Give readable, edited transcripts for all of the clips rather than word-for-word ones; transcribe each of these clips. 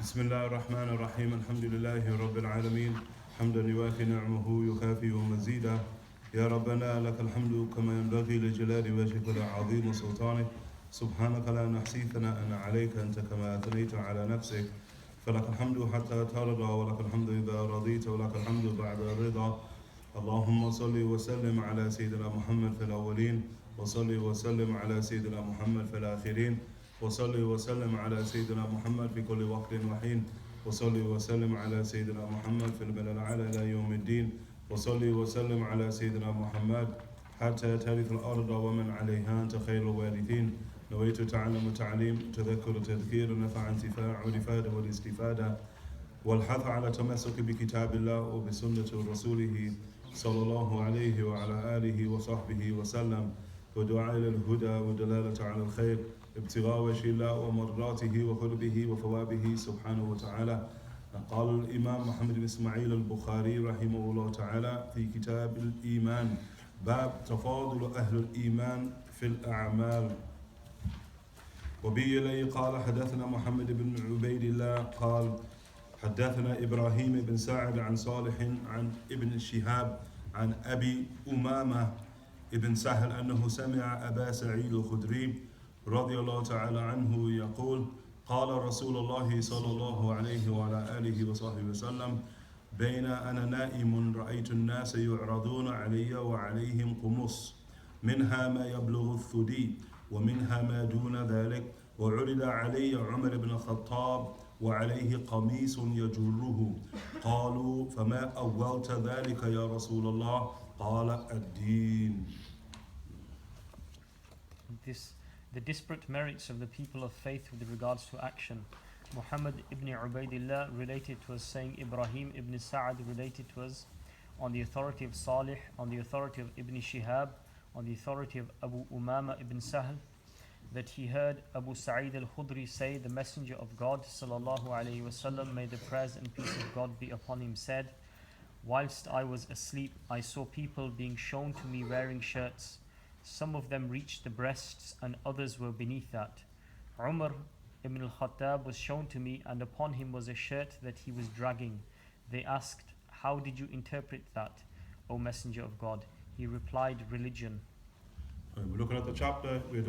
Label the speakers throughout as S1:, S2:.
S1: بسم الله الرحمن الرحيم الحمد لله رب العالمين حمدا يوافي نعمه يكافئ مزيدا يا ربنا لك الحمد كما ينبغي لجلال وجهك وعظيم سلطانك سبحانك لا نحصي ثناء عليك أنت كما أثنيت على نفسك فلك الحمد حتى ترضى ولك الحمد إذا رضيت ولك الحمد بعد الرضا اللهم صل وسلم على سيدنا محمد في الأولين وصل وسلم على سيدنا محمد في الآخرين وصل وسلم على سيدنا محمد في كل وقت وحين وصل وسلم على سيدنا محمد في الملأ الأعلى إلى يوم الدين وصل وسلم على سيدنا محمد حتى ترث الأرض ومن عليها أنت خير الوارثين نويت تعلم تعليم تذكر تذكير نفع انتفاع والإفادة والاستفادة والحث على التمسك بكتاب الله وبسنة رسوله صلى الله عليه وعلى آله وصحبه وسلم ودعاء إلى الهدى والدلالة على الخير ابتغاء وجه الله ومرضاته وقربه وثوابه سبحانه وتعالى. قال الإمام محمد بن إسماعيل البخاري رحمه الله تعالى في كتاب الإيمان باب تفاضل أهل الإيمان في الأعمال. وبه إليه قال حدثنا محمد بن عبيد الله قال حدثنا إبراهيم بن سعد عن صالح عن ابن شهاب عن أبي أمامة ابن سهل أنه سمع أبا سعيد الخدري رضي الله تعالى عنه يقول قال رسول الله صلى الله عليه وعلى آله وصحبه وسلم بين أنا نائم رأيت الناس يعرضون علي وعليهم قمص منها ما يبلغ الثدي ومنها ما دون ذلك وعرض علي عمر بن الخطاب وعليه قميص يجره قالوا فما أولت ذلك يا رسول الله قال الدين.
S2: The disparate merits of the people of faith with regards to action. Muhammad ibn Ubaidillah related to us saying Ibrahim ibn Sa'ad related to us on the authority of Salih, on the authority of Ibn Shihab, on the authority of Abu Umama ibn Sahl, that he heard Abu Sa'id al-Khudri say, the Messenger of God sallallahu alayhi wasallam, may the prayers and peace of God be upon him, said, whilst I was asleep, I saw people being shown to me wearing shirts. Some of them reached the breasts and others were beneath that. Umar ibn al-Khattab was shown to me and upon him was a shirt that he was dragging. They asked, how did you interpret that, O Messenger of God? He replied, religion.
S1: We're looking at the chapter where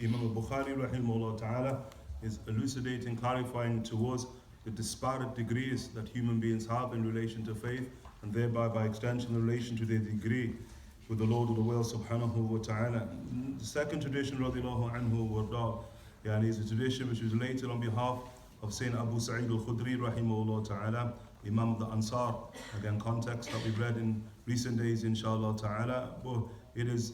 S1: Imam Al Bukhari rahimahullah ta'ala is elucidating, clarifying towards the disparate degrees that human beings have in relation to faith and thereby by extension in relation to their degree with the Lord of the world subhanahu wa ta'ala. The second tradition radiallahu anhu warda is a tradition which was related on behalf of Sayyidina Abu Sa'id al-Khudri rahimahullah ta'ala, Imam of the Ansar. Again, context that we've read in recent days inshallah ta'ala. But it is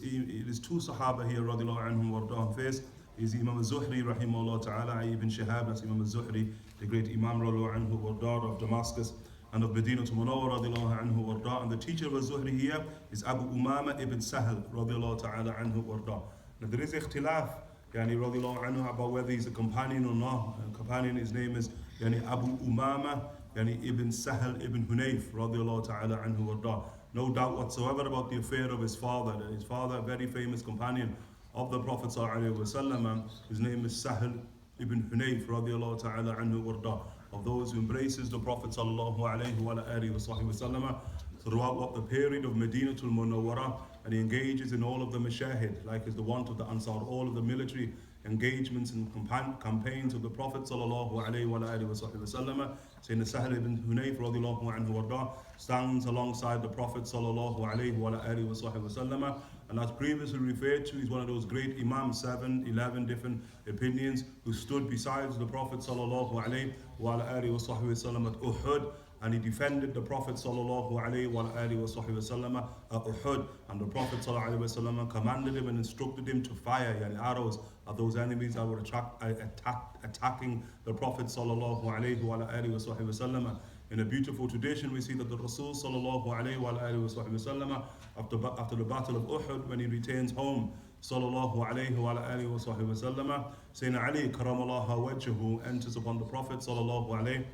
S1: two Sahaba here radiallahu anhu warda. First is Imam al-Zuhri rahimahullah ta'ala, Ibn Shihab, that's Imam al-Zuhri, the great Imam radiallahu anhu warda of Damascus and of Medina to Munawwar radiallahu anhu warda. And the teacher of al-Zuhri here is Abu Umama ibn Sahl radiallahu ta'ala anhu warda. Now there is ikhtilaf radiallahu anhu about whether he's a companion or not. A companion, his name is Abu Umama ibn Sahl ibn Hunayf radiallahu ta'ala anhu warda. No doubt whatsoever about the affair of his father. That his father, a very famous companion of the Prophet sallallahu alaihi wasallam, his name is Sahl ibn Hunayf radiallahu ta'ala anhu warda. Of those who embraces the Prophet sallallahu alaihi wasallam throughout what the period of Madinatul Munawwara, and he engages in all of the mashahid, like is the want of the Ansar, all of the military engagements and campaigns of the Prophet sallallahu alaihi wasallam. Sayyidina Sahl ibn Hunayf radiallahu anhu warda stands alongside the Prophet sallallahu alaihi wasallam, and as previously referred to, he's one of those great Imams, 11 different opinions, who stood beside the Prophet sallallahu alaihi wasallam at Uhud, and he defended the Prophet sallallahu alaihi wasallam at Uhud, and the Prophet sallallahu alaihi wasallam commanded him and instructed him to fire arrows at those enemies that were attacking the Prophet sallallahu alaihi wasallam. In a beautiful tradition, we see that the Rasul sallallahu alaihi wasallam, after the battle of Uhud, when he returns home, sallallahu alaihi wasallam, Sayyidina Ali karamallahu wajhahu enters upon the Prophet sallallahu alaihi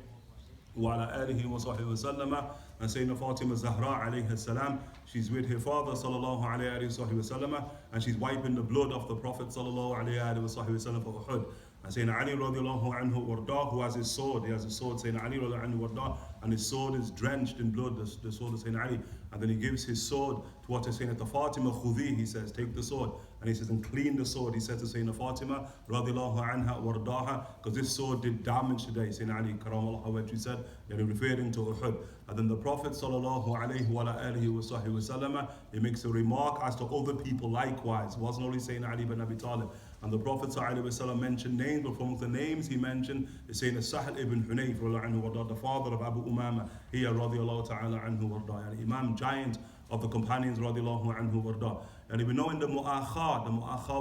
S1: wasallam, and Sayyidina Fatima Zahra alayhi salam, she's with her father sallallahu alayhi wasallam, and she's wiping the blood of the Prophet sallallahu alayhi wasallam for Uhud. And Sayyidina Ali radiallahu anhu warda, who has his sword, he has his sword, Sayyidina Ali radiallahu anhu warda, and his sword is drenched in blood, the sword of Sayyidina Ali. And then he gives his sword to what is Sayyidina Fatima, khudhi, he says, take the sword. And he says, and clean the sword. He said to Sayyidina Fatima radiallahu anha wardaha, because this sword did damage today. Sayyidina Ali karamallahu wajhu, he said, referring to Uhud. And then the Prophet sallallahu alayhi wa alihi wa sahbihi wa sallama, he makes a remark as to other people likewise. It wasn't only Sayyidina Ali ibn Abi Talib. And the Prophet ﷺ mentioned names, but from the names he mentioned is Sayyidina Sahal ibn Hunayf, the father of Abu Umama, here radiallahu ta'ala anhu warda, and Imam, giant of the companions radiallahu anhu warda. And we know in the mu'akha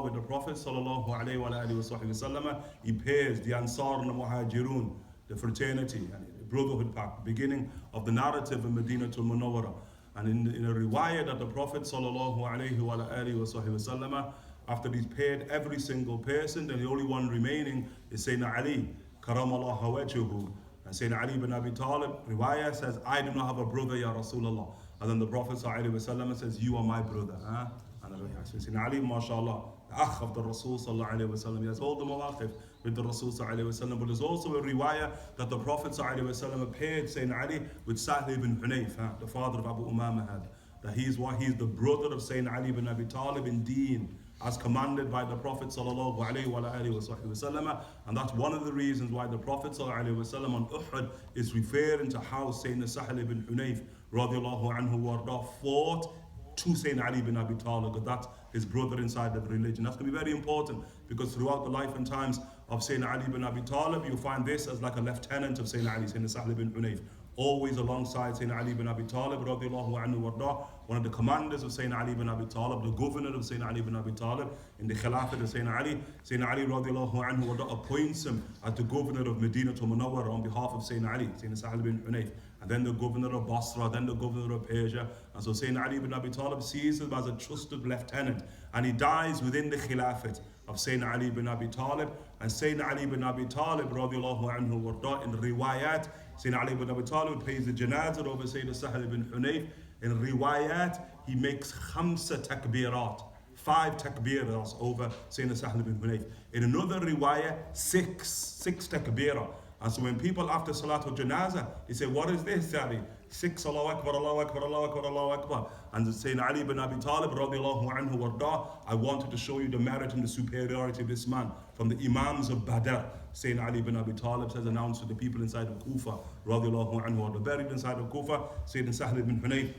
S1: with the Prophet sallallahu alayhi wa alihi wa sallam, he pairs the Ansar and the Muhajirun, the fraternity, and the brotherhood pact, beginning of the narrative in Madinatul Munawwara. And in a riwayah that the Prophet sallallahu alayhi wa alihi wa sallam, after he's paid every single person, then the only one remaining is Sayyidina Ali, karamallahu wajhuhu. And Sayyidina Ali ibn Abi Talib, riwayah says, I do not have a brother, Ya Rasulullah. And then the Prophet ﷺ says, you are my brother. Huh? And Sayyidina Ali, mashallah, the akh of the Rasul ﷺ, he has all the mawaqif with the Rasul ﷺ. But there's also a riwayah that the Prophet ﷺ paired Sayyidina Ali with Sa'd ibn Hunayf, the father of Abu Umama had. That he's the brother of Sayyidina Ali ibn Abi Talib in deen, as commanded by the Prophet sallallahu alaihi wasallam, and that's one of the reasons why the Prophet sallallahu alaihi wasallam on Uhud is referring to how Sayyidina Sahal ibn Hunayf radiallahu anhu warda fought to Sayyidina Ali ibn Abi Talib, because that's his brother inside of religion. That's going to be very important, because throughout the life and times of Sayyidina Ali ibn Abi Talib, you'll find this as like a lieutenant of Sayyidina Ali, Sayyidina Sahal ibn Hunayf, always alongside Sayyidina Ali ibn Abi Talib radiallahu anhu warda, one of the commanders of Sayyidina Ali ibn Abi Talib, the governor of Sayyidina Ali ibn Abi Talib in the Khilafat of Sayyidina Ali. Sayyidina Ali radiallahu anhu warda appoints him as the governor of Madinatul Munawwara on behalf of Sayyidina Ali, Sayyidina Sahal ibn Hunayf, and then the governor of Basra, then the governor of Persia. And so Sayyidina Ali ibn Abi Talib sees him as a trusted lieutenant, and he dies within the Khilafat of Sayyidina Ali ibn Abi Talib. And Sayyidina Ali ibn Abi Talib radiallahu anhu warda, in riwayat, Sayyidina Ali ibn Abi Talib pays the janazah over Sayyidina Sahal ibn Hunayf. In riwayat, he makes khamsa takbirat, 5 takbiras over Sayyidina Sahal ibn Hunayf. In another riwayah, six takbirah. And so when people after Salatul Janazah, they say, what is this, Sari? 6 Allahu Akbar, Allahu Akbar, Allahu Akbar, Allahu Akbar. And Sayyidina Ali ibn Abi Talib radiallahu anhu warda, I wanted to show you the merit and the superiority of this man from the Imams of Badr. Sayyidina Ali ibn Abi Talib says, announced to the people inside of Kufa radiallahu anhu warda, buried inside of Kufa, Sayyidina Sahal ibn Hunayf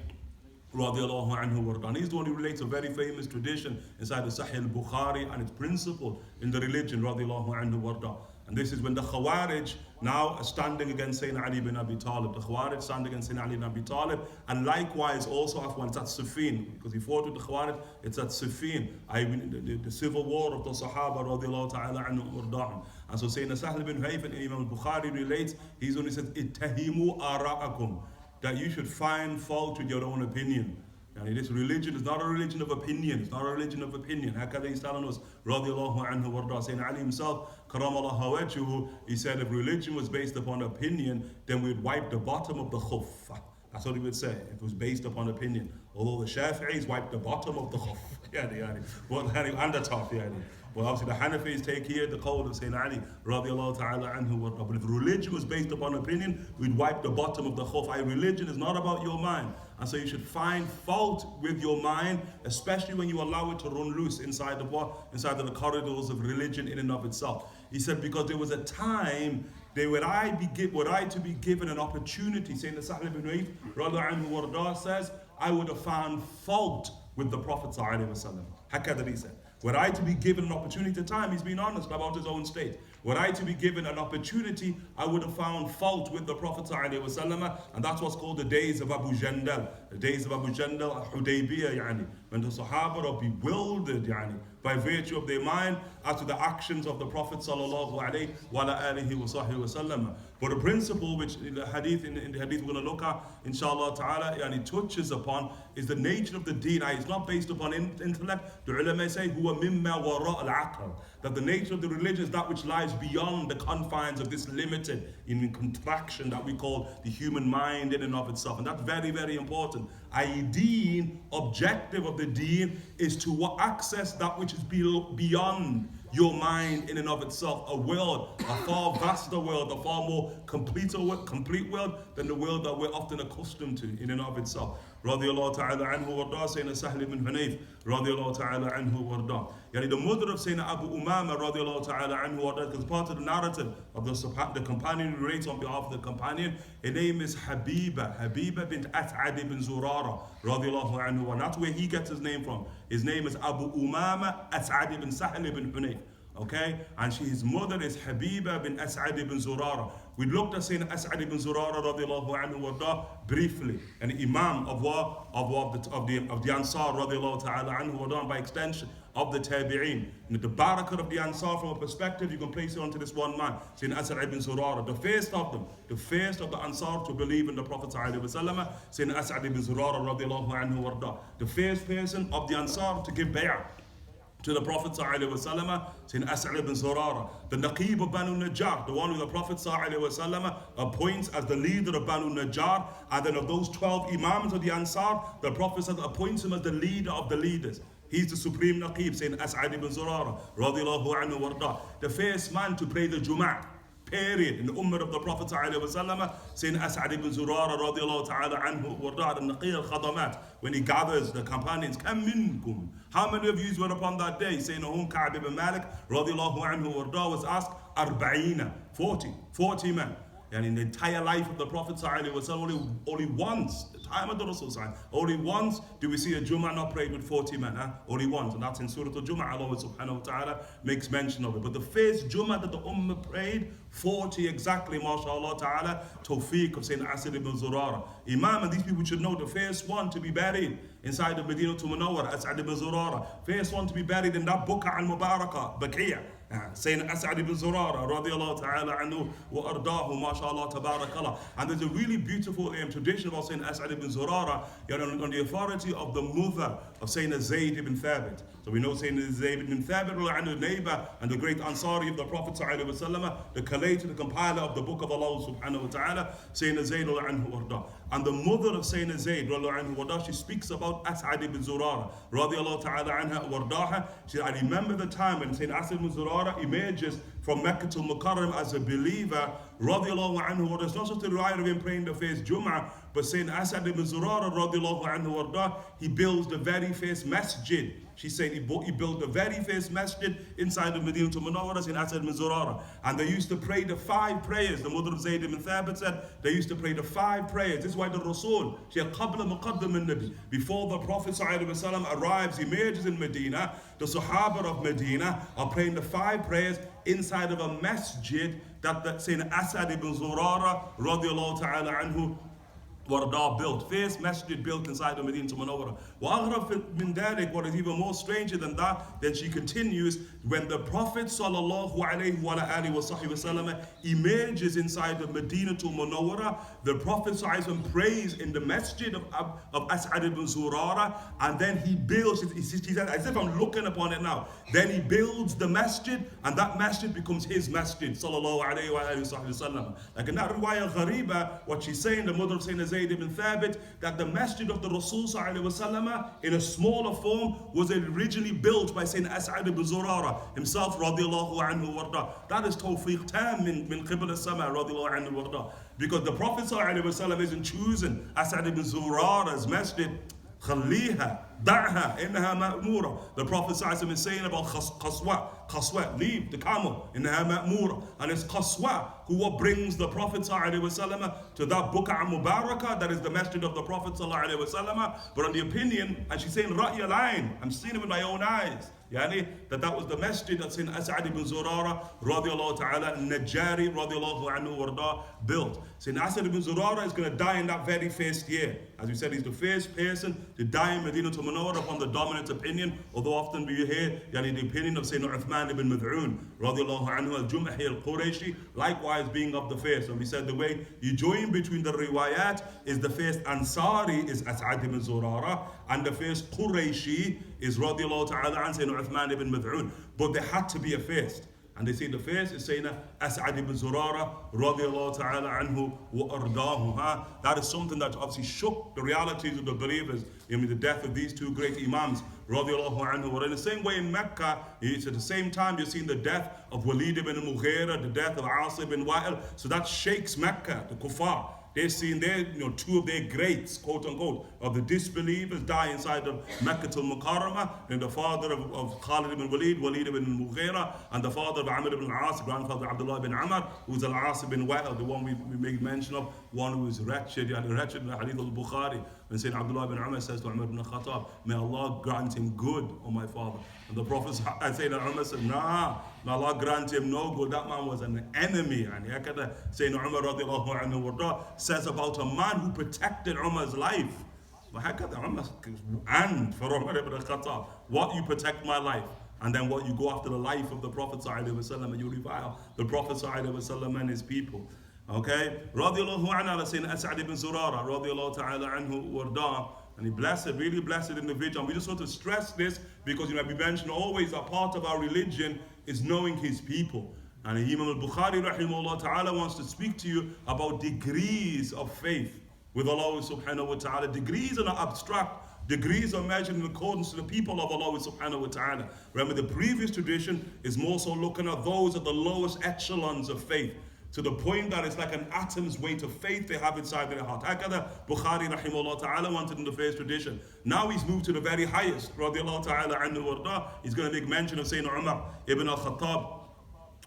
S1: radiallahu anhu warda. And he's the one who relates a very famous tradition inside the Sahih Al Bukhari and its principle in the religion radiallahu anhu warda. And this is when the Khawarij now are standing against Sayyidina Ali ibn Abi Talib. The Khawarij stand against Sayyidina Ali ibn Abi Talib, and likewise also Afwan, it's at Siffin, because he fought with the Khawarij, it's at Siffin, the civil war of the Sahaba radiallahu ta'ala anhu warda'an. And so Sayyidina Sahal ibn Hunayf and Imam Al Bukhari relates, he's only says, ittahimu ara'akum, that you should find fault with your own opinion. And this religion is not a religion of opinion. It's not a religion of opinion. Hakada he's telling us, radiallahu anhu warda. Sayyidina Ali himself, karamallahu wajhuhu, he said if religion was based upon opinion, then we'd wipe the bottom of the khuf. That's what he would say, if it was based upon opinion. Although the Shafi'is wipe the bottom of the khuf. And the top, Well, obviously the Hanafis take here the call of Sayyidina Ali radiallahu ta'ala anhu warda. But if religion was based upon opinion, we'd wipe the bottom of the khuf. Religion is not about your mind. And so you should find fault with your mind, especially when you allow it to run loose inside of what? Inside of the corridors of religion in and of itself. He said, because there was a time were I to be given an opportunity, saying the Sahal ibn Hunayf radiallahu anhu warda says, I would have found fault with the Prophet sallallahu alaihi wasallam. Hakada he said. Were I to be given an opportunity at time, he's being honest about his own state. Were I to be given an opportunity, I would have found fault with the Prophet ﷺ, and that's what's called the days of Abu Jandal. The days of Abu Jandal, Hudaybiyah, when the Sahaba are bewildered, by virtue of their mind as to the actions of the Prophet ﷺ. But a principle which in the hadith we're going to look at, inshallah ta'ala, touches upon is the nature of the deen. It's not based upon intellect. The ulama say, huwa mimma wara al-aql, that the nature of the religion is that which lies beyond the confines of this limited contraction that we call the human mind in and of itself. And that's very, very important. Deen, objective of the deen is to access that which is beyond your mind in and of itself, a world, a far vaster world, a far more complete world than the world that we're often accustomed to in and of itself. Radiallahu ta'ala anhu warda, Sayyidina Sahl ibn Hunayf, radiallahu ta'ala anhu warda. Yani the mother of Sayyidina Abu Umama, radiallahu ta'ala anhu warda, because part of the narrative of the companion who narrates on behalf of the companion, her name is Habiba bint As'ad ibn Zurara, radiallahu anhu, and that's where he gets his name from. His name is Abu Umama As'ad ibn Sahl ibn Hunayf. Okay, and his mother is Habiba bin As'ad ibn Zurara. We looked at Sayyidina As'ad ibn Zurara radiallahu anhu warda briefly, an imam of the Ansar radiallahu ta'ala anhu warda, and by extension of the Tabi'een. And the barakah of the Ansar, from a perspective, you can place it onto this one man, Sayyidina As'ad ibn Zurara, the first of them, the first of the Ansar to believe in the Prophet sallallahu alaihi wasallam, Sayyidina As'ad ibn Zurara radiallahu anhu warda, the first person of the Ansar to give bay'ah to the Prophet ﷺ, Sayyidina As'ad ibn Zurara, the Naqib of Banu Najjar, the one who the Prophet ﷺ appoints as the leader of Banu Najjar, and then of those 12 Imams of the Ansar, the Prophet appoints him as the leader of the leaders. He's the supreme Naqib, Sayyidina As'ad ibn Zurara, radiallahu anhu warda, the first man to pray the Jum'ah, period, in the ummah of the Prophet ﷺ, Sayyidina As'ad ibn Zurara radiallahu ta'ala anhu warda, and Naqi al-Khadamat, when he gathers the companions, Kam minkum, how many of you were upon that day? Sayyidina Ka'b ibn Malik radiallahu anhu warda was asked, 40 men. And in the entire life of the Prophet ﷺ, only once, the time of the Rasul, only once do we see a Jummah not prayed with 40 men. Only once, and that's in Surah Al-Jummah. Allah subhanahu wa ta'ala makes mention of it. But the first Jummah that the Ummah prayed, 40 exactly, mashallah ta'ala, tawfiq of Sayyidina As'ad ibn Zurara. Imam, and these people should know, the first one to be buried inside of Medina to Munawwar, As'ad ibn Zurara. First one to be buried in that Buqa al-Mubarakah, Baqiyah. Sayyidina As'ad ibn Zurara radiallahu ta'ala anhu wa ardahu, mashallah tabarakallah. And there's a really beautiful tradition about Sayyidina As'ad ibn Zurara on the authority of the mother of Sayyidina Zayd ibn Thabit. So we know Sayyidina Zayd ibn Thabit, the neighbor and the great Ansari of the Prophet sallallahu alaihi wasallam, the collator, the compiler of the book of Allah subhanahu wa ta'ala, Sayyidina Zayd anhu warda. And the mother of Sayyidina Zayd anhu warda, she speaks about As'ad ibn Zurara radiallahu ta'ala anha wardaha. She said, I remember the time when Sayyidina As'ad ibn Zurara emerges from Mecca to Mukarram as a believer, radiallahu anhu warda. It's not just the riot of him praying the first Jum'ah, but Sayyidina As'ad ibn Zurara radiallahu anhu warda, he builds the very first masjid. She's saying he built the very first masjid inside of Medina to Munawwara in As'ad ibn Zurara. And they used to pray the 5 prayers. The mother of Zayd ibn Thabit said they used to pray the 5 prayers. This is why the Rasul, she had qabla muqaddam al-Nabi, before the Prophet ﷺ arrives, emerges in Medina, the Sahaba of Medina are praying the 5 prayers inside of a masjid that Sayyidina As'ad ibn Zurara radiallahu ta'ala anhu warda built. First masjid built inside of Medina to Munawwara. What is even more stranger than that, then she continues, when the Prophet sallallahu alaihi wasallam emerges inside of Medina to Munawwara, the Prophet sallallahu prays in the masjid of As'ad ibn Zurara, and then he builds, he said, as if I'm looking upon it now, then he builds the masjid, and that masjid becomes his masjid sallallahu alaihi wasallam. Like in that riwayah ghariba, what she's saying, the mother of Sayyidina Zayd ibn Thabit, that the masjid of the Rasul ﷺ in a smaller form was originally built by Sayyidina As'ad ibn Zurara himself radiallahu anhu warda. That is tawfiq tam min qibla as-sama radiallahu anhu warda. Because the Prophet ﷺ isn't choosing As'ad ibn Zurara's masjid. خليها دعها إنها مأمورة. The Prophet ﷺ is saying about Qaswa, leave the camel, إنها مأمورة. And it's Qaswa who brings the Prophet ﷺ to that Buqa Mubarakah, that is the masjid of the Prophet ﷺ. But on the opinion, and she's saying Ra'y al-Ain, I'm seeing it with my own eyes, that was the masjid that Sayyidina As'ad ibn Zurara radiallahu ta'ala Najjari radiallahu anhu warda built. Sayyidina As'ad ibn Zurara is going to die in that very first year. As we said, he's the first person to die in Medina to Munawwara upon the dominant opinion, although often we hear the opinion of Sayyidina Uthman ibn Mad'un radiallahu anhu al-Jumahi al-Qurayshi likewise being of the first. And we said the way you join between the riwayat is the first Ansari is As'ad ibn Zurara, and the first Qurayshi is radiallahu ta'ala an Sayyidina Uthman ibn Mad'un. But there had to be a first. And they say the first is saying As'ad ibn Zurara radiallahu ta'ala anhu wa ardahu. That is something that obviously shook the realities of the believers in the death of these two great Imams radiallahu anhu. In the same way in Mecca, it's at the same time you're seeing the death of Walid ibn Mughira, the death of Asib ibn Wa'il. So that shakes Mecca, the kuffar. They're seeing two of their greats, quote unquote, of the disbelievers die inside of Mecca al-Mukarramah, and the father of Khalid ibn Walid, Walid ibn Mughira, and the father of Amr ibn al-As, grandfather Abdullah ibn Amr, who's al-As ibn Wa'il, the one we made mention of, one who is wretched, wretched in the Hadith Al Bukhari. When Sayyidina Abdullah ibn Umar says to Umar ibn Khattab, may Allah grant him good, O my father. And the Prophet Sayyidina Umar said, nah, may Allah grant him no good. That man was an enemy. And Sayyidina Umar radiallahu anhu says about a man who protected Umar's life. And for Umar ibn Khattab, what you protect my life, and then what you go after the life of the Prophet ﷺ and you revile the Prophet ﷺ and his people. Okay, radiallahu anhu, saying As'ad ibn Zurara, radiallahu ta'ala anhu warda, and he blessed, really blessed individual. And we just want to stress this because we mentioned always a part of our religion is knowing his people. And Imam Al Bukhari rahimahullah ta'ala wants to speak to you about degrees of faith with Allah subhanahu wa ta'ala. Degrees are not abstract. Degrees are measured in accordance to the people of Allah subhanahu wa ta'ala. Remember, the previous tradition is more so looking at those at the lowest echelons of faith, to the point that it's like an atom's weight of faith they have inside their heart. Hakada Bukhari rahimahullah ta'ala wanted in the first tradition. Now he's moved to the very highest, radiallahu ta'ala anhu warda. He's going to make mention of Sayyidina Umar ibn al-Khattab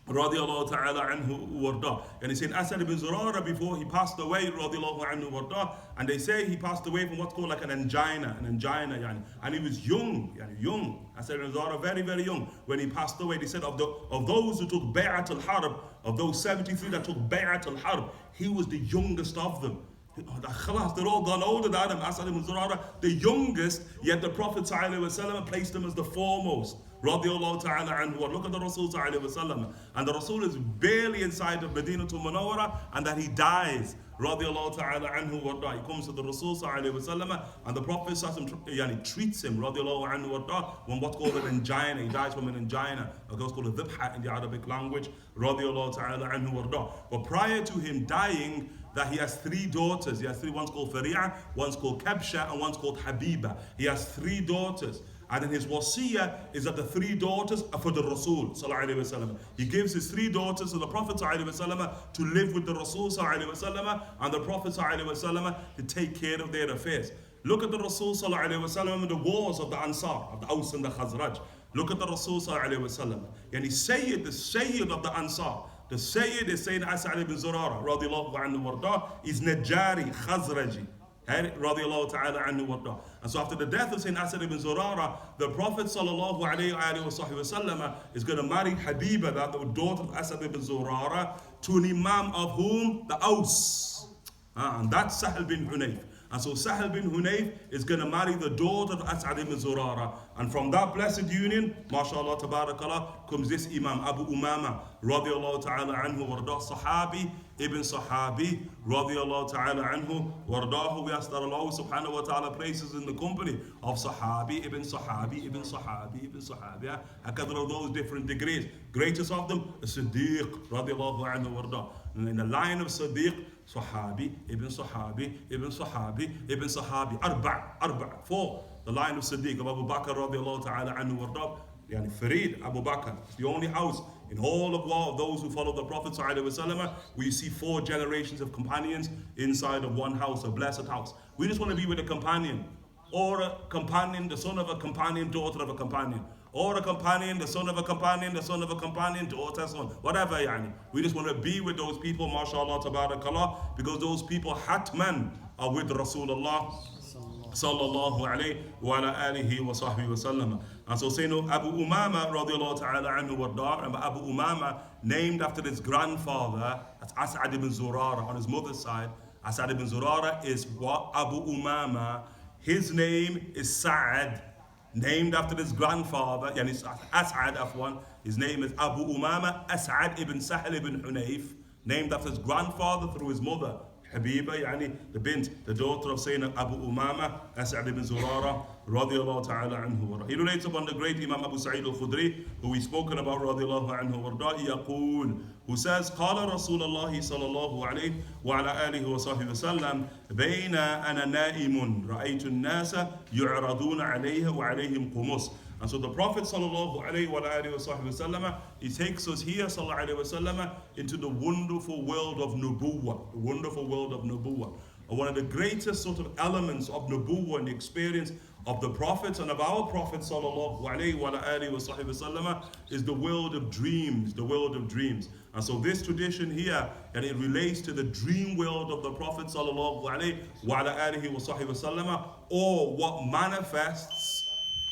S1: radiallahu ta'ala anhu warda. And he's saying Asad ibn Zurara before he passed away radiallahu anhu warda. And they say he passed away from what's called like an angina, yani. And he was young, young. Asad ibn Zurara, very, very young. When he passed away, they said of those who took Bay'at al-Harb, of those 73 that took Bay'at al-Harb, he was the youngest of them. They're all gone older than him. Asad ibn Zurara, the youngest, yet the Prophet ﷺ placed him as the foremost. Radiallahu ta'ala anhu. Look at the Rasul ﷺ. And the Rasul is barely inside of Madinatul Munawwara, and that he dies. Radiallahu ta'ala anhu warda. He comes to the Rasul ﷺ, and the Prophet treats him, radiallahu anhu warda, when what's called an angina. He dies from an angina. What's called a dhibha in the Arabic language. Radiallahu ta'ala anhu warda. But prior to him dying, that he has three daughters. He has three, one's called Fari'a, one's called Kabsha, and one's called Habiba. He has three daughters. And then his wasiyah is that the three daughters are for the Rasul sallallahu alaihi wasallam. He gives his three daughters to the Prophet sallallahu alaihi wasallam to live with the Rasul sallallahu alaihi wasallam, and the Prophet sallallahu alaihi wasallam to take care of their affairs. Look at the Rasul sallallahu alaihi wasallam and the wars of the Ansar, of the Aus and the Khazraj. Look at the Rasul sallallahu alaihi wasallam. And the Sayyid of the Ansar. The Sayyid is saying As'ad ibn Zurara radiallahu anhu warda, is Najari Khazraji radiallahu ta'ala anhu warda. And so after the death of Sayyidina As'ad ibn Zurara, the Prophet sallallahu alayhi wa sallam is going to marry Habiba, the daughter of As'ad ibn Zurara, to an Imam of whom? The Aus. And that's Sahal bin Hunayf. And so Sahal bin Hunayf is going to marry the daughter of As'ad ibn Zurara. And from that blessed union, mashallah, tabarakallah, comes this Imam, Abu Umama, radiallahu ta'ala anhu, wardah, Sahabi, ibn Sahabi, radiallahu ta'ala anhu, wardahu. We ask that Allah subhanahu wa ta'ala places in the company of Sahabi, ibn Sahabi, ibn Sahabi, ibn Sahabi. Hakadar of those different degrees. Greatest of them, Siddiq, radiallahu anhu, wardah. And in the line of Siddiq, Sahabi, ibn Sahabi, ibn Sahabi, ibn Sahabi, Arba', four. The line of Siddiq, of Abu Bakr radiallahu ta'ala anhu warda, yani Farid, Abu Bakr. It's the only house in all of those who follow the Prophet sallallahu alaihi wasallam where you see 4 generations of companions inside of one house, a blessed house. We just want to be with a companion, or a companion, the son of a companion, daughter of a companion, or a companion, the son of a companion, the son of a companion, daughter, son, whatever, yani. We just want to be with those people, mashallah, tabarakallah, because those people, hatman, are with Rasulullah sallallahu alayhi wa ala alihi wa sahbihi wa sallam. And so Sayyidina Abu Umama radiallahu ta'ala anhu warda, and Abu Umama, named after his grandfather, that's As'ad ibn Zurara on his mother's side. As'ad ibn Zurara is what? Abu Umama. His name is Sa'ad, named after his grandfather, yani As'ad afwan. His name is Abu Umama As'ad ibn Sahal ibn Hunayf, named after his grandfather through his mother, Habiba, yani the bint, the daughter of Sayyidina Abu Umama, As'ad ibn Zurara, radiallahu ta'ala anhu. He relates upon the great Imam Abu Sa'id al-Khudri, who we've spoken about, radiallahu anhu, yaqul, who says, قال رسول الله صلى الله عليه وعلى آله وصحبه وسلم بين أنا نائم رأيت الناس يعرضون عليه وعليهم قمص. And so the Prophet sallallahu alaihi wasallam, he takes us here sallallahu alaihi wasallam into the wonderful world of nubuwwah, the wonderful world of nubuwwah. And one of the greatest sort of elements of nubuwwah and the experience of the prophets and of our Prophet sallallahu alaihi wasallam is the world of dreams, the world of dreams. And so this tradition here, and it relates to the dream world of the Prophet sallallahu alaihi wasallam, or what manifests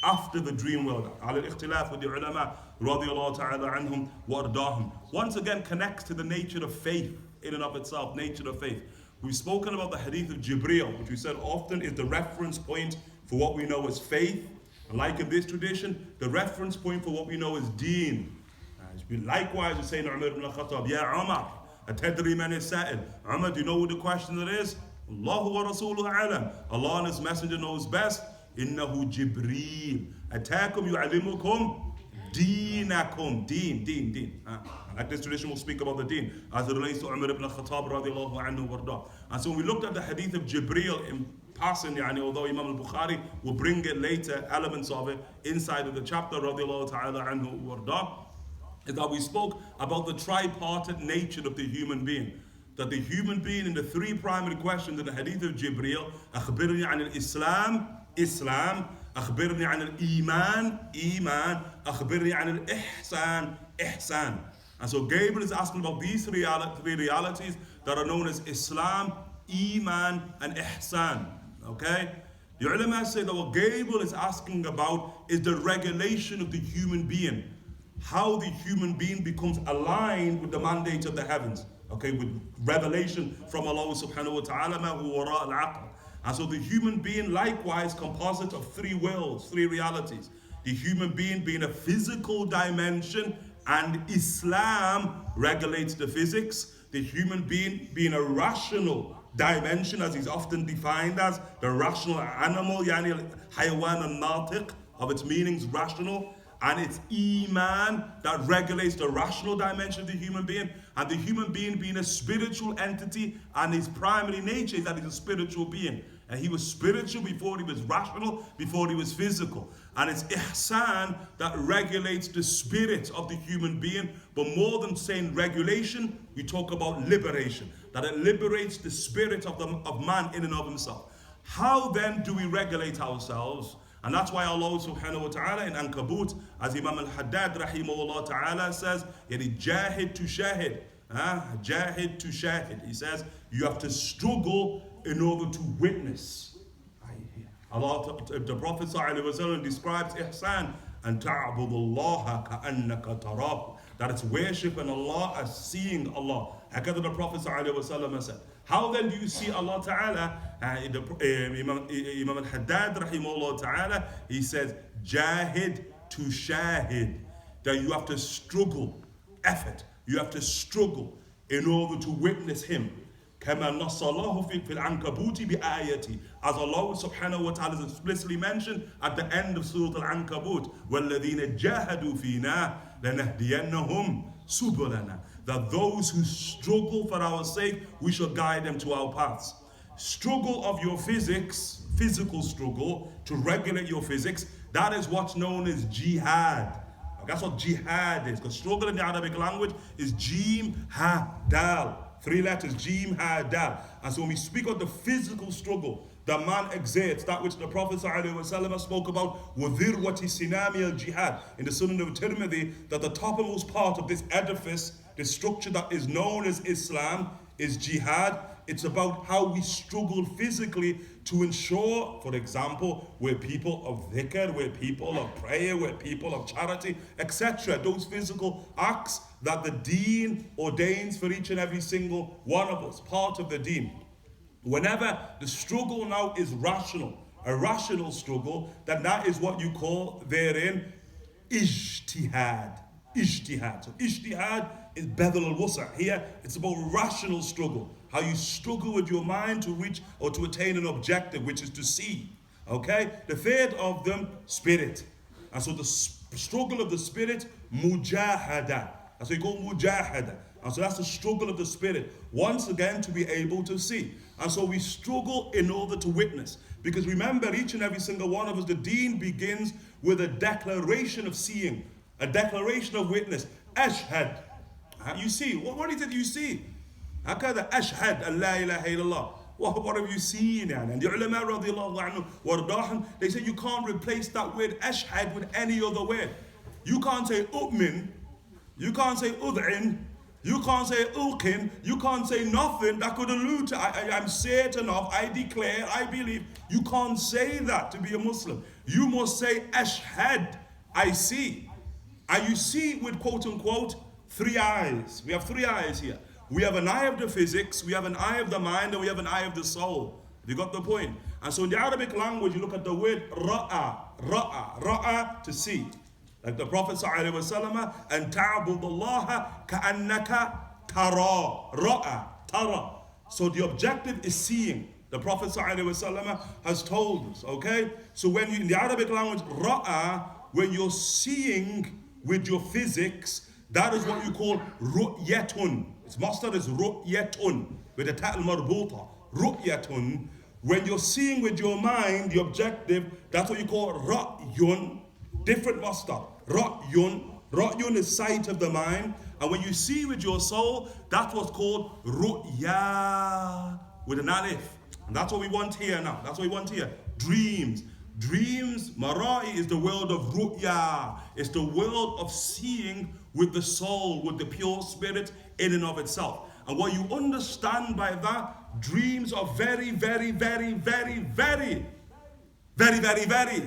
S1: after the dream world. على الاختلاف with the ulama رضي الله تعالى عنهم وأرضاهم. Once again connects to the nature of faith in and of itself, nature of faith. We've spoken about the hadith of Jibreel, which we said often is the reference point for what we know as faith. And like in this tradition, the reference point for what we know as deen. Likewise, we say in Umar ibn al-Khattab, Ya Umar, atadri man as-sa'il. Umar, do you know what the question that is? Allahu wa rasuluhu alam. Allah and His Messenger knows best. إنه جبريل أتاكم يعلمكم دينكم دين. Like this tradition will speak about the deen as it relates to Umar ibn al-Khattab radiallahu anhu warda. And so when we looked at the hadith of Jibreel in passing, although Imam Al Bukhari will bring it later, elements of it inside of the chapter radiallahu ta'ala anhu warda, is that we spoke about the tripartite nature of the human being. That the human being in the three primary questions in the hadith of Jibreel, أخبرني عن الإسلام إسلام أخبرني عن الإيمان إيمان أخبرني عن الإحسان إحسان. And so Gabriel is asking about these three realities that are known as Islam, Iman, and Ihsan. Okay? The ulama say that what Gabriel is asking about is the regulation of the human being. How the human being becomes aligned with the mandate of the heavens. Okay, with revelation from Allah subhanahu wa ta'ala, ma huwa wara al-aql. And so the human being likewise composite of three worlds, three realities. The human being being a physical dimension, and Islam regulates the physics. The human being being a rational dimension, as is often defined as the rational animal, yani hayawan al-natiq, of its meanings rational. And it's Iman that regulates the rational dimension of the human being, and the human being being a spiritual entity, and his primary nature is that he's a spiritual being. And he was spiritual before he was rational, before he was physical. And it's Ihsan that regulates the spirit of the human being. But more than saying regulation, we talk about liberation. That it liberates the spirit of man in and of himself. How then do we regulate ourselves? And that's why Allah subhanahu wa ta'ala in Ankabut, as Imam Al-Haddad rahimahullah ta'ala says, jahid to shahid. Jahid to shahid. He says, you have to struggle in order to witness. Allah, the Prophet ﷺ describes ihsan and ta'budullaha ka'annaka tarahu, that it's worshiping Allah as seeing Allah. Hakada the Prophet ﷺ said. How then do you see Allah Ta'ala? Imam Al-Haddad rahimahullah Ta'ala, he says, jahid to shahid, that you have to struggle, effort, you have to struggle in order to witness Him. كما نص الله في العنكبوت بآيته, as Allah subhanahu wa ta'ala has explicitly mentioned at the end of Surah Al-Ankabut, وَالَّذِينَ جَاهَدُوا فِينَا لَنَهْدِيَنَّهُمْ سُبُلَنَا, that those who struggle for our sake, we shall guide them to our paths. Struggle of your physics, physical struggle to regulate your physics, that is what's known as jihad. That's what jihad is, because struggle in the Arabic language is jim, ha, dal. 3 letters, jim, ha, dal. And so when we speak of the physical struggle, the man exerts that which the Prophet ﷺ spoke about, وَذِرْوَةِ سِنَامِ الْجِهَادِ, in the Sunan of Tirmidhi, that the topmost part of this edifice, this structure that is known as Islam, is jihad. It's about how we struggle physically to ensure, for example, we're people of dhikr, we're people of prayer, we're people of charity, etc. Those physical acts that the deen ordains for each and every single one of us, part of the deen. Whenever the struggle now is rational, a rational struggle, then that is what you call therein ijtihad. Ijtihad. So ijtihad is badal al-wusa. Here it's about rational struggle. how you struggle with your mind to reach or to attain an objective, which is to see. Okay? The third of them, spirit. And so the struggle of the spirit, mujahada. That's what you call mujahada. And so that's the struggle of the spirit, once again to be able to see. And so we struggle in order to witness. Because remember, each and every single one of us, the deen begins with a declaration of seeing, a declaration of witness. Ashhad. You see. What is it you see? Hakada ashhad an la ilaha illallah. What have you seen? And the ulama radiallahu anhu wardahum, they say you can't replace that word ashhad with any other word. You can't say u'min, you can't say ud'in, you can't say ulqin, you can't say nothing that could allude to I'm certain of, I declare, I believe. You can't say that to be a Muslim. You must say ashhad, I see. And you see with quote unquote 3 eyes. We have 3 eyes here. We have an eye of the physics, we have an eye of the mind, and we have an eye of the soul. You got the point? And so in the Arabic language, you look at the word ra'a, to see. Like the Prophet ﷺ, and ta'budullaha ka'annaka tara, ra'a, tara. So the objective is seeing. The Prophet ﷺ has told us, okay? So when you, in the Arabic language, ra'a, when you're seeing with your physics, that is what you call ru'yatun. Its master is ru'yatun, with a ta'al marbuta. Ru'yatun. When you're seeing with your mind, the objective, that's what you call ra'yun. Different master. Ra'yun. Ra'yun is sight of the mind. And when you see with your soul, that's what's called ru'ya, with an alif. And that's what we want here now. That's what we want here. Dreams. Dreams, mara'i, is the world of ru'ya. It's the world of seeing with the soul, with the pure spirit in and of itself. And what you understand by that, dreams are very, very, very, very, very, very, very, very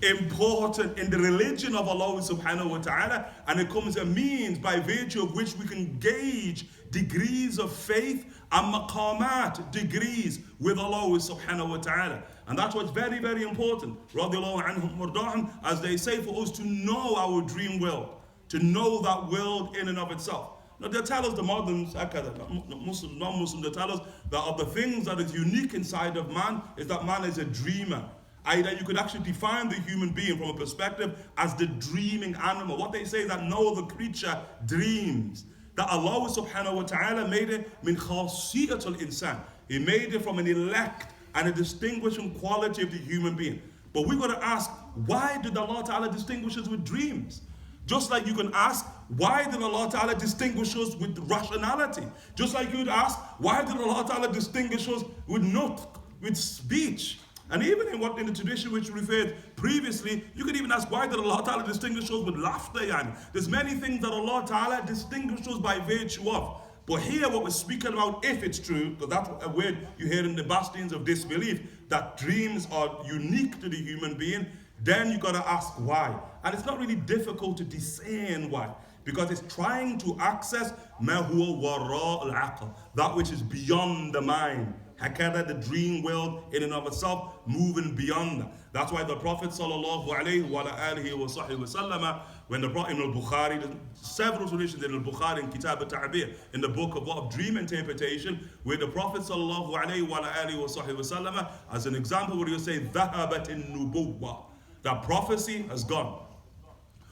S1: important in the religion of Allah subhanahu wa ta'ala. And it comes a means by virtue of which we can gauge degrees of faith and maqamat, degrees with Allah subhanahu wa ta'ala. And that's what's very, very important, radiallahu anhum wardahum, as they say, for us to know our dream world, to know that world in and of itself. Now they tell us, the moderns, Muslims, non-Muslims, they tell us that of the things that is unique inside of man is that man is a dreamer. That you could actually define the human being from a perspective as the dreaming animal. What they say is that no other creature dreams. That Allah subhanahu wa ta'ala made it min khasiyatul insan. He made it from an elect and a distinguishing quality of the human being. But we've got to ask, why did Allah ta'ala distinguish us with dreams? Just like you can ask, why did Allah ta'ala distinguish us with rationality? Just like you would ask, why did Allah ta'ala distinguish us with nutq, with speech? And even in the tradition which we referred previously, you could even ask, why did Allah Ta'ala distinguish us with laughter? There's many things that Allah Ta'ala distinguished us by virtue of. But here what we're speaking about, if it's true, because that's a word you hear in the bastions of disbelief, that dreams are unique to the human being, then you got to ask why. And it's not really difficult to discern why. Because it's trying to access ma huwa wara al-aql, that which is beyond the mind. Hakada, the dream world in and of itself, moving beyond that. That's why the Prophet sallallahu alayhi wa alihi wa sahbihi wa sallama, when the Prophet Imam Al Bukhari, there's several traditions in Al Bukhari and Kitaab Ta'bir, in the book of dream interpretation, where the Prophet sallallahu alayhi wa alihi wa sahbihi wa sallama, as an example, where you say, dhahabat in nubuwwa, that prophecy has gone.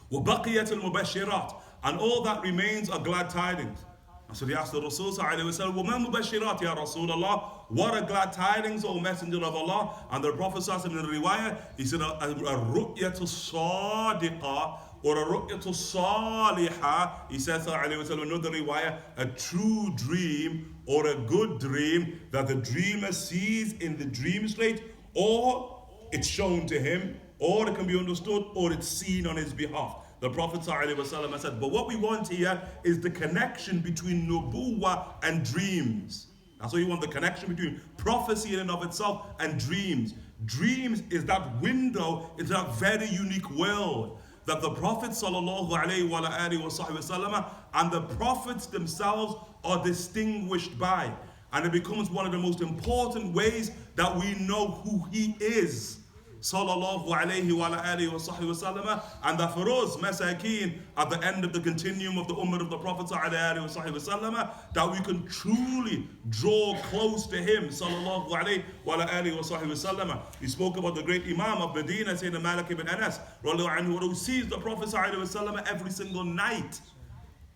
S1: Wa baqiyat al-mubashirat, and all that remains are glad tidings. And so they asked the Rasul sallallahu alayhi wa sallam, وَمَا مُبَشِّرَاتِ يَا رَسُولَ اللَّهِ, what are glad tidings, O Messenger of Allah? And the Prophet sallallahu alayhi wa sallam in the riwayah, he said, a ru'yatu sadiqa, or a ru'yatu salihah. He says sallallahu alayhi wa sallam, another riwayah, a true dream, or a good dream, that the dreamer sees in the dream state, or it's shown to him, or it can be understood, or it's seen on his behalf. The Prophet ﷺ said, but what we want here is the connection between nubuwwah and dreams. That's what you want, the connection between prophecy in and of itself and dreams. Dreams is that window into that very unique world that the Prophet ﷺ and the prophets themselves are distinguished by. And it becomes one of the most important ways that we know who he is. sallallahu alayhi wa alihi wa sahbihi wasallam, and that for us, masakeen, at the end of the continuum of the ummah of the Prophet sallallahu alayhi wa sahbihi wasallam, that we can truly draw close to him, sallallahu alayhi wa alihi wa sahbihi wasallam. He spoke about the great Imam of Medina, Sayyidina Malik ibn Anas, radiallahu anhu, who sees the Prophet sallallahu alayhi wa sallam every single night,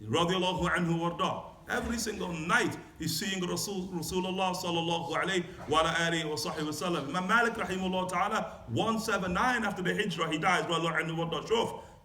S1: radiallahu anhu warda. Every single night he's seeing Rasulullah sallallahu alayhi wa alihi wa sahbihi wa sallam. Imam Malik rahimahullah ta'ala, 179 after the Hijrah, he dies,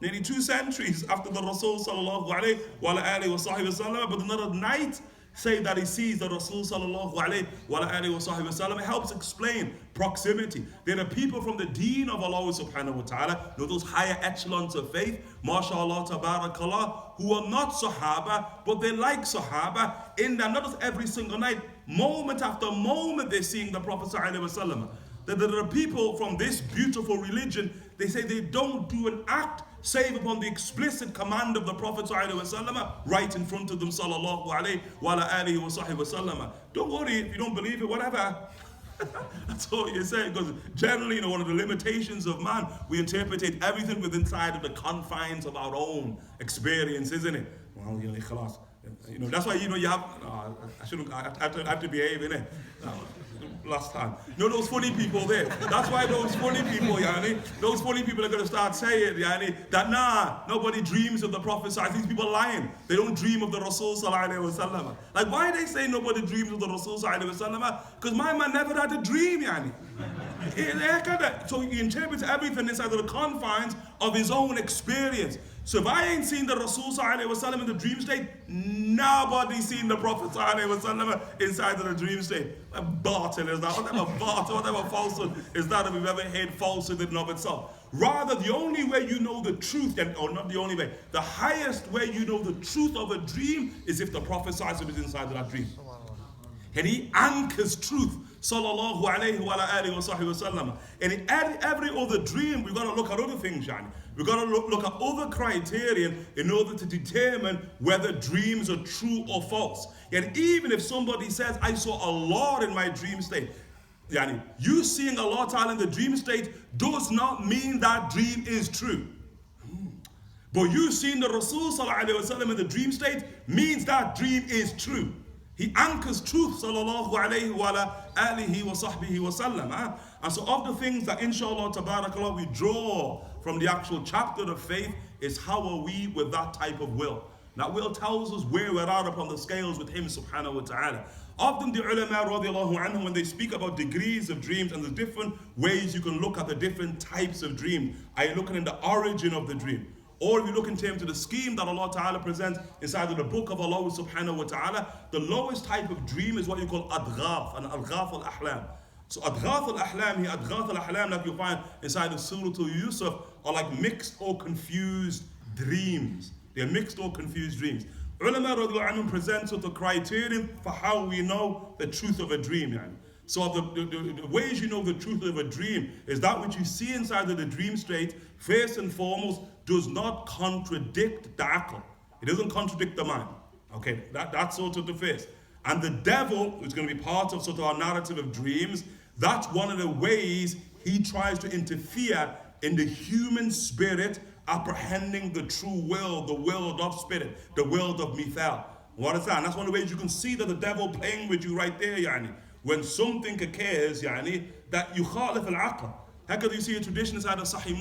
S1: nearly 2 centuries after the Rasul sallallahu alayhi wa alihi wa sahbihi wa sallam. But another night, say that he sees the Rasul sallallahu alayhi wa alihi wa sahbihi wa sallam. It helps explain proximity. There are people from the deen of Allah subhanahu wa ta'ala, those higher echelons of faith, mashallah, tabarakallah, who are not Sahaba, but they like Sahaba, in that not just every single night, moment after moment, they're seeing the Prophet sallallahu alaihi wasallam. That there are people from this beautiful religion, they say they don't do an act save upon the explicit command of the Prophet sallallahu alaihi wasallam right in front of them, sallallahu alaihi wa alihi wa sahbihi wasallam. Don't worry if you don't believe it, whatever. That's all you're saying, because generally, one of the limitations of man, we interpret everything within inside of the confines of our own experience, isn't it? Well, ikhlas. That's why, you have, I have to behave, innit? Last time. Those funny people there. That's why those funny people, those funny people are going to start saying, that nobody dreams of the Prophet. I think people are lying. They don't dream of the Rasul sallallahu alaihi wasallam. Like, why are they saying nobody dreams of the Rasul sallallahu alaihi wasallam? Because my man never had a dream, So he interprets everything inside of the confines of his own experience. So if I ain't seen the Rasul sallallahu alaihi wasallam in the dream state, nobody's seen the Prophet sallallahu alaihi wasallam inside of the dream state. What batil is that? Whatever falsehood is that we've ever heard falsehood in and of itself. Rather, the only way you know the truth, or not the only way, the highest way you know the truth of a dream is if the Prophet sallallahu alaihi wasallam is inside of that dream. And he anchors truth, sallallahu alayhi wa alihi wa sahbihi wa sallam. And in every other dream, we've got to look at other things, We've got to look at other criterion in order to determine whether dreams are true or false. And even if somebody says, I saw Allah in my dream state, you seeing Allah Ta'ala in the dream state does not mean that dream is true. But you seeing the Rasul sallallahu alayhi wa sallam in the dream state means that dream is true. He anchors truth, sallallahu alayhi wa alihi wa sahbihi wa sallam. And so of the things that inshallah tabarakallah we draw from the actual chapter of faith is how are we with that type of will. That will tells us where we're at upon the scales with him subhanahu wa ta'ala. Often the ulama radiallahu anhum, when they speak about degrees of dreams and the different ways you can look at the different types of dreams, are you looking at the origin of the dream? Or if you look in terms of the scheme that Allah Ta'ala presents inside of the book of Allah subhanahu wa ta'ala, the lowest type of dream is what you call adghaf, and adghaf al-ahlam. So adghaf al-ahlam, adghaf al-ahlam that you find inside of Surah Yusuf are like mixed or confused dreams. They're mixed or confused dreams. Ulama radiallahu anhum presents the criterion for how we know the truth of a dream. So the ways you know the truth of a dream is that which you see inside of the dream state, first and foremost, does not contradict the aql. It doesn't contradict the mind. Okay, that's sort of the first. And the devil, who's going to be part of sort of our narrative of dreams, that's one of the ways he tries to interfere in the human spirit apprehending the true will, the world of spirit, the world of mithal. What is that? And that's one of the ways you can see that the devil playing with you right there, When something occurs, that yukhalif al-aql. How can you see a tradition inside of Sahih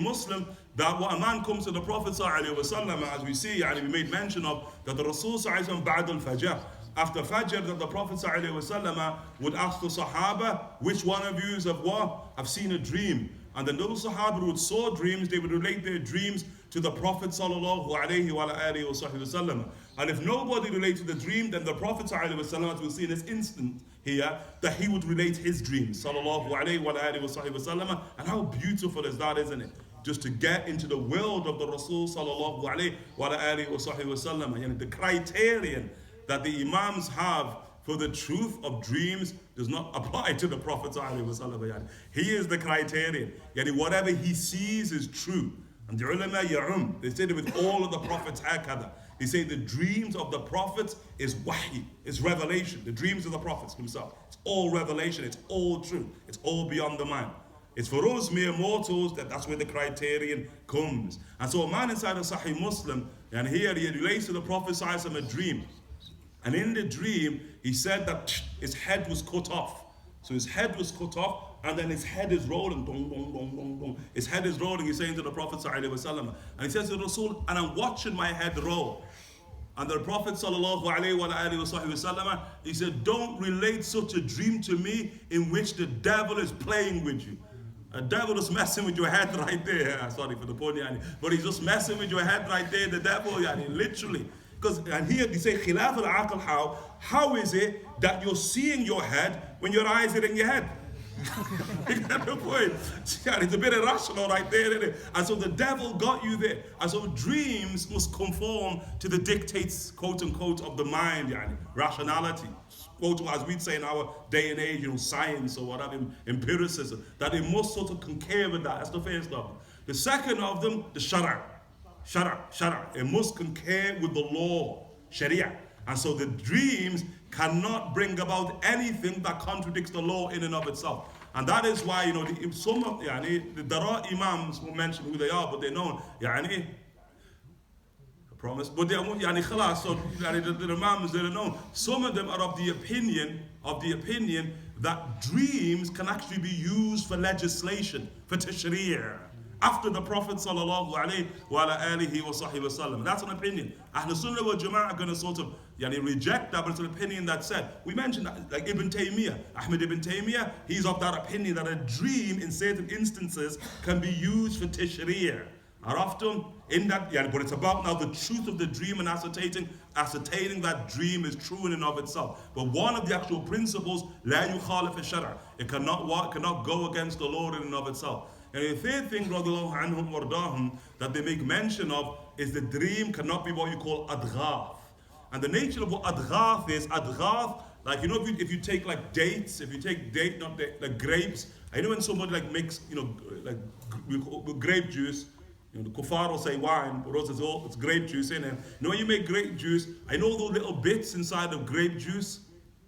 S1: Muslim, that when a man comes to the Prophet ﷺ, as we see, we made mention of, that the Rasul ﷺ, ba'd al-fajr, after Fajr, that the Prophet ﷺ would ask the Sahaba, which one of you have what? I've seen a dream. And then those Sahaba who saw dreams, they would relate their dreams to the Prophet ﷺ. And if nobody related the dream, then the Prophet ﷺ, as we'll see in this instant here, that he would relate his dreams. ﷺ. And how beautiful is that, isn't it? Just to get into the world of the Rasul ﷺ. And the criterion that the Imams have for the truth of dreams does not apply to the Prophet ﷺ. He is the criterion. Whatever he sees is true. And the ulama ya'um, they say it with all of the prophets hakada. They say the dreams of the prophets is wahi, is revelation. The dreams of the prophets himself. It's all revelation, it's all true, it's all beyond the mind. It's for us mere mortals that's where the criterion comes. And so a man inside a Sahih Muslim, and here he relates to the Prophet ﷺ a dream. And in the dream, he said that his head was cut off. So his head was cut off, and then his head is rolling. Dong, dong, dong, dong, dong. His head is rolling, he's saying to the Prophet ﷺ. And he says to Rasul, and I'm watching my head roll. And the Prophet ﷺ, he said, don't relate such a dream to me in which the devil is playing with you. A devil is messing with your head right there. Sorry for the pun, yani. But he's just messing with your head right there, the devil, yani, literally. Because, and here they say, khilaf al-aql, how is it that you're seeing your head when your eyes are in your head? You get the point? It's a bit irrational right there, isn't it? And so the devil got you there. And so dreams must conform to the dictates, quote unquote, of the mind, yani, rationality. Quote, as we'd say in our day and age, science or whatever, empiricism, that it must sort of concur with that. That's the first of them. The second of them, the shara. It must concur with the law, sharia. And so the dreams cannot bring about anything that contradicts the law in and of itself. And that is why, there are imams who mention who they are, but they're known, I promise. But they are, khalas, so the imams, they're known. Some of them are of the opinion that dreams can actually be used for legislation, for tashri'ah, after the Prophet sallallahu alaihi wasallam. That's an opinion. Ahl Sunnah wal Jama'ah are going to sort of reject that, but it's an opinion that said. We mentioned that, like Ibn Taymiyyah, Ahmed Ibn Taymiyyah, he's of that opinion that a dream in certain instances can be used for tashri'ah. Are often in that, but it's about now the truth of the dream and ascertaining that dream is true in and of itself. But one of the actual principles, la yukhalif al-shara', it cannot go against the law in and of itself. And the third thing, radiallahu anhum wardahum, that they make mention of is the dream cannot be what you call adghaf. And the nature of what adghaf is, like if you take like dates, like grapes, I know when somebody like makes grape juice, the kuffar will say wine, but also it's grape juice in it. When you make grape juice, I know those little bits inside of grape juice,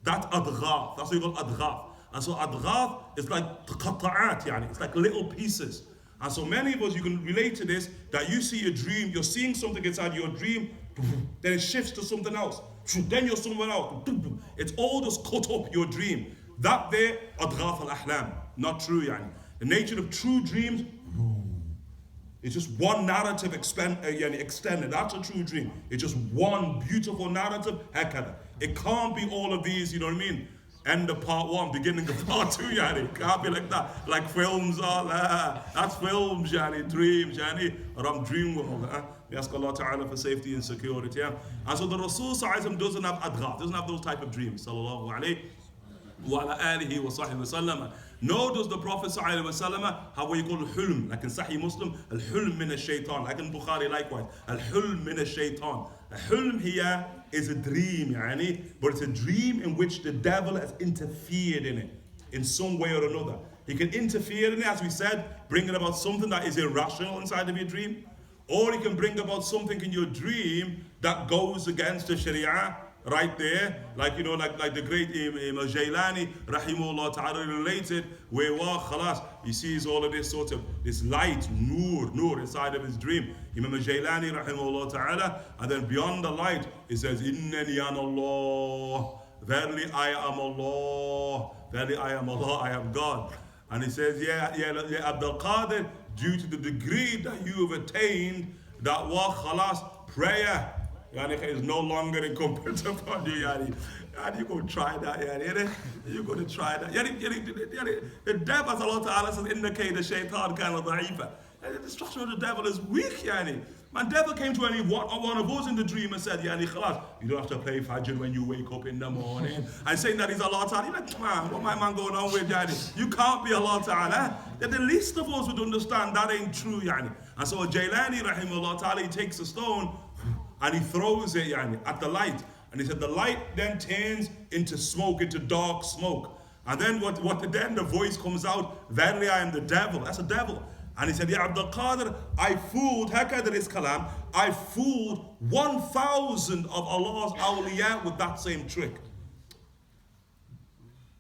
S1: that's adghaf. That's what you call adghaf. And so adghaf is like qata'at, it's like little pieces. And so many of us, you can relate to this, that you see a dream, you're seeing something inside your dream, then it shifts to something else. Then you're somewhere else. It's all just cut up your dream. That there, adghaf al-ahlam, not true, The nature of true dreams, it's just one narrative extended. That's a true dream. It's just one beautiful narrative. It can't be all of these, you know what I mean? End of part one, beginning of part two, It can't be like that. Like films are, that's films, dreams, or I'm dream world. We ask Allah Ta'ala for safety and security. And so the Rasul doesn't have adghaf, doesn't have those type of dreams. Sallallahu alayhi wa ala alihi wa sahbihi wa sallam. Nor does the Prophet ﷺ have what you call al-hulm, like in Sahih Muslim, al-hulm min al-shaytan, like in Bukhari likewise, al-hulm min al-shaytan. Al-hulm here is a dream, but it's a dream in which the devil has interfered in it, in some way or another. He can interfere in it, as we said, bringing about something that is irrational inside of your dream, or he can bring about something in your dream that goes against the Sharia, right there, like the great Imam Al rahimahullah ta'ala related, where he sees all of this sort of this light, nur inside of his dream. Imam Al rahimahullah ta'ala, and then beyond the light, he says, Innani ana Allah, verily I am Allah, verily I am Allah, I am God. And he says, yeah, Abdul Qadir, due to the degree that you have attained, that prayer is no longer incumbent upon you, and you're going to try that, you're going to try that. The devil, as Allah Ta'ala says, indicate the shaitan kind of da'ifa. The destruction of the devil is weak, Man, devil came to one of us in the dream and said, khalas, you don't have to play Fajr when you wake up in the morning. And saying that he's Allah Ta'ala. You're like, man, what my man going on with, You can't be Allah Ta'ala. That the least of us would understand that ain't true, And so Jailani, rahimahullah Ta'ala, he takes a stone, and he throws it at the light. And he said the light then turns into smoke, into dark smoke. And then then the voice comes out, verily I am the devil. That's a devil. And he said, Ya Abdul Qadir, I fooled 1,000 of Allah's awliya with that same trick.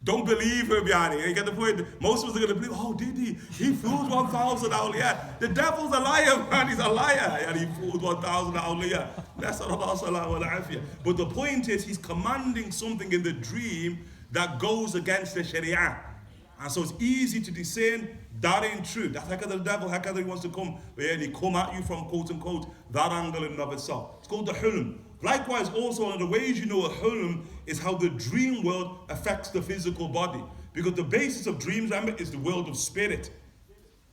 S1: Don't believe him, yani. You get the point? Most of us are going to believe, oh, did he? He fooled 1,000 awliya. The devil's a liar, man. He's a liar. And he fooled 1,000 awliya. But the point is, he's commanding something in the dream that goes against the sharia. And so it's easy to discern that ain't true. That's how the devil, how he wants to come, and he come at you from quote unquote that angle in and of itself. It's called the hulm. Likewise, also one of the ways you know a hulm is how the dream world affects the physical body. Because the basis of dreams, remember, is the world of spirit.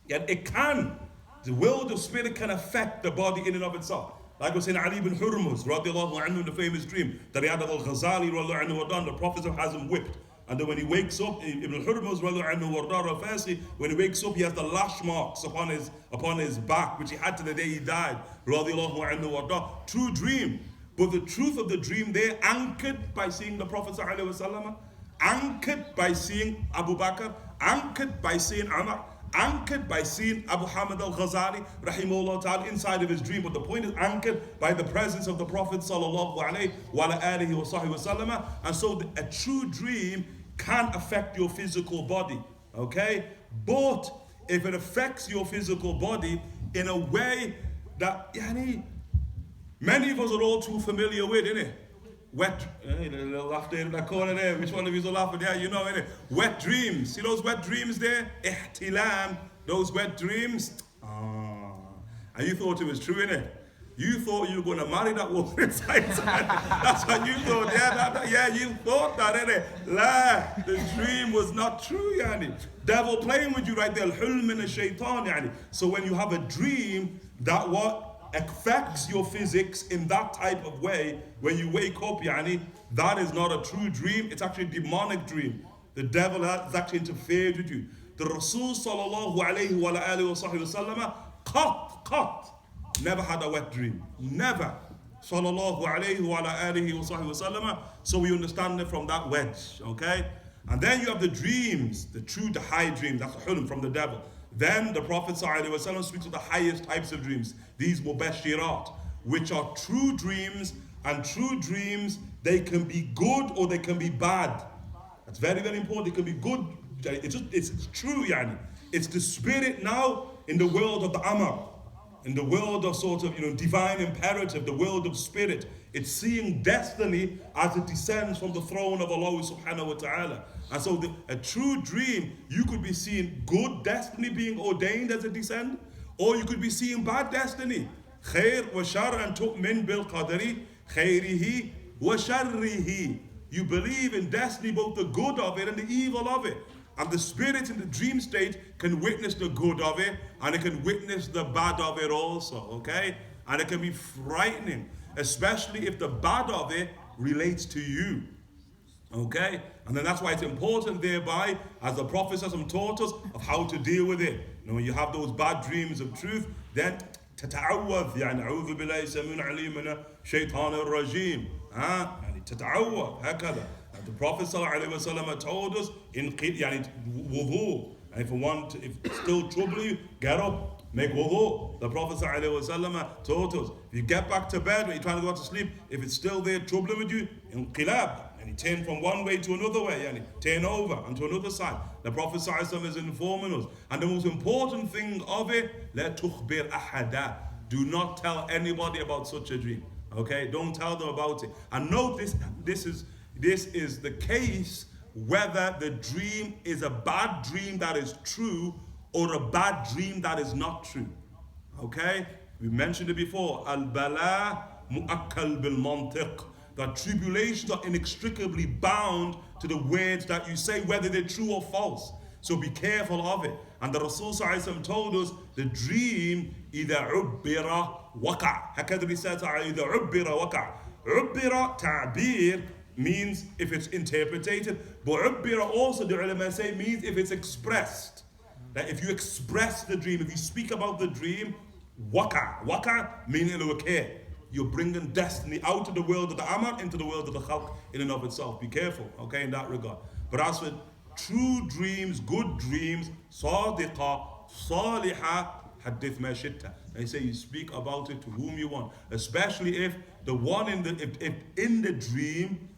S1: Yet the world of spirit can affect the body in and of itself. Like we're saying, Ali ibn Hurmuz, radiallahu anhu, in the famous dream, that he had Ghazali, radiallahu anhu, the Prophet has him whipped. And then when he wakes up, Ibn Hurmuz, when he wakes up, he has the lash marks upon his back, which he had to the day he died. True dream. But the truth of the dream there, anchored by seeing the Prophet ﷺ, anchored by seeing Abu Bakr, anchored by seeing Umar, anchored by seeing Abu Hamid al-Ghazali, rahimahullah ta'ala, inside of his dream. But the point is anchored by the presence of the Prophet sallallahu alayhi wa alihi wa sahbihi wa sallama. And so a true dream can affect your physical body, okay? But if it affects your physical body in a way that, many of us are all too familiar with, innit? Wet, little laugh there in that corner there. Which one of you are laughing there? You know, innit? Wet dreams. See those wet dreams there? Ihtilam. Those wet dreams. And you thought it was true, innit? You thought you were going to marry that woman inside. That's what you thought. Yeah, you thought that, innit? La, the dream was not true, yani. Devil playing with you right there. Al-hulm min ash-shaytan, yani. So when you have a dream, that what? Affects your physics in that type of way, when you wake up, yani, that is not a true dream, it's actually a demonic dream. The devil has actually interfered with you. The Rasul sallallahu alayhi wa alihi wa sallam, never had a wet dream. Never. Sallallahu alayhi wa alihi wa sallam. So we understand it from that wedge, okay? And then you have the dreams, the high dream, that's a hulm from the devil. Then the Prophet ﷺ speaks of the highest types of dreams, these mubashirat, which are true dreams, and true dreams, they can be good or they can be bad. That's very, very important. They can be good. It's true, yani. It's the spirit now in the world of the Amr, in the world of sort of, divine imperative, the world of spirit. It's seeing destiny as it descends from the throne of Allah subhanahu wa ta'ala. And so a true dream, you could be seeing good destiny being ordained as it descends, or you could be seeing bad destiny. Khair wa shar an tu'min bil qadari khairihi wa sharrihi. You believe in destiny, both the good of it and the evil of it. And the spirit in the dream state can witness the good of it, and it can witness the bad of it also, okay? And it can be frightening, especially if the bad of it relates to you, okay? And then that's why it's important thereby, as the Prophet taught us, of how to deal with it. When you have those bad dreams of truth, then تتعوذ يعني أعوذ بالله السميع العليم من الشيطان الرجيم تتعوذ هكذا. The Prophet ﷺ told us in wudu, and if it's still trouble you, get up, make wudu. The Prophet ﷺ told us, if you get back to bed when you're trying to go to sleep, if it's still there troubling with you, in qilab, and you turn from one way to another way, and turn over and to another side. The Prophet ﷺ is informing us. And the most important thing of it, la tukhbir ahada. Do not tell anybody about such a dream. Okay? Don't tell them about it. And note this is the case whether the dream is a bad dream that is true or a bad dream that is not true. Okay? We mentioned it before. Al-bala mu'akkal bil-mantiq. That tribulations are inextricably bound to the words that you say, whether they're true or false. So be careful of it. And the Rasul ﷺ told us the dream either ubbira waka. Hakadha he says either ubbira waka. Ubbira ta'bir means if it's interpreted, but ubbira also, the ulama say, means if it's expressed. That if you express the dream, if you speak about the dream, waka meaning it'll occur. You're bringing destiny out of the world of the Amr into the world of the Khalq in and of itself. Be careful, okay, in that regard. But as for true dreams, good dreams, sadiqa, saliha, hadith ma shitta. They say you speak about it to whom you want, especially if the one if in the dream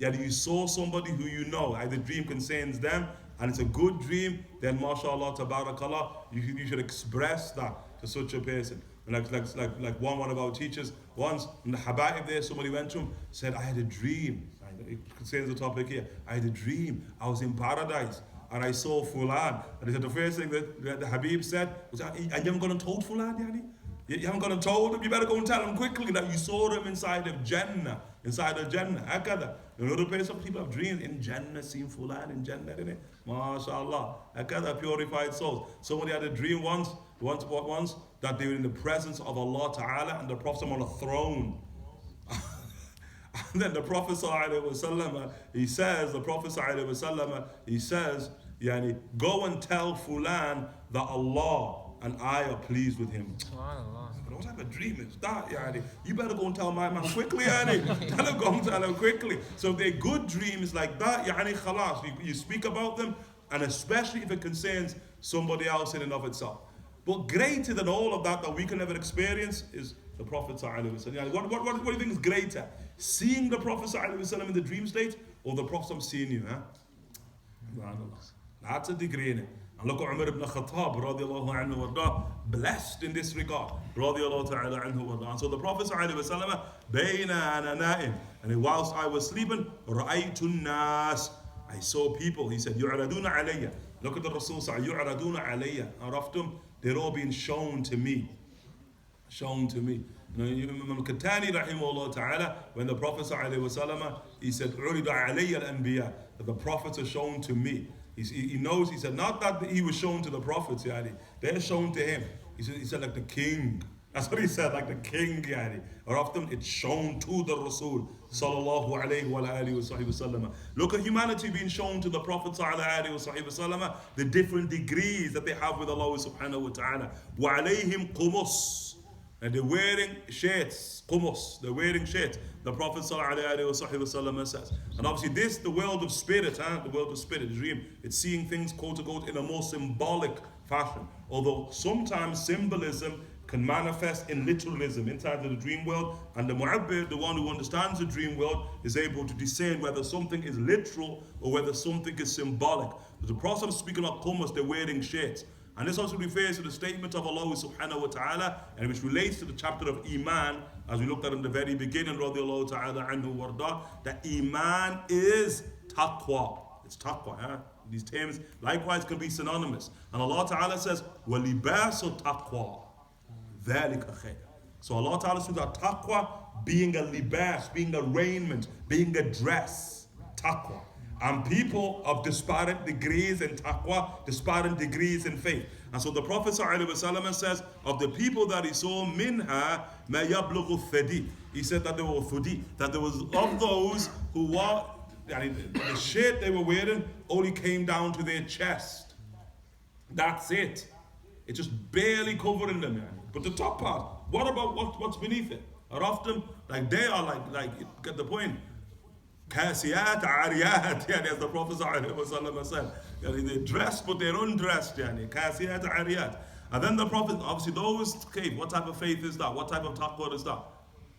S1: Yani you saw somebody who you know, either dream concerns them, and it's a good dream, then mashallah, tabarakallah, you should express that to such a person. And like one of our teachers, once in the Habaib there, somebody went to him, said, I had a dream. It concerns the topic here. I had a dream. I was in paradise and I saw Fulan. And he said the first thing that the Habib said was, and you haven't gone and told Fulan, Yani? You haven't gone and told him? You better go and tell him quickly that you saw him inside of Jannah. Inside of Jannah. Hakada. Another place, some people have dreams in Jannah, seen Fulan in Jannah, didn't it? MashaAllah. Hakada, purified souls. Somebody had a dream once that they were in the presence of Allah Ta'ala and the Prophet on a throne. And then the Prophet ﷺ, he says, Yani, go and tell Fulan that Allah and I are pleased with him. What type of dream is that, Yani? You better go and tell my man quickly, Yani. Go and tell him quickly. So if they're good dreams like that, Yani, khalas, you speak about them, and especially if it concerns somebody else in and of itself. But greater than all of that we can never experience is the Prophet ﷺ. What do you think is greater? Seeing the Prophet ﷺ in the dream state, or the Prophet seeing you? That's a degree in it. And look at Umar ibn Khattab radiallahu anhu warda, blessed in this regard radiallahu ta'ala anhu warda. And so the Prophet ﷺ, bayna ana na'im, and whilst I was sleeping, ra'aytu nas, I saw people. He said, yu'raduna alayya. Look at the Rasul sallallahu yu'raduna alayya. Araftum, they're all being shown to me. Shown to me. Imam Katani rahimahullah ta'ala, when the Prophet ﷺ, he said, urida alayya al-anbiya, that the prophets are shown to me. He knows, he said, not that he was shown to the prophets, yani. They're shown to him. He said like the king. That's what he said, like the king, yani. Or often it's shown to the Rasul sallallahu alayhi wa alihi wa sallam. Look at humanity being shown to the Prophet sallallahu alayhi wa sallam, the different degrees that they have with Allah subhanahu wa ta'ala. Wa alayhim qumus. And they're wearing shirts, qumus, they're wearing shirts. The Prophet ﷺ says. And obviously this, the world of spirit, the world of spirit, the dream, it's seeing things quote unquote in a more symbolic fashion. Although sometimes symbolism can manifest in literalism inside of the dream world, and the mu'abbir, the one who understands the dream world, is able to discern whether something is literal or whether something is symbolic. The Prophet speaking of qumus, they're wearing shirts. And this also refers to the statement of Allah subhanahu wa ta'ala, and which relates to the chapter of Imaan, as we looked at in the very beginning, radiallahu ta'ala anhu warda, that Imaan is taqwa. It's taqwa. These terms likewise can be synonymous. And Allah ta'ala says, وَلِبَاسُ taqwa ذَلِكَ خَيْرٌ. So Allah ta'ala says that taqwa being a libas, being a raiment, being a dress, taqwa. And people of disparate degrees in taqwa, disparate degrees in faith. And so the Prophet ﷺ says, of the people that he saw, minha ma yablughu thadi. He said that they were thudi, that there was of those who were, the shirt they were wearing only came down to their chest. That's it. It's just barely covering them. But the top part, what about what's beneath it? Or often, like they are like get the point. Kasiyat, ariyat, as the Prophet said. They're dressed but they're undressed. Kasiyat, ariyat. And then the Prophet, obviously those, okay, what type of faith is that? What type of taqwa is that?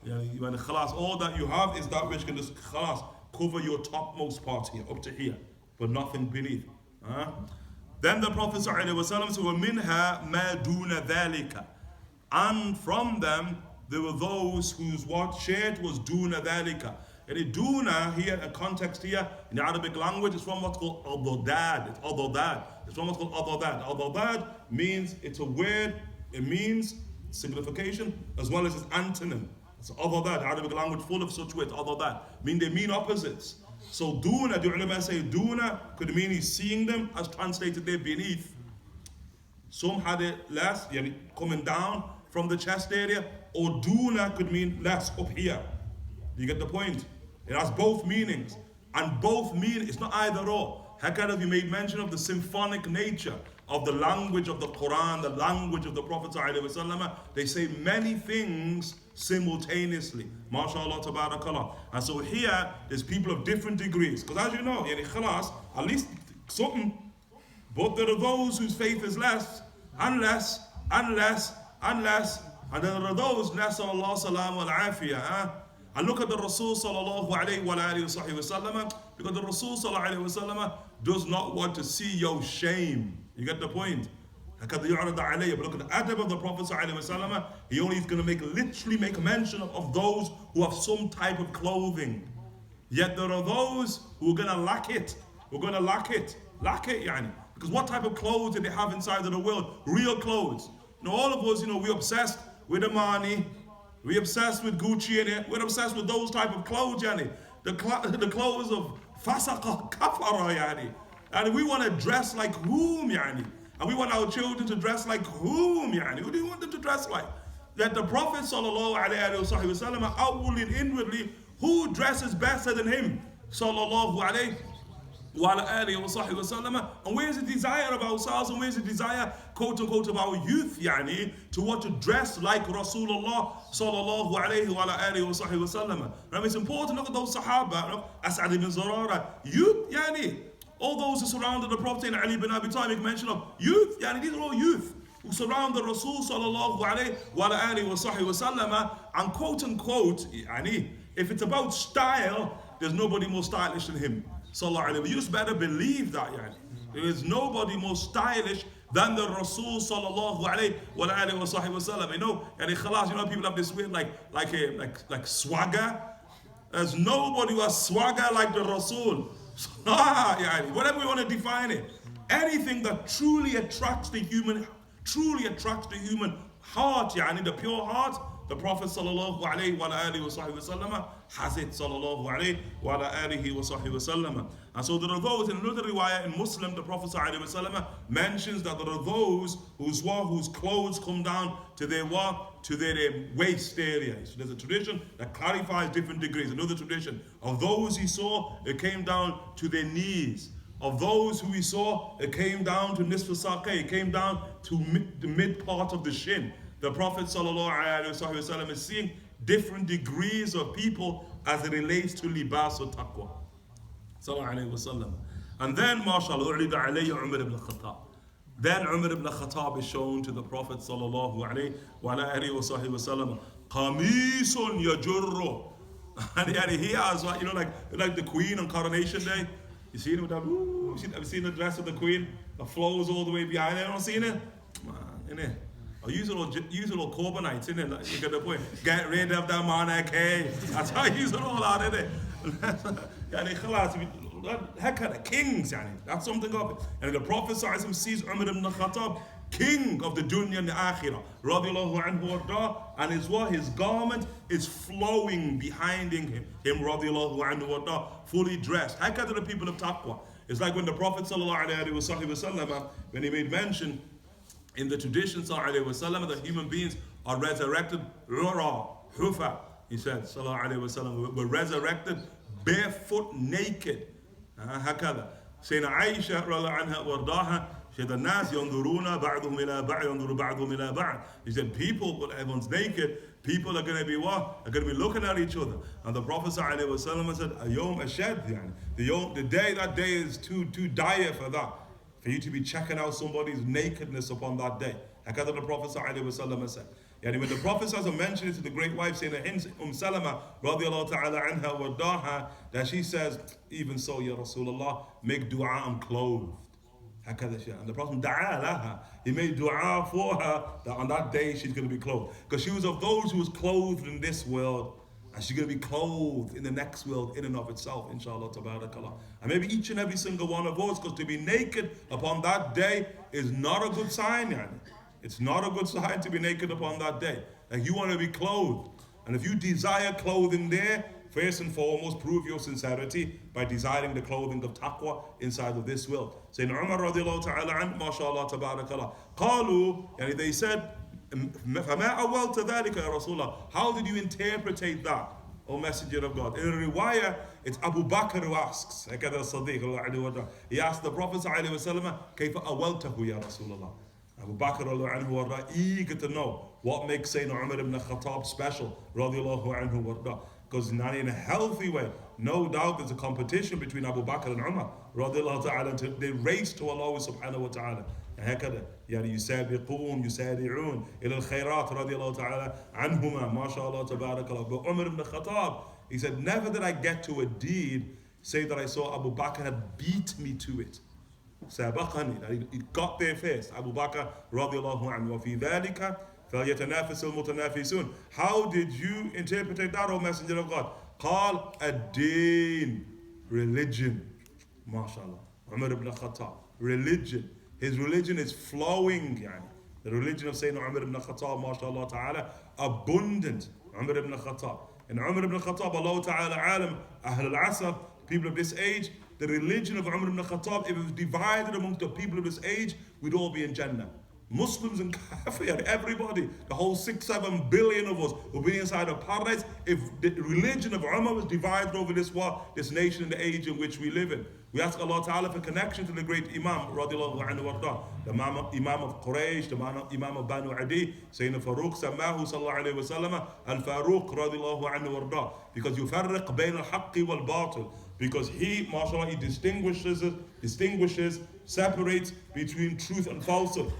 S1: When khalas, all that you have is that which can just khalas, cover your topmost part here, up to here, but nothing beneath. Then the Prophet said, وَمِنْهَا مَا دُونَ ذَلِكَ. And from them, there were those whose what shirt was duna dhalika. And duna here, a context here in the Arabic language is from what's called adodad. It's adodad. It's from what's called adodad. Adodad means, it's a word, it means signification as well as its antonym. It's adodad, Arabic language full of such words, adodad. They mean opposites. So duna, the ulama say duna could mean he's seeing them as translated there beneath. Some had it less, coming down from the chest area, or duna could mean less up here. You get the point? It has both meanings, and both mean it's not either or. Hakada, you made mention of the symphonic nature of the language of the Quran, the language of the Prophet ﷺ. They say many things simultaneously. MashaAllah, tabarakallah. And so here, there's people of different degrees. Because as you know, khalas, at least something. But there are those whose faith is less, and less, and less, and less. And then there are those, nasa Allah salam wal afiyah. And look at the Rasul sallallahu alayhi wa alihi wa sallam, because the Rasul sallallahu alayhi wa sallam does not want to see your shame. You get the point? But look at the adab of the Prophet sallallahu alayhi wa sallam. He only is going to literally make mention of those who have some type of clothing. Yet there are those who are going to lack it. We're going to lack it, yani. Because what type of clothes did they have inside of the world? Real clothes. All of us, we're obsessed with Armani, we're obsessed with Gucci in it, we're obsessed with those type of clothes, yani. The clothes of fasaqa, kafara, yani. And we want to dress like whom, yani. And we want our children to dress like whom, yani. Who do you want them to dress like? That the Prophet sallallahu alayhi wa sallam, outwardly and inwardly, who dresses better than him? Sallallahu alayhi wa sallam. And where's the desire of ourselves, and where's the desire, quote unquote, of our youth, yani, to want to dress like Rasulullah sallallahu alayhi wa sallam. It's important to look at those Sahaba, As'ad ibn Zurara, youth, yani. All those who surrounded the Prophet, and Ali ibn Abi Talib, mention of youth, yani, these are all youth who surround the Rasul sallallahu alayhi wa sallam, and quote unquote, yani, if it's about style, there's nobody more stylish than him. You just better believe that, yani. There is nobody more stylish than the Rasul sallallahu alayhi wa sallam. Yani khalas, people have this weird like swagger. There's nobody who has swagger like the Rasul. Yani, whatever we want to define it. Anything that truly attracts the human heart, yani the pure heart, the Prophet sallallahu alayhi wa sallam has it, sallallahu alayhi wa sallam. And so there are those, in another riwayah in Muslim, the Prophet sallallahu alayhi wa sallam mentions that there are those whose clothes come down to their waist area. So there's a tradition that clarifies different degrees. Another tradition of those he saw, it came down to their knees. Of those who he saw, it came down to nisf al-saqay, it came down to the mid part of the shin. The Prophet ﷺ is seeing different degrees of people as it relates to libas or taqwa. And then, mashallah, Umar ibn Khattab. Then Umar ibn Khattab is shown to the Prophet ﷺ, Qamisun yajurru. And he has, like the Queen on Coronation Day. You seen it with that? Have you seen the dress of the Queen? The flows all the way behind. Anyone seen it? Man, innit? Use it all Corbanites, innit? You get the point. Get rid of the monarchy. That's how you use it all out, innit? Heck of the kings, yani. That's something of it. And the Prophet sees Umar ibn Khattab, king of the dunya and the akhirah, radiallahu anhu warda, and his garment is flowing behind him, radiallahu anhu warda, fully dressed. Heck of the people of taqwa. It's like when the Prophet sallallahu alayhi wa sallam, when he made mention in the tradition that human beings are resurrected, hufa, he said, sallallahu alayhi wa sallam, were resurrected barefoot, naked. هكذا. Sayyidina Aisha radiallahu anha wardaha, she said, الناس ينظرون بعضهم إلى بعض ينظر بعضهم إلى بعض. He said, people, when everyone's naked, people are going to be what? Are going to be looking at each other. And the Prophet sallallahu alayhi wa sallam said, اليوم أشد, yani. That day is too dire for that. For you to be checking out somebody's nakedness upon that day. Like the Prophet ﷺ said. Yani when the Prophet mentioned it to the great wife, saying Salama radiallahu ta'ala anha wardaha, that she says, even so, Ya Rasulullah, make dua, I'm clothed. And the Prophet da'a laha, he made dua for her that on that day she's going to be clothed. Because she was of those who was clothed in this world, and she's going to be clothed in the next world in and of itself, inshallah, tabarakallah. And maybe each and every single one of us, because to be naked upon that day is not a good sign, yani. It's not a good sign to be naked upon that day. Like, you want to be clothed. And if you desire clothing there, first and foremost, prove your sincerity by desiring the clothing of taqwa inside of this world. Sayyidina Umar radiallahu ta'ala anhu, mashallah, tabarakallah. Qalu, yani they said, فَمَا أَوَّلْتَ ذَلِكَ يَا رَسُولَ اللَّهِ. How did you interpretate that, O Messenger of God? In a riwayah, it's Abu Bakr who asks. He asked the Prophet ﷺ, كَيْفَ أَوَّلْتَهُ يَا رَسُولَ اللَّهِ. Abu Bakr eager to know what makes Sayyidina Umar ibn Khattab special, radiallahu anhu warda. Because in a healthy way, no doubt there's a competition between Abu Bakr and Umar, radiallahu ta'ala. They race to Allah subhanahu wa ta'ala. هكذا يعني يسابقون يسارعون إلى الخيرات رضي الله تعالى عنهما ما شاء الله تبارك الله. But Umar ibn Khattab, he said, never did I get to a deed, say that I saw Abu Bakr had beat me to it. سابقني, that he got there first. Abu Bakr رضي الله عنه. وفي ذلك فليتنافس المتنافسون. How did you interpret that, O Messenger of God? قال الدين, religion. MashaAllah. Umar ibn Khattab, religion. His religion is flowing, yani. The religion of Sayyidina Umar ibn Khattab, MashaAllah ta'ala, abundant. Umar ibn Khattab. And Umar ibn Khattab, Allah ta'ala alam, Ahl al-Asr, people of this age, the religion of Umar ibn Khattab, if it was divided amongst the people of this age, we'd all be in Jannah. Muslims and Kafir, everybody, the whole 6-7 billion of us will be inside of paradise if the religion of Umar was divided over this this nation in the age in which we live in. We ask Allah Ta'ala for connection to the great Imam, radiallahu anhu warda, the Imam of Quraysh, the Imam of Banu Adi, Sayyidina Faruq, Sammahu sallallahu alayhi wa sallam, Al-Faruq, radiallahu anhu warda, because yufarriq bayn al-haqqi wal-batil, because he, mashallah, he distinguishes, separates between truth and falsehood.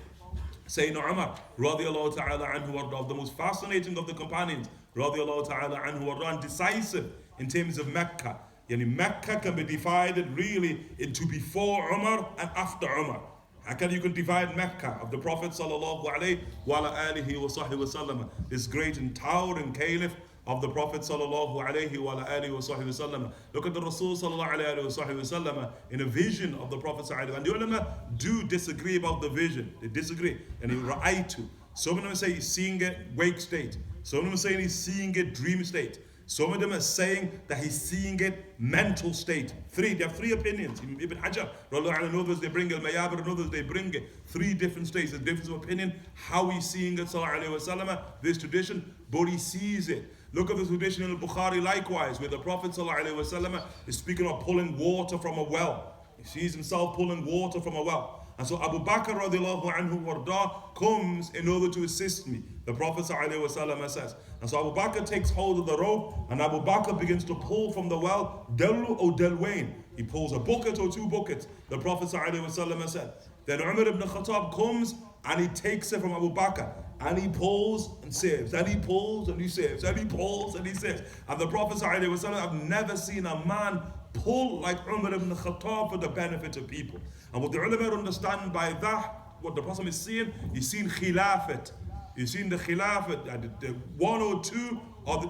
S1: Sayyidina Umar, radiallahu ta'ala anhu warda, the most fascinating of the companions, radiallahu ta'ala anhu warda, and decisive in terms of Mecca. Yani Mecca can be divided really into before Umar and after Umar. How can you divide Mecca of the Prophet sallallahu alayhi wa alihi wa sahbihi wa sallam, this great and towering caliph of the Prophet sallallahu alayhi wa alihi wa sahbihi wa sallam. Look at the Rasul sallallahu alayhi wa sahbihi wa sallam in a vision of the Prophet sallallahu alayhi wa sallam. And the ulama do disagree about the vision. They disagree. And he ra'aytu. Some of them say he's seeing it wake state. Some of them say he's seeing it dream state. Some of them are saying that he's seeing it mental state. They have three opinions. Ibn Hajar, and others they bring Al-Mayabir, and others they bring it. Three different states. There's difference of opinion. How he's seeing it, sallallahu alayhi wa sallam, this tradition, but he sees it. Look at the tradition in Al Bukhari likewise, where the Prophet sallallahu alayhi wa sallam is speaking of pulling water from a well. He sees himself pulling water from a well. And so Abu Bakr radiallahu anhu warda comes in order to assist me. The Prophet ﷺ says. And so Abu Bakr takes hold of the rope and Abu Bakr begins to pull from the well, Dellu or Delwain. He pulls a bucket or 2 buckets. The Prophet ﷺ said. Then Umar ibn Khattab comes and he takes it from Abu Bakr. And he pulls and saves. And he pulls and he saves. And he pulls and he saves. And the Prophet ﷺ, I've never seen a man pull like Umar ibn Khattab for the benefit of people. And what the ulama understand by that, what the Prophet is seeing, he's seen khilafat. He's seen the khilafat, the 1 or 2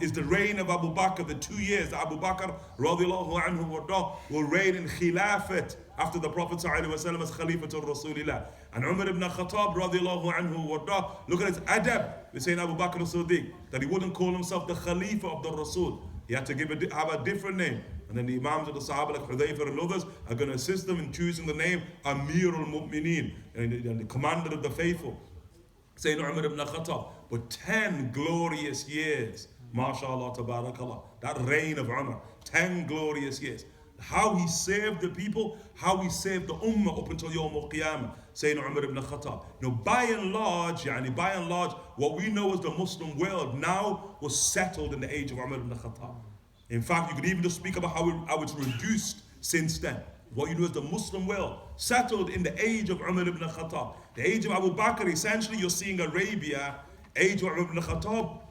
S1: is the reign of Abu Bakr, the 2 years that Abu Bakr radiallahu anhu warda will reign in khilafat after the Prophet sallallahu alaihi wasallam as Khalifatul Rasulillah. And Umar ibn Khattab radiallahu anhu warda, look at his adab with saying Abu Bakr as-Siddiq, that he wouldn't call himself the Khalifa of the Rasul. He had to have a different name. And then the Imams of the Sahaba like Hudayfa and others are going to assist them in choosing the name Amir al-Mu'mineen, and the commander of the faithful. Sayyidina Umar ibn Khattab. But 10 glorious years, mashallah, tabarakallah, that reign of Umar, 10 glorious years. How he saved the people, how he saved the ummah up until Yawm al-Qiyamah, Sayyidina Umar ibn Khattab. By and large, what we know as the Muslim world now was settled in the age of Umar ibn Khattab. In fact, you could even just speak about how it's reduced since then. What you know as the Muslim world, settled in the age of Umar ibn Khattab. The age of Abu Bakr, essentially you're seeing Arabia, age of Umar ibn Khattab,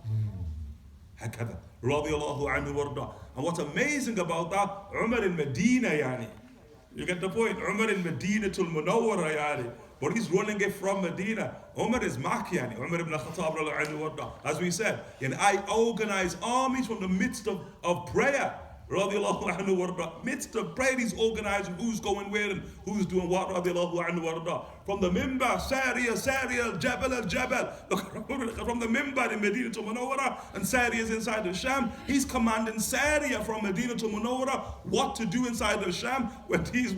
S1: hakada, radiyallahu anhu warda. And what's amazing about that, Umar in Medina, yani. You get the point? Umar in Medina to Munawwara, yani. But he's running it from Medina. Umar is Makki, yani. Umar ibn Khattab, radiyallahu anhu warda. As we said, I organize armies from the midst of prayer. Radiallahu anhu warda. Midst of prayer, he's organizing who's going where and who's doing what. Radiallahu anhu warda. From the Mimbar, Sariya, Jabal al-Jabal. From the Mimbar in Medina to Munawwara, and Sariya is inside the Sham. He's commanding Sariya from Medina to Munawwara what to do inside the Sham when these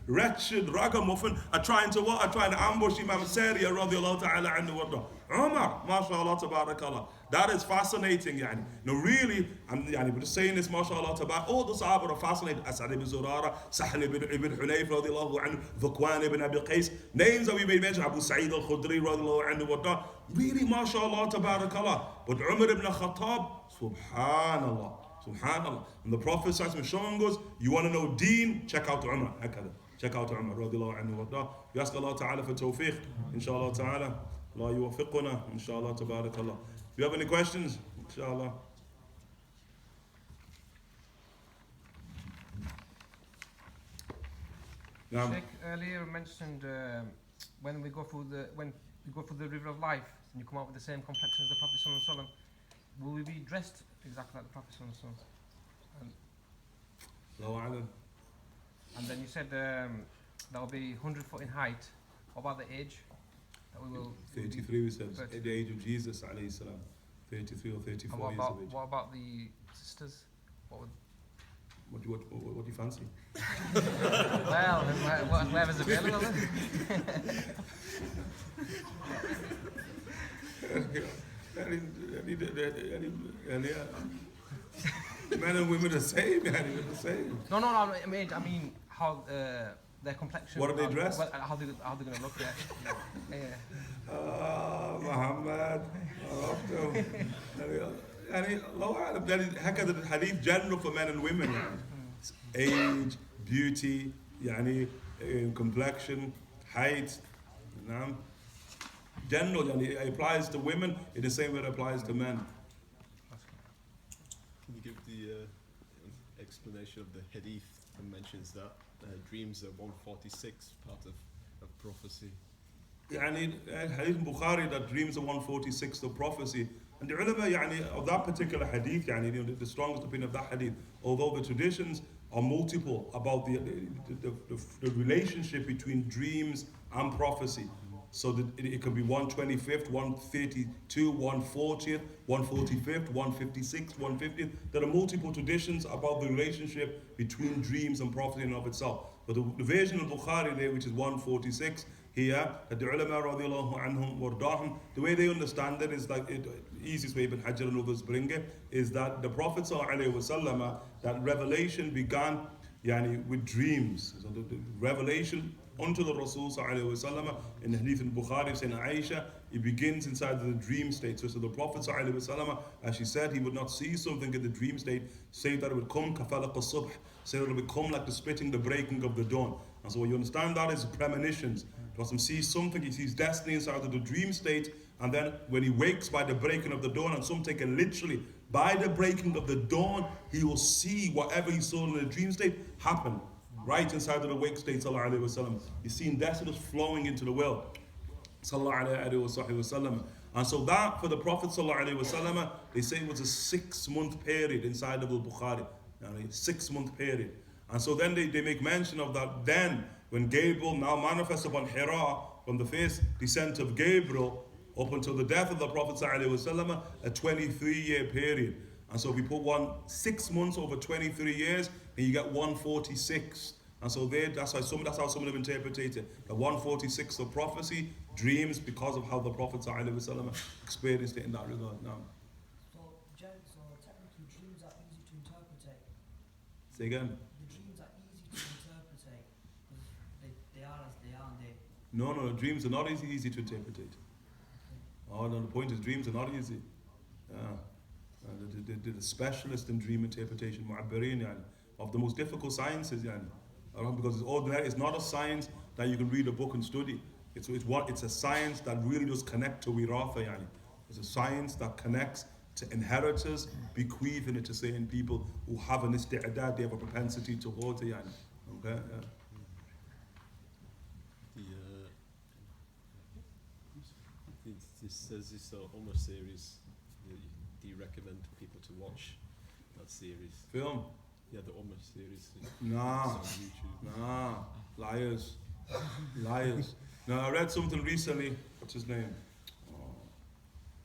S1: wretched ragamuffin are trying to ambush Imam Sariya radiallahu ta'ala anhu warda. Umar, mashallah, tabarakallah. That is fascinating, yani. Really, we're just saying this, mashallah, tabarakallah. All the Sahaba are fascinated. As'ad ibn Zurara, Sahl ibn Hunayf, radiallahu anhu, Dhukwan ibn Abi Qais. Names that we may mention, Abu Sa'id al-Khudri, radiallahu anhu, warda. Really, mashallah, tabarakallah. But Umar ibn Khattab, subhanallah. And the Prophet showing us, you want to know deen, check out Umar. check out Umar radiallahu anhu warda. We ask Allah Ta'ala for tawfiq, inshallah Ta'ala. Allah yuwafiquna, inshallah tabarakallah. If you have any questions, inshallah.
S3: Sheikh earlier mentioned when we go through the river of life and you come out with the same complexion as the Prophet Sallallahu Alaihi Wasallam, will we be dressed exactly like the Prophet Sallallahu Alaihi Wasallam? And then you said that will be 100 foot in height. What about the age? That we will
S1: 33 we said, at the age of Jesus alayhi salam. 33 or 34 years of age.
S3: What about the sisters?
S1: What do you fancy?
S3: Well, whoever's available.
S1: Men and women the same, the same.
S3: No, I mean how their complexion.
S1: What are they dressed?
S3: How they going to look there?
S1: Muhammad. هكذا الحديث general for men and women age, beauty, complexion, height, general, it applies to women in the same way it applies to men.
S4: Can you give the explanation of the hadith that mentions that dreams are 146 part of prophecy?
S1: Hadith Bukhari that dreams are 146 of prophecy. And the ulama of that particular hadith, the strongest opinion of that hadith, although the traditions are multiple about the relationship between dreams and prophecy. So that it could be 125th, 132, 140th, 145th, 156th, 150th. There are multiple traditions about the relationship between dreams and prophecy in and of itself. But the version of Bukhari there, which is 146, here, that the ulama radiallahu anhum wardahum, the way they understand it is like, easiest way Ibn Hajar and others bring it, is that the Prophet sallallahu alaihi wasallam, that revelation began with dreams. So the revelation unto the Rasul sallallahu alaihi wasallam in the hadith in Bukhari saying Aisha, it begins inside the dream state. So the Prophet sallallahu alaihi wasallam, as she said, he would not see something in the dream state, say that it would come kafalaq as-subh, say that it would come like the splitting, the breaking of the dawn. And so you understand that is premonitions. The Prophet sees something, he sees destiny inside of the dream state, and then when he wakes by the breaking of the dawn, and some take it literally, by the breaking of the dawn, he will see whatever he saw in the dream state happen right inside of the wake state, sallallahu alaihi wasallam. He's seeing destiny flowing into the world, sallallahu alaihi wasallam. And so that for the Prophet sallallahu alaihi wasallam, they say it was a 6-month period inside of Al Bukhari, 6-month period. And so then they make mention of that. Then when Gabriel now manifests upon Hira, from the first descent of Gabriel up until the death of the Prophet ﷺ, a 23-year period. And so if we put 6 months over 23 years, then you get 146. And so that's how some have interpreted it. The 146 of prophecy, dreams, because of how the Prophet ﷺ experienced it in that regard. Now,
S5: so technically dreams are easy to interpret.
S1: say again.
S5: The dreams are easy to interpret because they are as they are, and they.
S1: No, dreams are not easy to interpret. Oh no, the point is dreams are not easy. The specialist in dream interpretation, mu'abbirin, of the most difficult sciences, because it's ordinary. It's not a science that you can read a book and study. It's a science that really does connect to wiratha. It's a science that connects to inheritors, bequeathing it to certain people who have an isti'adad, they have a propensity towards it. Okay. Yeah.
S4: This says this Umar series. Do you recommend people to watch that series?
S1: Film?
S4: Yeah, the Umar series.
S1: Nah,
S4: on YouTube.
S1: nah, liars. Now I read something recently. What's his name?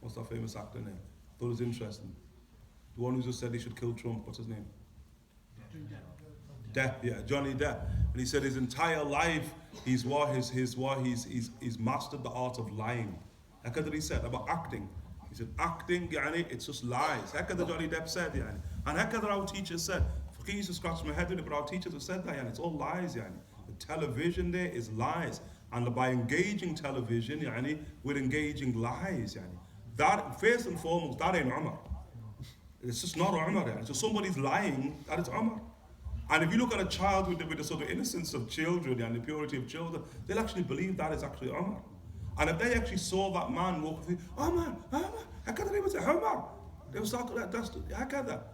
S1: What's that famous actor name? Thought it was interesting. The one who just said he should kill Trump. What's his name? Depp, yeah, Johnny Depp. And he said his entire life he's mastered the art of lying. That's what he said about acting. He said acting, it's just lies. That's what Johnny Depp said, and that's what our teachers said. I used to scratch my head with it, but our teachers have said that, it's all lies, The television there is lies, and by engaging television, we're engaging lies, That first and foremost, that ain't Umar. It's just not Umar. So somebody's lying, that is Umar. And if you look at a child with the sort of innocence of children and the purity of children, they'll actually believe that is actually Umar. And if they actually saw that man walk, they Umar, how can they say Umar? They will start like that's how can that?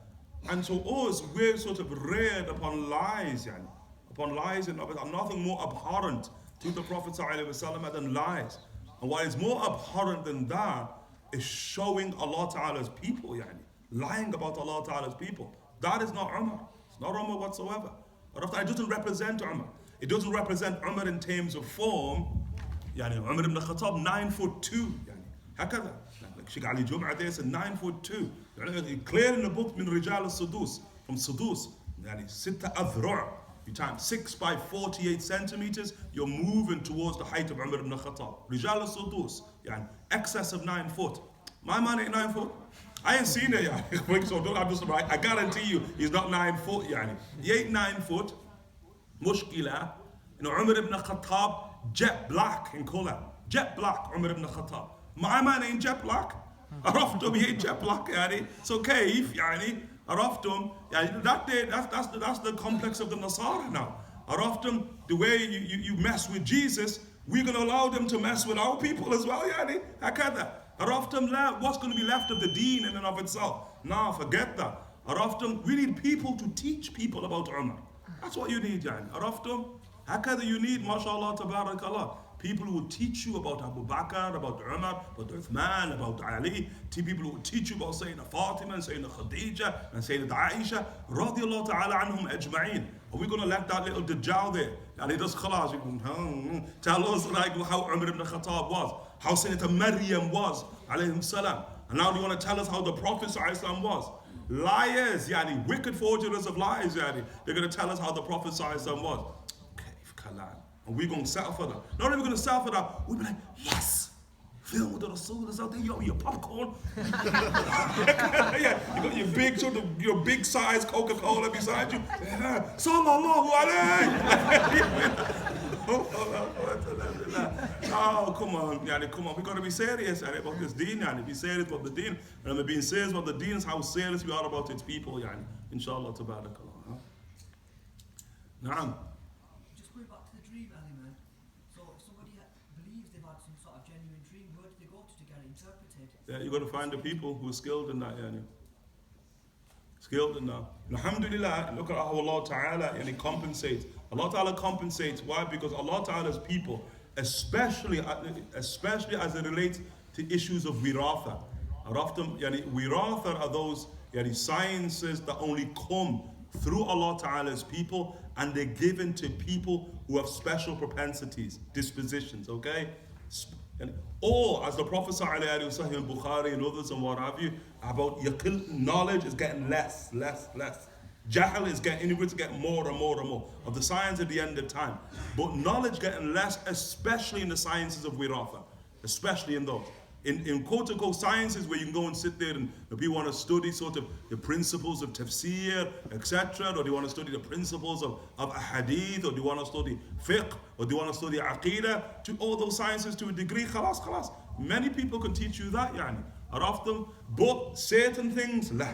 S1: And so us, we're sort of reared upon lies, yani, upon lies, and nothing more abhorrent to the Prophet ﷺ than lies. And what is more abhorrent than that is showing Allah Ta'ala's people, yani, lying about Allah Ta'ala's people. That is not Umar. It's not Umar whatsoever. It doesn't represent Umar. It doesn't represent Umar in terms of form. Yani, Umar ibn Khattab, 9'2", yani, hakada. Like Sheikh Ali Jum'ah there said 9'2". Clear in the book, min Rijal al-Sudus, from Sudus, yani, sitta adhru'. You times 6 by 48 centimeters, you're moving towards the height of Umar ibn Khattab. Rijal al-Sudus, yani, excess of 9 foot. My man ain't 9 foot. I ain't seen it, yani. So don't understand. I guarantee you, he's not 9 foot, yani. He ain't 9 foot. Mushkila. You know, Umar ibn Khattab, jet black in colour. Jet black, Umar ibn Khattab. My man ain't jet black. Araftum, he ain't jet black, yani. So kaif, yani. Araftum, yani, that's the complex of the Nasara now. Araftum, the way you mess with Jesus, we're going to allow them to mess with our people as well, yani. Hakada. Araftum, what's going to be left of the deen in and of itself? Nah, forget that. Araftum, we need people to teach people about Umar. That's what you need, yani. Araftum, hakada, you need, mashallah, tabarakallah, people who will teach you about Abu Bakr, about Umar, about Uthman, about Ali. People who will teach you about Sayyidina Fatima and Sayyidina Khadija and Sayyidina Aisha, radiyallahu ta'ala anhum ajma'in. Are we going to let that little Dajjal there? And he does khalas, tell us like how Umar ibn Khattab was, how Sayyidina Maryam was, alayhim salam. And now you want to tell us how the Prophet ﷺ was. Liars, yani, wicked forgers of lies, yani. They're going to tell us how the Prophet ﷺ was. And we're going to settle for that. Not only are we going to settle for that, we'll be like, yes, film with the Rasul is out there, yo, your popcorn. Yeah, you got your big sort of, your big size Coca-Cola beside you. Yeah. Sallallahu alayhi. Oh, come on, yani, come on. We got to be serious yani, about this deen, yani. Be serious about the deen. And we're being serious about the deen is how serious we are about its people, yani. Inshallah, tabarakallah. Naam.
S5: Just going back to the dream element. So if somebody believes they've had some sort of genuine dream, where do they go to get it interpreted?
S1: Yeah, you got to find the people who are skilled in that, yani. Skilled in that. Alhamdulillah, look at how Allah Ta'ala yani, compensates. Allah Ta'ala compensates. Why? Because Allah Ta'ala's people, especially as it relates to issues of wiratha. Wiratha are those yani, sciences that only come through Allah Ta'ala's people, and they're given to people who have special propensities, dispositions, okay? Or, as the Prophet ﷺ in Bukhari and others and what have you, about knowledge is getting less. Jahl is getting, ignorance is getting more and more of the science at the end of time. But knowledge getting less, especially in the sciences of wiratha, especially in those. In quote-unquote sciences where you can go and sit there and people want to study sort of the principles of tafsir, etc., or they want to study the principles of hadith, or they want to study fiqh, or they want to study aqidah, to all those sciences to a degree, khalas. Many people can teach you that, yani, are often, but certain things, la.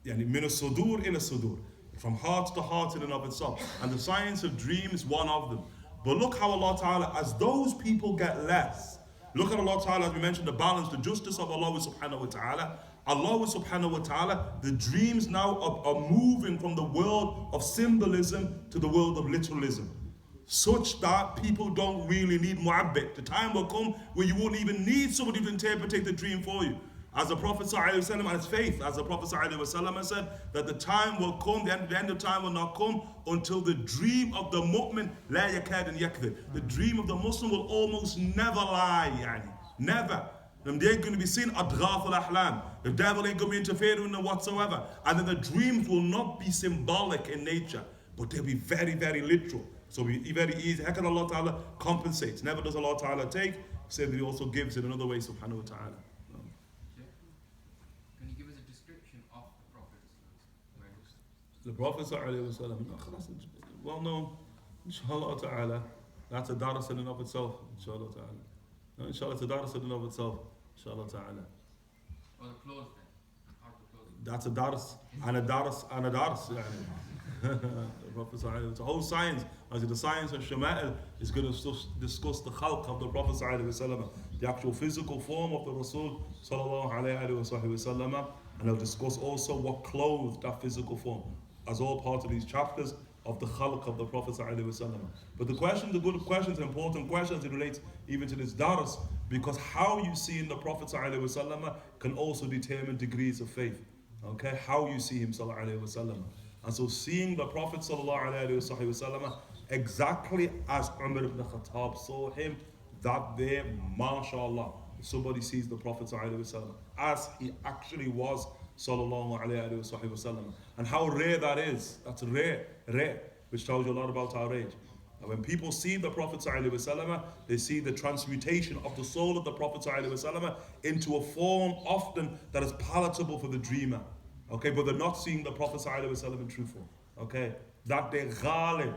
S1: Yani, min as-sudur ila sudur, from heart to heart in and of itself. And the science of dreams is one of them. But look how Allah Ta'ala, as those people get less, look at Allah Ta'ala, as we mentioned, the balance, the justice of Allah subhanahu wa ta'ala. Allah subhanahu wa ta'ala, the dreams now are moving from the world of symbolism to the world of literalism. Such that people don't really need mu'abbid. The time will come where you won't even need somebody to interpret the dream for you. As the Prophet ﷺ and his faith, as the Prophet ﷺ said, that the time will come, the end of time will not come until the dream of the mu'min, la yakad and yakdhib. The dream of the Muslim will almost never lie, yani. Never. And they're going to be seen adghaf al-ahlam. The devil ain't going to be interfering in them whatsoever. And then the dreams will not be symbolic in nature, but they'll be very, very literal. So it'll be very easy. How can Allah Ta'ala compensates? Never does Allah Ta'ala take, say that He also gives in another way, subhanahu wa ta'ala. The Prophet ﷺ, well known, inshallah ta'ala, that's a daras in and of itself, inshallah ta'ala. No, inshallah, it's a daras in and of itself, inshallah ta'ala.
S6: Or the clothes then, how to clothes.
S1: That's a daras, and a daras, and a daras. The Prophet ﷺ, it's a whole science. As the science of Shama'il is going to discuss the khalq of the Prophet ﷺ, the actual physical form of the Rasul sallallahu alayhi wa sallam, and they'll discuss also what clothed that physical form, as all part of these chapters of the khalq of the Prophet ﷺ. But the good questions, important questions, it relates even to this dars, because how you see in the Prophet ﷺ can also determine degrees of faith. Okay, how you see him sallallahu alayhi wa sallam. And so seeing the Prophet sallallahu alayhi wa sallam exactly as Umar ibn Khattab saw him, that there, mashallah, if somebody sees the Prophet sallallahu alayhi wa sallam as he actually was sallallahu alayhi wa sallam. And how rare that is. That's rare, which tells you a lot about our age. And when people see the Prophet ﷺ, they see the transmutation of the soul of the Prophet ﷺ into a form often that is palatable for the dreamer. Okay, but they're not seeing the Prophet ﷺ in true form. Okay, that they ghalib.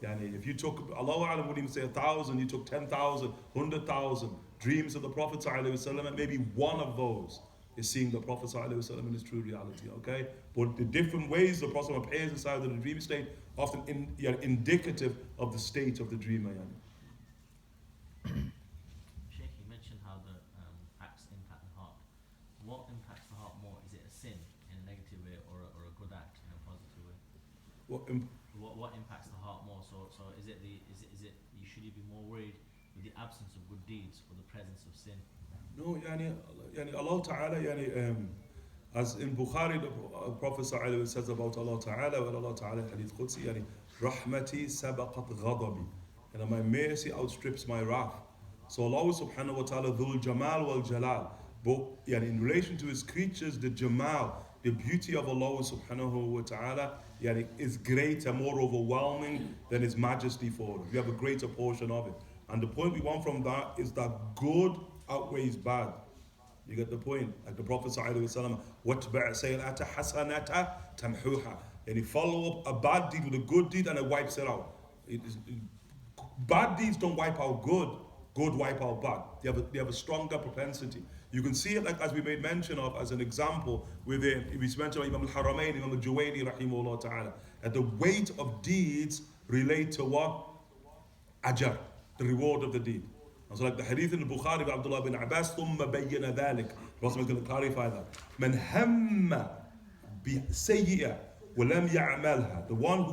S1: Yani, if you took, Allahu Alam would even say 1,000, you took 10,000, 100,000 dreams of the Prophet ﷺ, maybe one of those is seeing the Prophet ﷺ in his true reality. Okay, but the different ways the Prophet appears inside of the dream state often indicative of the state of the dreamer.
S6: Sheikh, you mentioned how the acts impact the heart. What impacts the heart more? Is it a sin in a negative way, or a good act in a positive way? What impacts the heart more? So is it should you be more worried with the absence of good deeds or the presence of sin?
S1: No, Allah Ta'ala, as in Bukhari, the Prophet ﷺ says about Allah Ta'ala, and Allah Ta'ala Hadith Qudsi, Rahmati sabaqat ghadabi, and my mercy outstrips my wrath. So Allah Subhanahu wa Ta'ala, Dhul Jamal wal Jalal, but in relation to his creatures, the Jamal, the beauty of Allah Subhanahu wa Ta'ala, is greater, more overwhelming than his majesty for us. We have a greater portion of it. And the point we want from that is that good outweighs bad. You get the point? Like the Prophet ﷺ, وَاتْبَعْ سَيْئَةَ حَسَنَةَ تَمْحُوهَا. And he follow up a bad deed with a good deed and it wipes it out. Bad deeds don't wipe out good. Good wipe out bad. They have a stronger propensity. You can see it, like as we made mention of as an example with we mentioned Imam Al Haramain, Imam Al Juwayni rahimahullah ta'ala, that the weight of deeds relate to what? Ajr, the reward of the deed. And so like the hadith in the Bukhari by Abdullah bin Abbas, ثُمَّ بَيَّنَ ذَلك. The Prophet is going to clarify that. مَنْ هَمَّ بِسَيِّئَةٍ وَلَمْ يَعْمَلْهَا. The one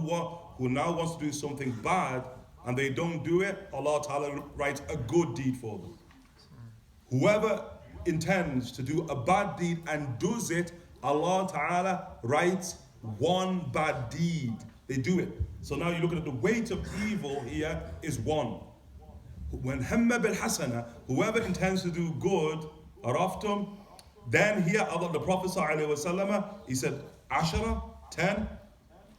S1: who now wants to do something bad and they don't do it, Allah Ta'ala writes a good deed for them. Whoever intends to do a bad deed and does it, Allah Ta'ala writes one bad deed. They do it. So now you're looking at the weight of evil here is one. When hamma bil hasana, whoever intends to do good, araftum, then here Allah, the Prophet ﷺ, he said, 10, 10,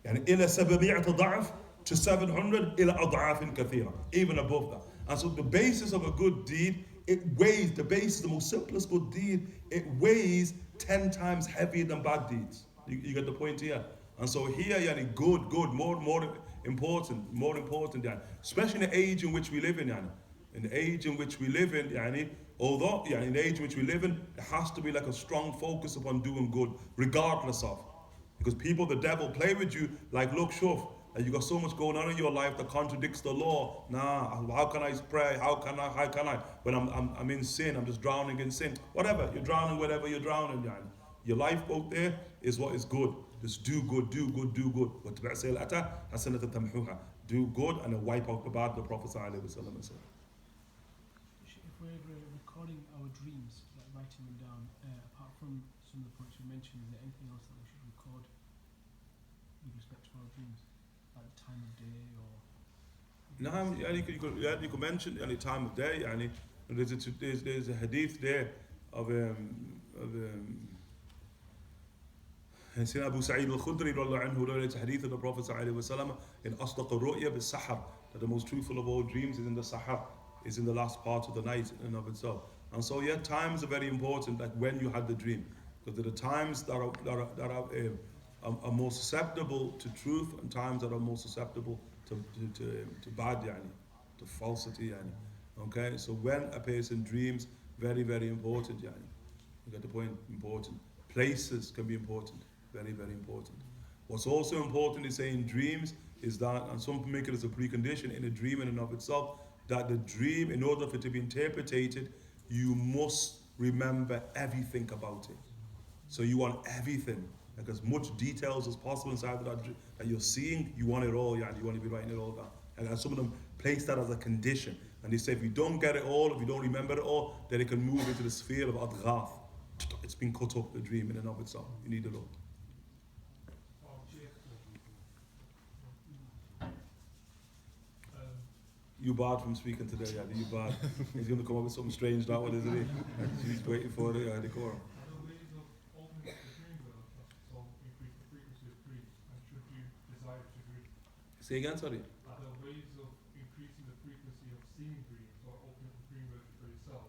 S1: and ila 700 ضعف to 700 ila ad'afin kathira, even above that. And so the basis of a good deed, it weighs, the most simplest good deed, it weighs 10 times heavier than bad deeds. You get the point here? And so here, good, more important, especially in the age in which we live in, in the age in which we live in, although, in the age in which we live in, there has to be like a strong focus upon doing good, regardless of, because people, the devil, play with you like, look, shuf, you got so much going on in your life that contradicts the law. Nah, how can I pray? How can I? When I'm in sin, I'm just drowning in sin. Whatever, you're drowning, whatever you're drowning, your lifeboat there is what is good. Just do good. Do good. Do good and wipe out the bad, the Prophet said.
S7: If we're recording our dreams, like writing them down, apart from some of the points we mentioned, is there anything else that we should record with respect to our dreams? Like the time of day or...
S1: No, you could mention any time of day. There's a hadith there of Sayyidina Abu Sa'id al-Khudri who relates a hadith of the Prophet ﷺ in Asdaq al-Ru'ya bis-Sahar, that the most truthful of all dreams is in the Sahar, is in the last part of the night in and of itself. And so times are very important, like when you had the dream, because there are times that are more susceptible to truth and times that are more susceptible to bad, to falsity. Okay, so when a person dreams, very, very important. You get the point? Important. Places can be important. Very, very important. What's also important is saying dreams is that, and some make it as a precondition in a dream in and of itself, that the dream, in order for it to be interpreted, you must remember everything about it. So you want everything, like as much details as possible inside of that you're seeing, you want it all, yeah, and you want to be writing it all down. And some of them place that as a condition. And they say if you don't get it all, if you don't remember it all, then it can move into the sphere of adghaf. It's been cut up, the dream in and of itself. You need it all. You barred from speaking today, yeah, you barred. He's going to come up with something strange, that one, isn't he? He's waiting for it, yeah, the core. Say again, sorry.
S8: Are there ways of increasing the frequency of seeing dreams or opening the dream work for yourself?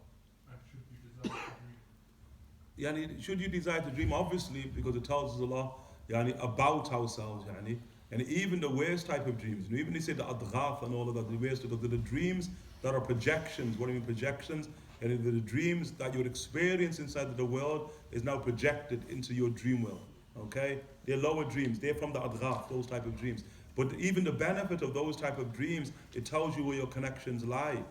S8: And should you desire to dream?
S1: Yani, should you desire to dream? Obviously, because it tells us a lot yani, about ourselves. Yani. And even the worst type of dreams, and even they say the adghaf and all of that, the worst, because they're the dreams that are projections. What do you mean projections? And the dreams that your experience inside of the world is now projected into your dream world. Okay? They're lower dreams. They're from the adghaf, those type of dreams. But even the benefit of those type of dreams, it tells you where your connections lie.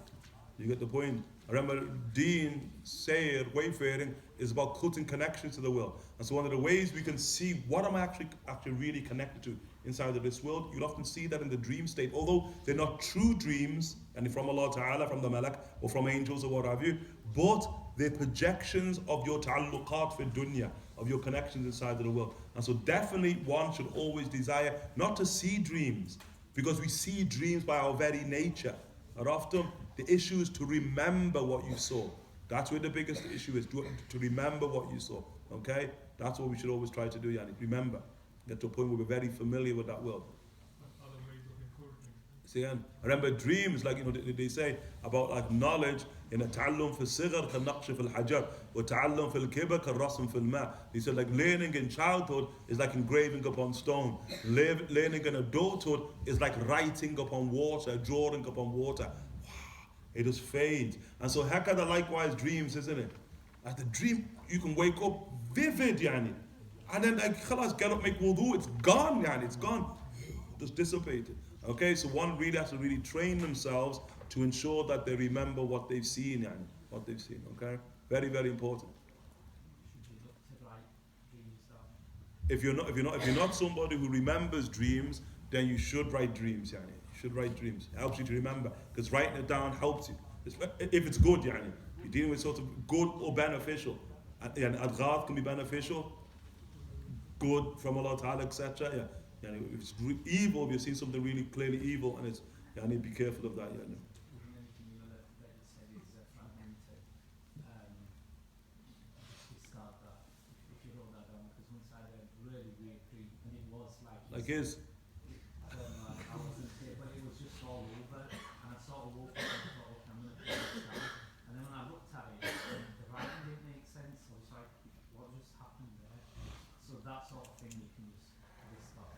S1: You get the point? I remember Deen, Sayr, wayfaring is about cutting connections to the world. And so one of the ways we can see what am I actually really connected to inside of this world, you'll often see that in the dream state. Although they're not true dreams, and from Allah Ta'ala, from the Malak, or from angels or what have you, but they're projections of your ta'alluqat fi dunya, of your connections inside of the world. And so definitely one should always desire not to see dreams, because we see dreams by our very nature. And often the issue is to remember what you saw. That's where the biggest issue is, to remember what you saw. Okay? That's what we should always try to do, Yani. Remember. Get to a point where we're very familiar with that world.
S8: Other ways of encouraging.
S1: See, and I remember dreams, like, you know, they say about like knowledge, in a ta'allum fi sighar ka naqsh fil hajar, wa ta'allum fil kibar ka rasm fil ma. He said like learning in childhood is like engraving upon stone. Learning in adulthood is like writing upon water, drawing upon water. It just fades. And so hakada likewise dreams, isn't it? Like the dream, you can wake up vivid, yani. And then like khalas, get up, make wudu, it's gone, yani, it's gone. Just dissipated. Okay, so one really has to really train themselves to ensure that they remember what they've seen, yani, what they've seen, okay? Very, very important. If you're not somebody who remembers dreams, then you should write dreams, yani. You should write dreams. It helps you to remember, because writing it down helps you. If it's good, yani. You're dealing with sort of good or beneficial. And adghaf can be beneficial, good from Allah Ta'ala, etc. Yeah. Yani, if it's evil, if you've seen something really clearly evil, and it's, yani, be careful of that. Yani. Like his.
S6: I wasn't here, but it was just all over, and I sort of woke up and thought, okay, I'm going to put this down. And then when I looked at it, the writing didn't make sense. I was like, what just happened there? So that sort of thing you can just start.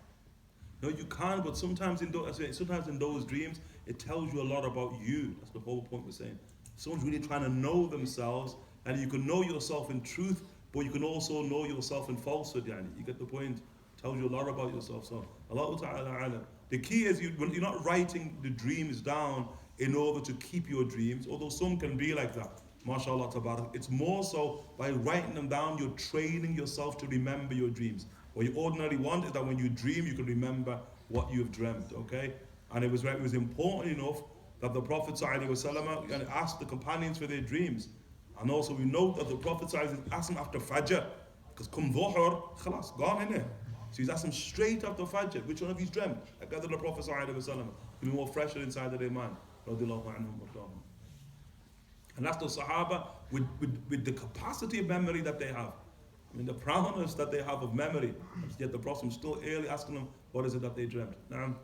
S1: No, you can, but sometimes in those dreams, it tells you a lot about you. That's the whole point we're saying. Someone's really trying to know themselves, and you can know yourself in truth, but you can also know yourself in falsehood. Yani. You get the point? It tells you a lot about yourself. So, Allah Ta'ala. The key is when you're not writing the dreams down in order to keep your dreams, although some can be like that. MashaAllah tabarak. It's more so by writing them down, you're training yourself to remember your dreams. What you ordinarily want is that when you dream, you can remember what you've dreamt, okay? And it was important enough that the Prophet ﷺ asked the companions for their dreams. And also we know that the Prophet asked them after Fajr, because come dhuhr, khalas, gone in it. So he's asked them straight after Fajr, which one of you's dreamt? I gather the Prophet ﷺ to be more fresher inside of their mind. And that's the Sahaba with the capacity of memory that they have. I mean, the prowess that they have of memory. Yet the Prophet is still early asking them, what is it that they dreamt? Now,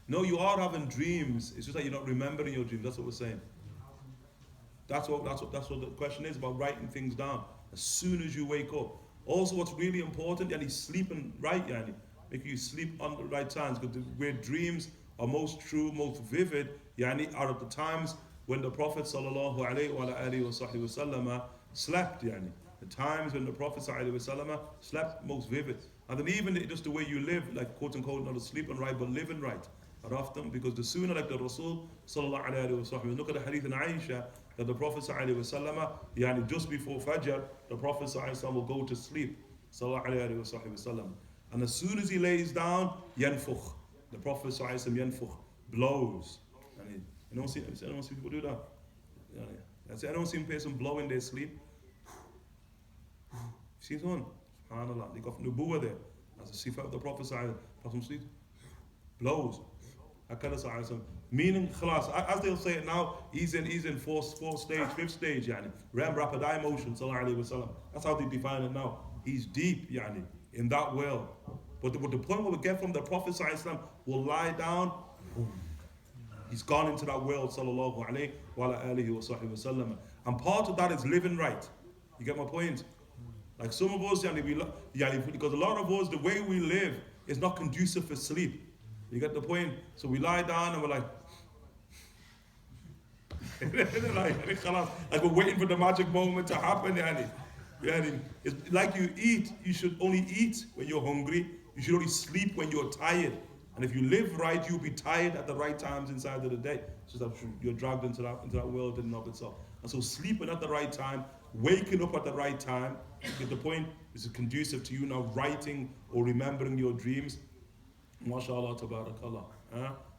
S1: no, you are having dreams. It's just that you're not remembering your dreams. That's what we're saying. That's what the question is about writing things down as soon as you wake up. Also, what's really important, yani, sleeping right, yani, make you sleep on the right times, because where dreams are most true, most vivid, yani, are at the times when the Prophet sallallahu alaihi wasallam slept, yani. The times when the Prophet ﷺ slept most vivid. And then even just the way you live, like quote unquote, not sleeping right, but living right. Are often, because the sooner, like the Rasul sallallahu alayhi wa sallam, look at the hadith in Aisha, that the Prophet sallallahu alayhi wa sallam, just before Fajr, the Prophet sallallahu alayhi wa sallam will go to sleep, sallallahu alayhi wa sallam. And as soon as he lays down, yanfukh, the Prophet sallallahu alayhi wa sallam yanfukh, blows. And I don't see people do that. I don't see a person blow in their sleep. See someone? SubhanAllah. They got nubuwah there. As a sifa of the Prophet sallallahu alayhi wa sallam, blows. Meaning, khalas, as they'll say it now, he's in fourth stage, fifth stage, rapid eye motion, sallallahu alayhi wa sallam. That's how they define it now. He's deep, in that world. But the point what we get from the Prophet sallallahu alayhi wa sallam will lie down, boom. He's gone into that world, sallallahu alayhi wa sallam. And part of that is living right. You get my point? Like some of us, because a lot of us, the way we live is not conducive for sleep. You get the point? So we lie down and we're like, like we're waiting for the magic moment to happen. It's like you eat, you should only eat when you're hungry. You should only sleep when you're tired. And if you live right, you'll be tired at the right times inside of the day. It's just that you're dragged into that world in and of itself. And so sleeping at the right time, waking up at the right time, you get the point? This is conducive to you now writing or remembering your dreams. MashaAllah, tabarakallah.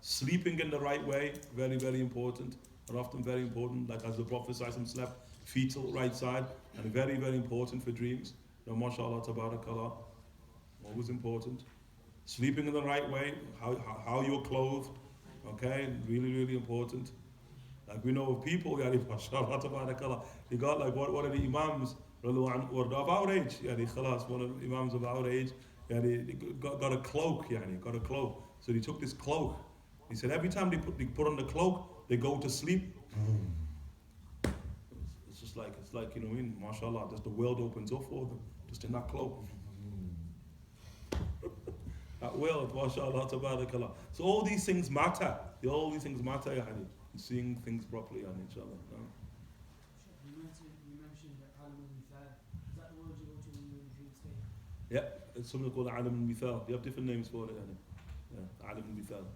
S1: Sleeping in the right way, very, very important. And often very important, like as the Prophet slept, fetal right side, and very, very important for dreams. MashaAllah, tabarakallah. Always important. Sleeping in the right way, how you're clothed, okay, really, really important. Like we know of people, MashaAllah, tabarakallah, they got like what are the Imams of our age, one of the Imams of our age, they got a cloak, got a cloak. So he took this cloak. He said every time they put on the cloak, they go to sleep. It's like, mashallah, just the world opens up for them, just in that cloak. That world, mashallah, tabarakallah. So all these things matter. All these things matter, seeing things properly, inshallah.
S7: You mentioned that Alam al-Mithal. Is that the word you go to when you're in the dream state?
S1: Yeah, it's something called Alam al-Mithal. You have different names for it, yeah, Alam al-Mithal.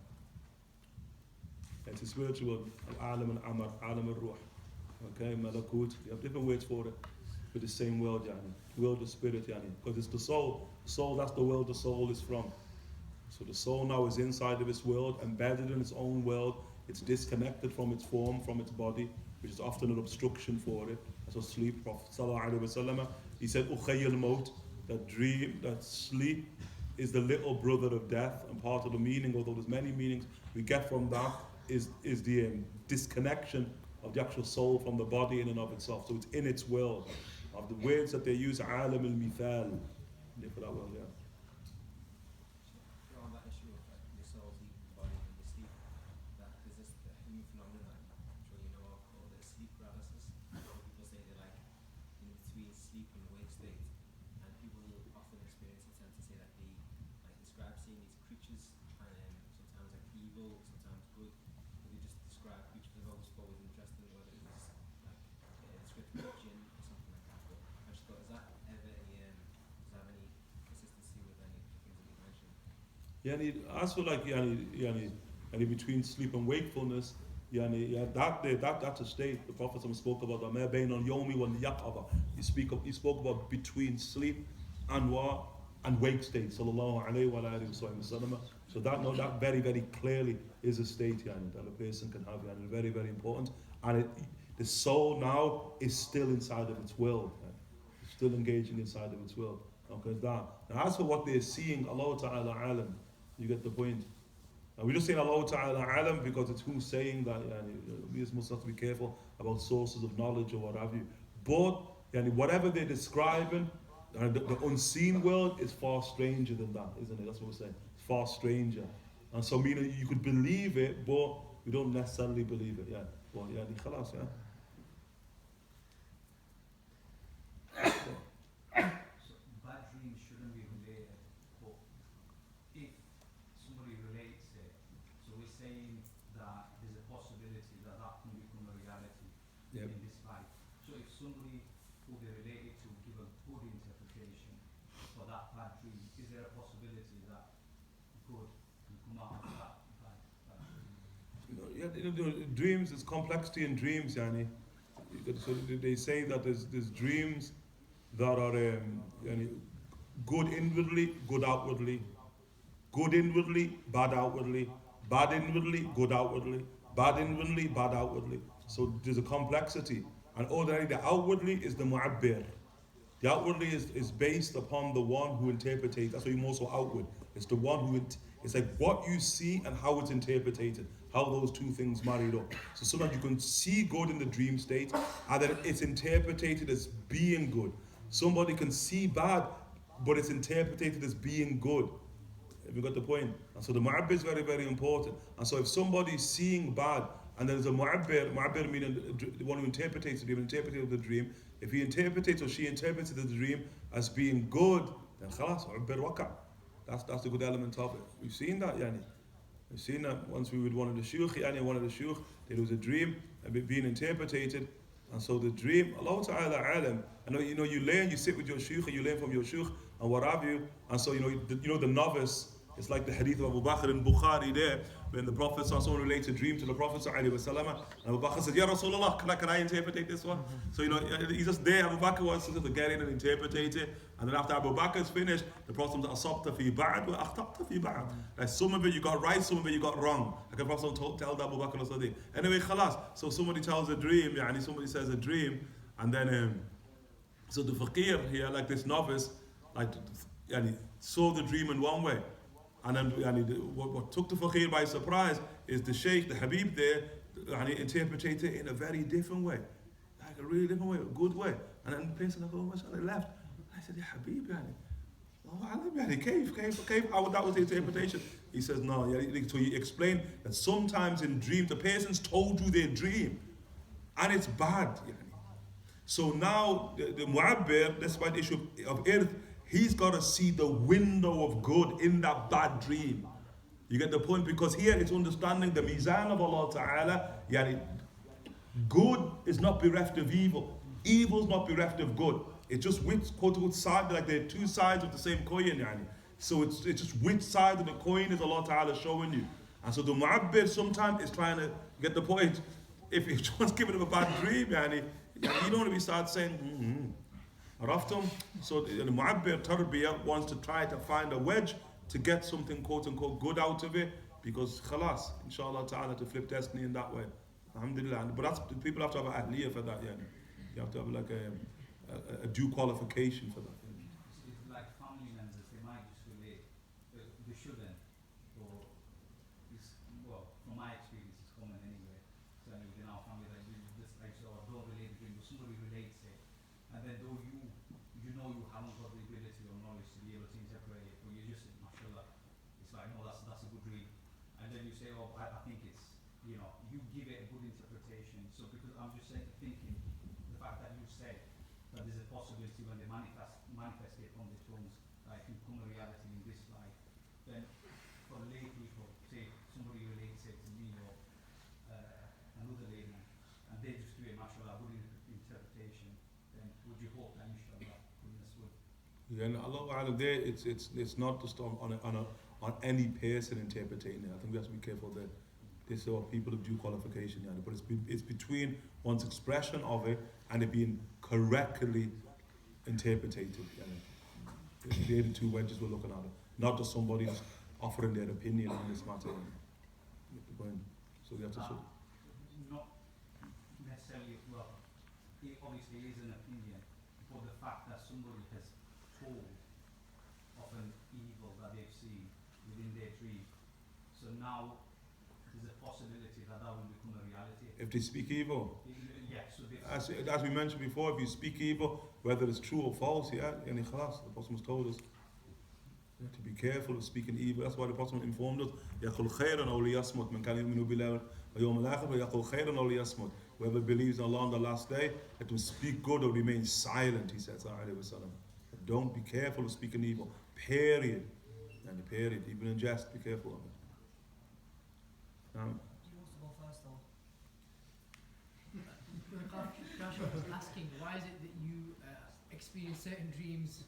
S1: It's a spiritual word, Alam al-Amar, Alam al-Ruh. Okay, Malakut. You have different words for it, but the same world, world of spirit, because it's the soul. Soul, that's the world the soul is from. So the soul now is inside of this world, embedded in its own world. It's disconnected from its form, from its body, which is often an obstruction for it. So sleep, Prophet sallallahu alaihi wasallam, he said, "Ukhayyal maut," that dream, that sleep is the little brother of death. And part of the meaning, although there's many meanings we get from that, is the disconnection of the actual soul from the body in and of itself. So it's in its world. Of the words that they use, alam al-mithal, for that world,
S9: On that issue of the soul leaving the body when they sleep, that there's this new phenomenon that I'm sure you know of called sleep paralysis. People say they're like in between sleep and wake state, and people often experience it tend to say that they like describe seeing these creatures, and sometimes like evil, sometimes good. But they just describe creatures. I've always thought was interesting whether it was like a description of jinn or something like that. But I just thought, is that ever any does that have any consistency with any of the things that you mentioned?
S1: As for like between sleep and wakefulness, that's a state. The Prophet spoke about that. He spoke about between sleep and wake state. Sallallahu alaihi wa alihi wasallam. So that very, very clearly is a state that a person can have. Very, very important. And the soul now is still inside of its world. It's still engaging inside of its world. Okay, that. Now as for what they're seeing, Allah Ta'ala alam. You get the point. And we're just saying Allah Ta'ala alam because it's who's saying that. We just must have to be careful about sources of knowledge or what have you. But whatever they're describing, the unseen world is far stranger than that, isn't it? That's what we're saying. It's far stranger. And so meaning you could believe it, but we don't necessarily believe it. Well, khalas,
S10: Bad dreams shouldn't be related, but if somebody relates it, so we're saying that there's a possibility that can become a reality in this life. So if somebody who they related to give a good interpretation for that bad dream, is there a possibility that good can come out of that bad dream?
S1: Dreams, there's complexity in dreams, yani. So they say that there's dreams that are yani, good inwardly, good outwardly, good inwardly, bad outwardly, bad inwardly, good outwardly, bad inwardly, bad outwardly. So there's a complexity. And ordinarily the outwardly is the mu'abbir. The outwardly is based upon the one who interprets. That's why you're more so outward. It's the one who, it's like what you see and how it's interpreted, how those two things married up. So sometimes you can see good in the dream state and then it's interpreted as being good. Somebody can see bad, but it's interpreted as being good. Have you got the point? And so the mu'abbir is very, very important. And so if somebody's seeing bad, and there's a mu'abbir meaning the one who interprets the dream, interpreter of the dream, if he interprets or she interprets the dream as being good, then khalas, mu'abbir waka. That's a good element of it. We've seen that, yani. We've seen that once we would one of the shuyukh, yani one of the shuyukh, there was a dream being interpreted, and so the dream, Allah Ta'ala alam, I know you learn, you sit with your shuyukh, you learn from your shuyukh, and what have you, and so the novice, it's like the hadith of Abu Bakr in Bukhari there, when the Prophet saw someone relate a dream to the Prophet ﷺ, and Abu Bakr said, Ya Rasulullah, can I interpret this one? So he's just there, Abu Bakr wants to get in and interpret it, and then after Abu Bakr's finished, the Prophet said, Asabta fi ba'd wa akhtabta fi ba'd. Like some of it you got right, some of it you got wrong. Like the Prophet told Abu Bakr al-Sadiq. Anyway, khalas, so somebody tells a dream, somebody says a dream, and then, so the faqir here, like this novice, like, saw the dream in one way. And then what took the faqir by surprise is the sheikh, the habib there, interpreted it in a very different way. Like a really different way, a good way. And then the person left. I said, Ya habib, how that was the interpretation? He says, no, so he explained that sometimes in dreams, the person's told you their dream, and it's bad. So now the mu'abbir, despite the issue of earth, he's got to see the window of good in that bad dream. You get the point? Because here it's understanding the mizan of Allah Ta'ala. Good is not bereft of evil. Evil is not bereft of good. It's just which quote-unquote side, like they're two sides of the same coin. So it's just which side of the coin is Allah Ta'ala showing you. And so the mu'abbir sometimes is trying to get the point. If someone's giving him a bad dream, you don't want to be start saying, Araftum? So the mu'abbir tarbiyah wants to try to find a wedge to get something quote-unquote good out of it, because khalas, inshallah ta'ala, to flip destiny in that way. Alhamdulillah. But people have to have an ahliyah for that, You have to have like a due qualification for that.
S10: It's like family members, they might just relate, they shouldn't, or well, from my experience, it's common anyway. So within our family, like this, like so, I don't relate the dream, but somebody relates it, and then though you haven't got the ability or knowledge to be able to interpret it, but you just, mashallah, it's like, no, that's a good dream, and then you say, oh, I think it's, you give it a good interpretation. So because I'm just thinking, the fact that you said that there's a possibility when they manifest it from the tombs, like in become a reality in this life, then for lay people, say somebody relates it to me or another lady, and they just do it, mashallah, good interpretation, then would you hope that inshallah goodness would?
S1: Yeah, and Allah there, it's not just on any person interpreting it. I think we have to be careful there. This is what people of due qualification, but it's between one's expression of it and it being correctly interpreted. They're the two wedges we're looking at it. Not just somebody who's offering their opinion on this matter. So we have to
S10: not necessarily, well, it obviously is an opinion, but the fact that somebody has told of an evil that they've seen within their dream, so now there's a possibility that will become a reality.
S1: If they speak evil,
S10: so
S1: as we mentioned before, if you speak evil, whether it's true or false, the Prophet has told us to be careful of speaking evil. That's why the Prophet informed us, يَقُلْ خَيْرًا أَوْ لِيَصْمُتْ مَنْ كَانَ يُؤْمِنُ بِاللَّهِ وَيَوْمِ الْآخِرِ وَيَقُلْ خَيْرًا أَوْ لِيَصْمُتْ. Whoever believes in Allah on the last day, let him speak good or remain silent, he says. Don't be careful of speaking evil. Period. Period. Even in jest, be careful of it.
S5: He wants to go first though.
S11: Joshua was asking, why is it that you
S5: experience certain dreams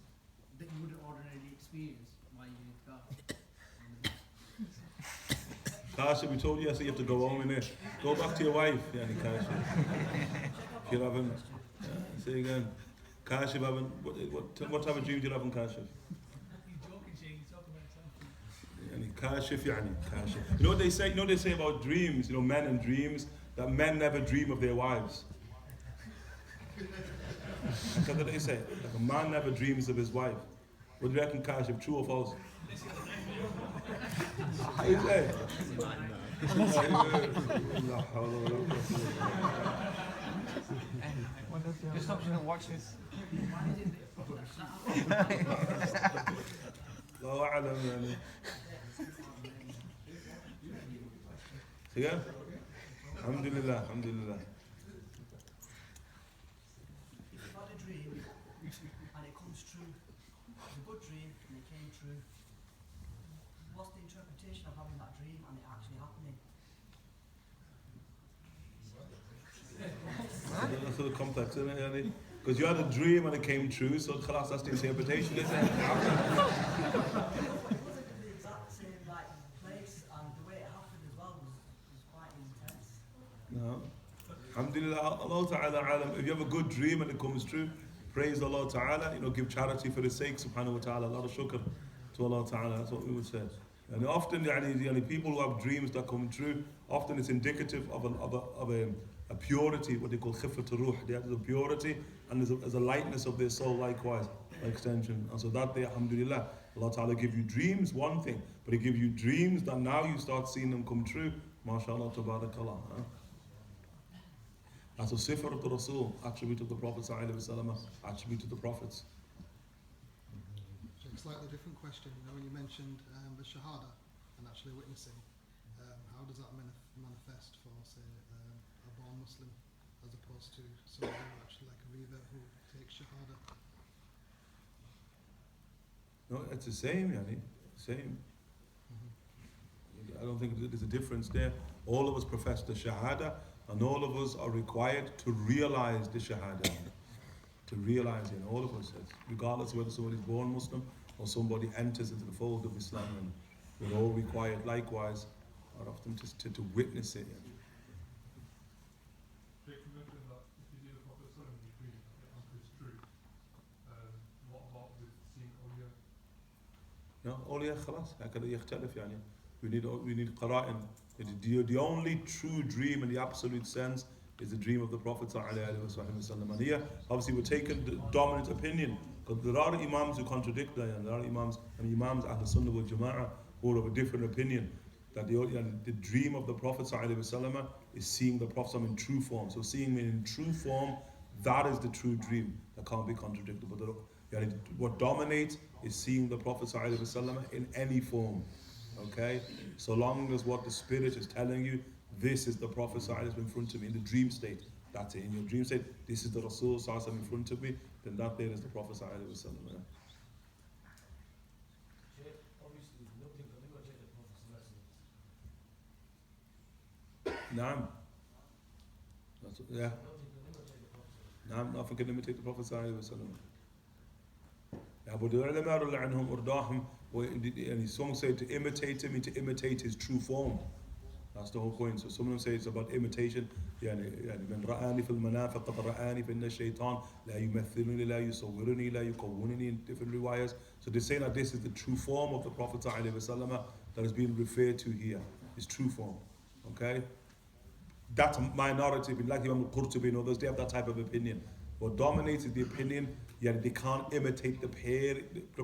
S5: that you wouldn't ordinarily experience while you're in Kitaab.
S1: Kashif, we told you yesterday you have to go home in it. Go back to your wife, yani Kashif. If you're having, say again. Kashif having, what type of dream do you have in Kashif? Yani Kashif, yani Kashif. You know what they say? You know what they say about dreams? You know, men and dreams, that men never dream of their wives. That's what they say. Like a man never dreams of his wife. What do you reckon, Kashif? True or false? What do you say?
S3: Just hope she don't watch this.
S1: الله أعلم يعني. Again? Alhamdulillah, alhamdulillah.
S5: If you've had a dream and it comes true, it's a good dream and it came true, what's the interpretation of having that dream and it actually happening?
S1: That's sort of complex, isn't it, yani? Because you had a dream and it came true, so khalas, that's the interpretation, isn't it?
S5: It wasn't the exact same like place, and the way it happened as well was quite intense.
S1: No. Alhamdulillah, Allah Ta'ala alam. If you have a good dream and it comes true, praise Allah Ta'ala, you know, give charity for the sake, subhanahu wa ta'ala, a lot of shukr to Allah Ta'ala, that's what we would say. And often, yani, people who have dreams that come true, often it's indicative of a purity, what they call khifat ruh. There's a purity and there's a lightness of their soul likewise, by extension. And so that day, alhamdulillah, Allah Ta'ala give you dreams, one thing, but He give you dreams that now you start seeing them come true. MashaAllah, tabarakallah. As a sifar of the Rasul, attribute of the Prophet sallallahu alaihi wasallam, attribute of the Prophets.
S11: So a slightly different question. You know, when you mentioned the shahada and actually witnessing, how does that manifest for, say, a born Muslim as opposed to someone who actually like a revert who takes shahada?
S1: No, it's the same, yani, same. I don't think there's a difference there. All of us profess the shahada, and all of us are required to realize the shahada. To realize it, all of us, regardless of whether somebody's born Muslim or somebody enters into the fold of Islam, and we're all required likewise, or often to witness it.
S8: Jake, you mentioned that if you do the Prophet Sallallahu dream, it is true. What about with seeing awliya?
S1: No, awliya khalas, هكذا يختلف يعني. We need qara'in. The only true dream in the absolute sense is the dream of the Prophet ﷺ. And here, obviously, we're taking the dominant opinion, because there are imams who contradict that, and there are imams Ahl Sunnah wal Jama'ah who are of a different opinion, that the dream of the Prophet ﷺ is seeing the Prophet in true form. So seeing him in true form, that is the true dream that can't be contradicted. But what dominates is seeing the Prophet ﷺ in any form. Okay, so long as what the Spirit is telling you, this is the Prophet ﷺ in front of me in the dream state. That's it. In your dream state, this is the Rasul ﷺ in front of me. Then that there is the Prophet ﷺ.
S12: Obviously, nobody can imitate the Prophet's lessons.
S1: Naam. Yeah. Naam. Nothing can imitate the Prophet ﷺ. Yeah, but the ulama anhum urdahum. And some say to imitate him, to imitate his true form. That's the whole point. So some of them say it's about imitation. من رآني في المنام فقد رآني فإن الشيطان لا يمثلني لا يصورني لا يكونني in different riwayas. So they say that this is the true form of the Prophet ﷺ that is being referred to here. His true form. Okay? That's a minority, like Imam Al Qurtubi and others, they have that type of opinion. What dominates is the opinion, they can't imitate the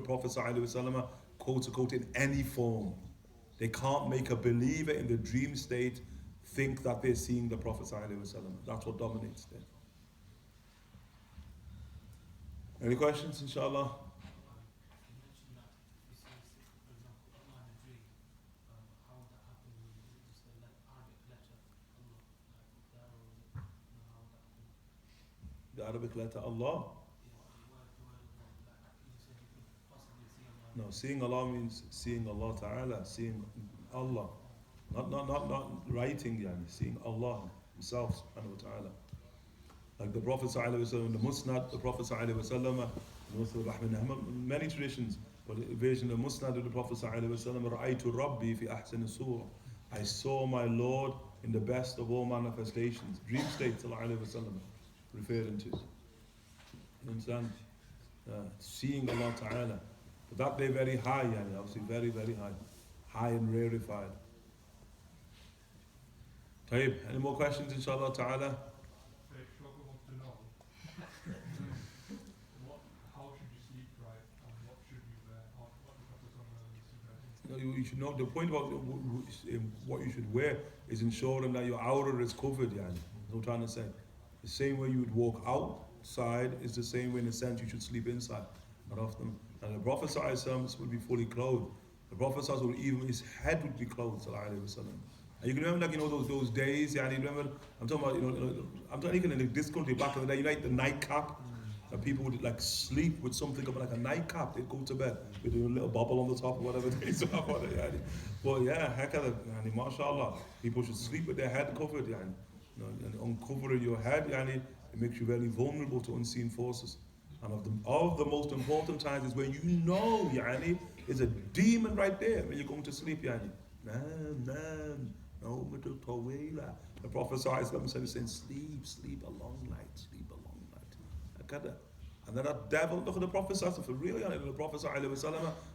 S1: Prophet ﷺ, quote unquote, in any form. They can't make a believer in the dream state think that they're seeing the Prophet ﷺ. That's what dominates there. Any questions, inshallah? The Arabic letter Allah? No, seeing Allah means seeing Allah Ta'ala, seeing Allah. Not writing, yani, seeing Allah Himself, subhanahu wa ta'ala. Like the Prophet ﷺ, the Musnad, the Prophet ﷺ, many traditions, but the version of the Musnad of the Prophet ﷺ, رَأَيْتُ رَبِّي فِي أَحْسَنِ الصُّورَةِ, I saw my Lord in the best of all manifestations. Dream state, ﷺ, referring to. You understand? Seeing Allah Ta'ala. But that day very high, yani, obviously very, very high. High and rarefied. Tayyib, any more questions, inshallah Ta'ala?
S8: Shloka wants to know how should you sleep right and what should you wear? What the Prophet
S1: You should know, the point about what you should wear is ensuring that your aura is covered, yani. That's what I'm trying to say. The same way you would walk outside is the same way in a sense you should sleep inside. Not often. And the Prophet ﷺ would be fully clothed. The Prophet ﷺ would even, his head would be clothed. And you can remember, like, you know, those days, yeah, you remember, I'm talking about, I'm talking even in this country back in the day, you know, like the nightcap, and people would like sleep with something like a nightcap, they'd go to bed with a little bubble on the top or whatever they used to have on it, yeah. But yeah, heck of it, mashallah, people should sleep with their head covered, yeah. You know, and uncovering your head, yeah, it makes you very vulnerable to unseen forces. And of the most important times is when you know, yani, there's a demon right there when you're going to sleep, yani. No, the Prophet said, saying, sleep a long night, sleep a long night. And then that devil, look at the Prophet for real, yani, the Prophet and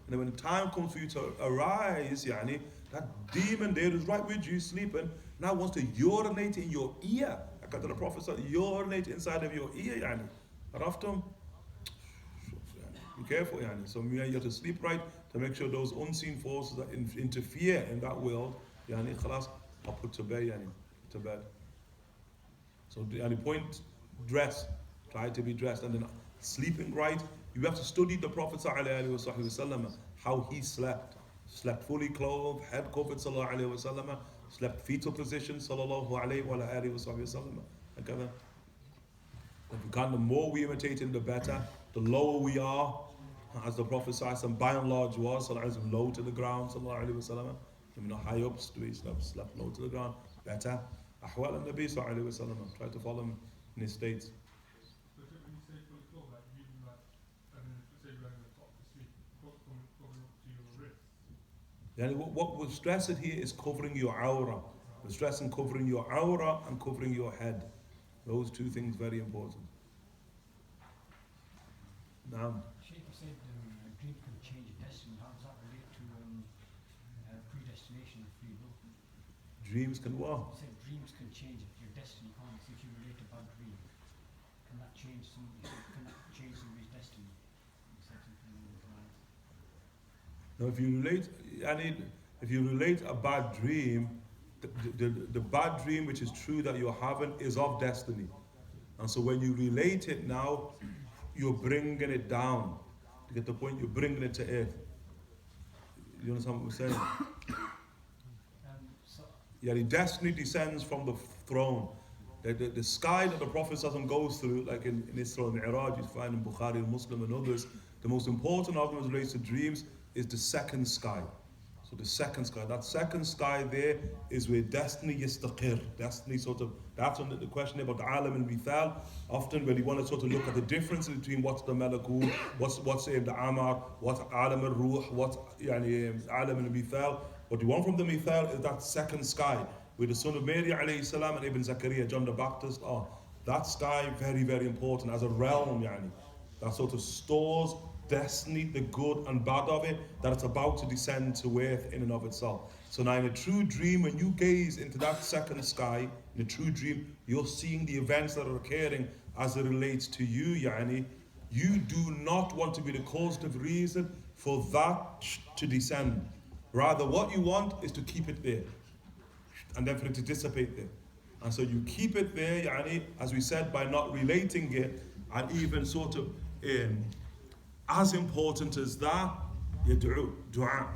S1: then when the time comes for you to arise, yani, that demon there is right with you sleeping, now wants to urinate in your ear. The Prophet said, urinate inside of your ear, yani. And after be careful, yani. So you have to sleep right to make sure those unseen forces that interfere in that world, yani, khalas, are put to bed, yani, to bed. So the point, dress, try to be dressed, and then sleeping right. You have to study the Prophet ﷺ, how he slept. Slept fully clothed, head covered, ﷺ, slept fetal position, sallallahu alayhi wa alihi wa sallam. Okay. If we can, the more we imitate him, the better. The lower we are, as the Prophet ﷺ by and large was, low to the ground, sallallahu alayhi wa sallam. Not high up, slept low to the ground. Better. Ahwal and Nabi sallallahu alayhi wa sallam. Try to follow him in his states.
S8: But when you say fully clothed, like you mean like, I mean, say you're wearing a top to sleep, coming up to your wrist.
S1: Yani what we're stressing here is covering your aura. We're stressing covering your aura and covering your head. Those two things very important. Now,
S13: Sheikh said dreams can change destiny. How does that relate to predestination and free will?
S1: Dreams can what?
S13: He said dreams can change your destiny. If you relate a bad dream, can that change somebody's destiny? He said something along those lines.
S1: Now, if you relate a bad dream, the bad dream which is true that you're having is of destiny. And so when you relate it now, you're bringing it down. To get the point, you're bringing it to earth. You understand what we're saying? Yeah, the destiny descends from the throne. The sky that the Prophet goes through, like in Isra Mi'raj, you find in Bukhari and Muslim and others, the most important of them as relates to dreams is the second sky. So the second sky, that second sky there is where destiny yastaqir. Destiny sort of, that's on the question about the alam al-mithal. Often when you want to sort of look at the difference between what's the malakut, what's the amar, what's alam al-ruh, what's alam al-mithal. What you want from the mithal is that second sky, where the son of Mary alayhi salam and Ibn Zakaria, John the Baptist are. That sky, very, very important as a realm, that sort of stores destiny, the good and bad of it, that it's about to descend to earth in and of itself. So now in a true dream, when you gaze into that second sky, in a true dream, you're seeing the events that are occurring as it relates to you, You do not want to be the causative reason for that to descend. Rather, what you want is to keep it there, and then for it to dissipate there. And so you keep it there, as we said, by not relating it, and even sort of as important as that, dua.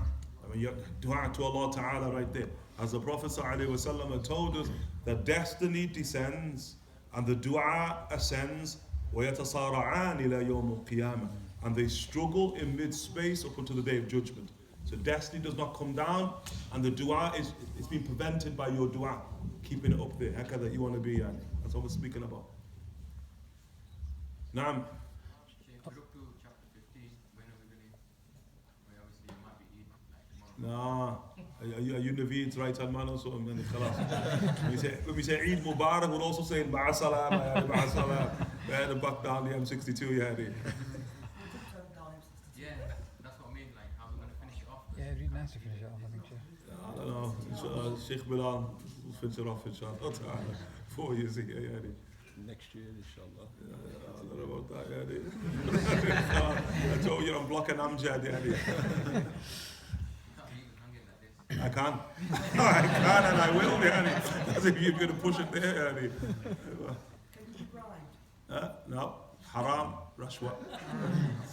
S1: I mean, dua to Allah Ta'ala right there. As the Prophet ﷺ told us, that destiny descends and the dua ascends, وَيَتَصَارَعَانِ إِلَى يَوْمِ الْقِيَامَةِ, and they struggle in mid-space up until the day of judgment. So destiny does not come down, and the dua is being prevented by your dua, keeping it up there. Hakada you want to be, that's what we're speaking about. Naam.
S14: Look to chapter 15, when are we going to, well, obviously it might be Eid, like tomorrow.
S1: Nah, are you Naveed's right hand man or something? When we say Eid Mubarak, we're also saying Ma'a Salam, Ma'a Salam. We're back down the M62,
S14: Yeah, that's what I mean, like how we're going to finish it off.
S13: Yeah, it'd be nice to finish it off, I think, yeah.
S1: I don't know, Sheikh Bilal will finish it off, inshallah. 4 years here,
S4: Next year, inshallah.
S1: I don't know about that, I told you I'm blocking Amjad, I can. I can and I will, as if you're going to push it there,
S5: Can you be bribed?
S1: No, haram, rashwa.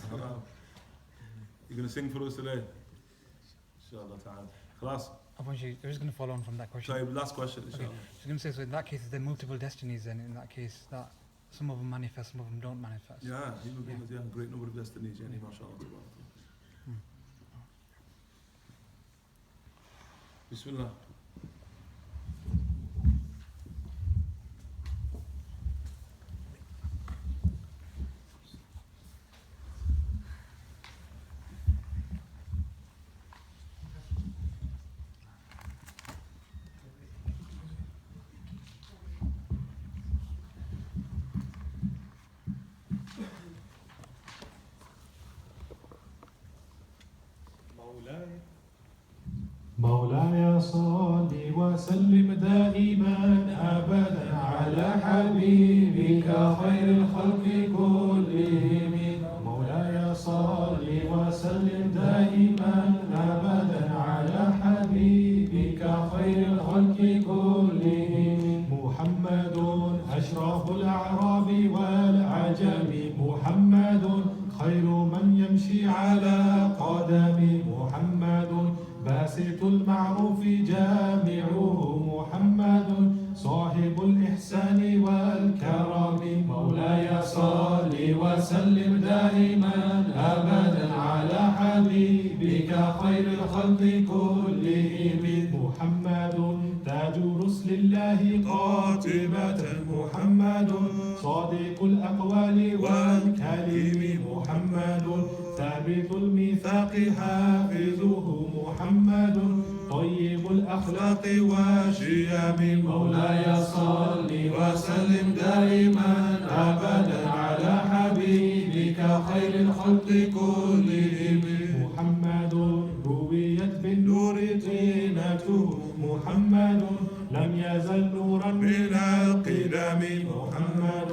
S1: Haram. You're going to sing for us today? Inshallah ta'ala. Khalas.
S13: I'm just going to follow on from that question.
S1: Sorry, last question, inshallah.
S13: Okay. I was going to say, so in that case, is there multiple destinies then, in that case, that some of them manifest, some of them don't manifest?
S1: Yeah, human beings have a great number of destinies, mashallah. Bismillah.
S15: مولاي صل وسلم دائما أبدا على حبيبك خير الخلق كلهم مولاي صل وسلم دائما أبدا على حبيبك خير الخلق كلهم محمد أشرف الأعراب والعجم محمد خير من يمشي على قدم محمد باسط المعروف جامعه محمد صاحب الإحسان والكرم مولاي صل وسلم دائما أبدا على حبيبك خير الخلق كلهم محمد تاج رسل الله قاطبة محمد صادق الأقوال والكلم محمد ثابت الميثاق حافظه محمد طيب الأخلاق والشيم مولاي صل وسلم دائما أبدا على حبيبك خير الخلق كلهم محمد رويت بالنور طينته محمد لم يزل نورا من القدم محمد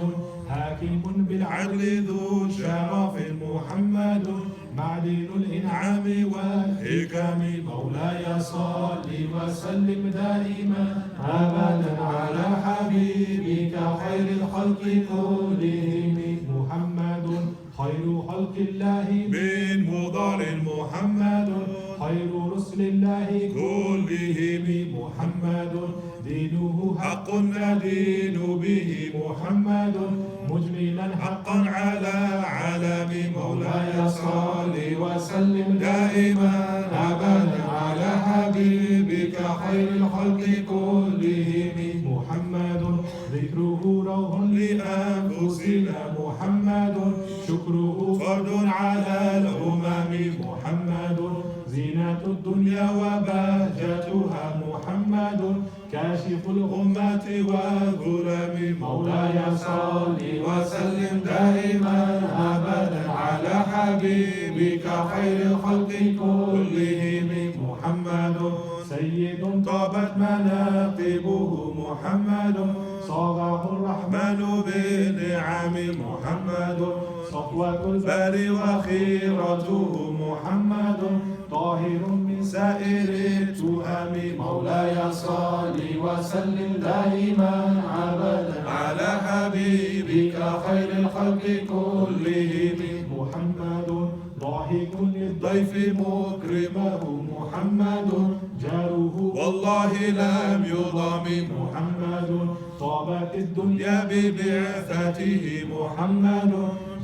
S15: حاكم بالعدل ذو شرف محمد معدن الإنعام والحكم مولاي صل وسلم دائما أبدا على حبيبك خير الخلق كلهم محمد خير خلق الله من مضار محمد خير رسل الله كلهم محمد دينه حق ندين به محمد مجملا حقا على علم مولاي صل وسلم دائما أبدا على حبيبك خير الخلق كلهم محمد ذكره روح لأنفسنا محمد شكره فرد على الأمم محمد زينة الدنيا وبهجتها محمد كاشف الغمة والظلم مولاي صل وسلم دائما أبدا على حبيبك خير الخلق كلهم محمد سيد طابت مناقبه محمد صاغه الرحمن بالنعم محمد صفوة البر وخيرته محمد طاهر من سائر التهم مولاي صل وسلم دائما أبدا على حبيبك خير الخلق كلهم محمد ضاحك للضيف مكرمه محمد جاره والله لم يضم محمد طابت الدنيا ببعثته محمد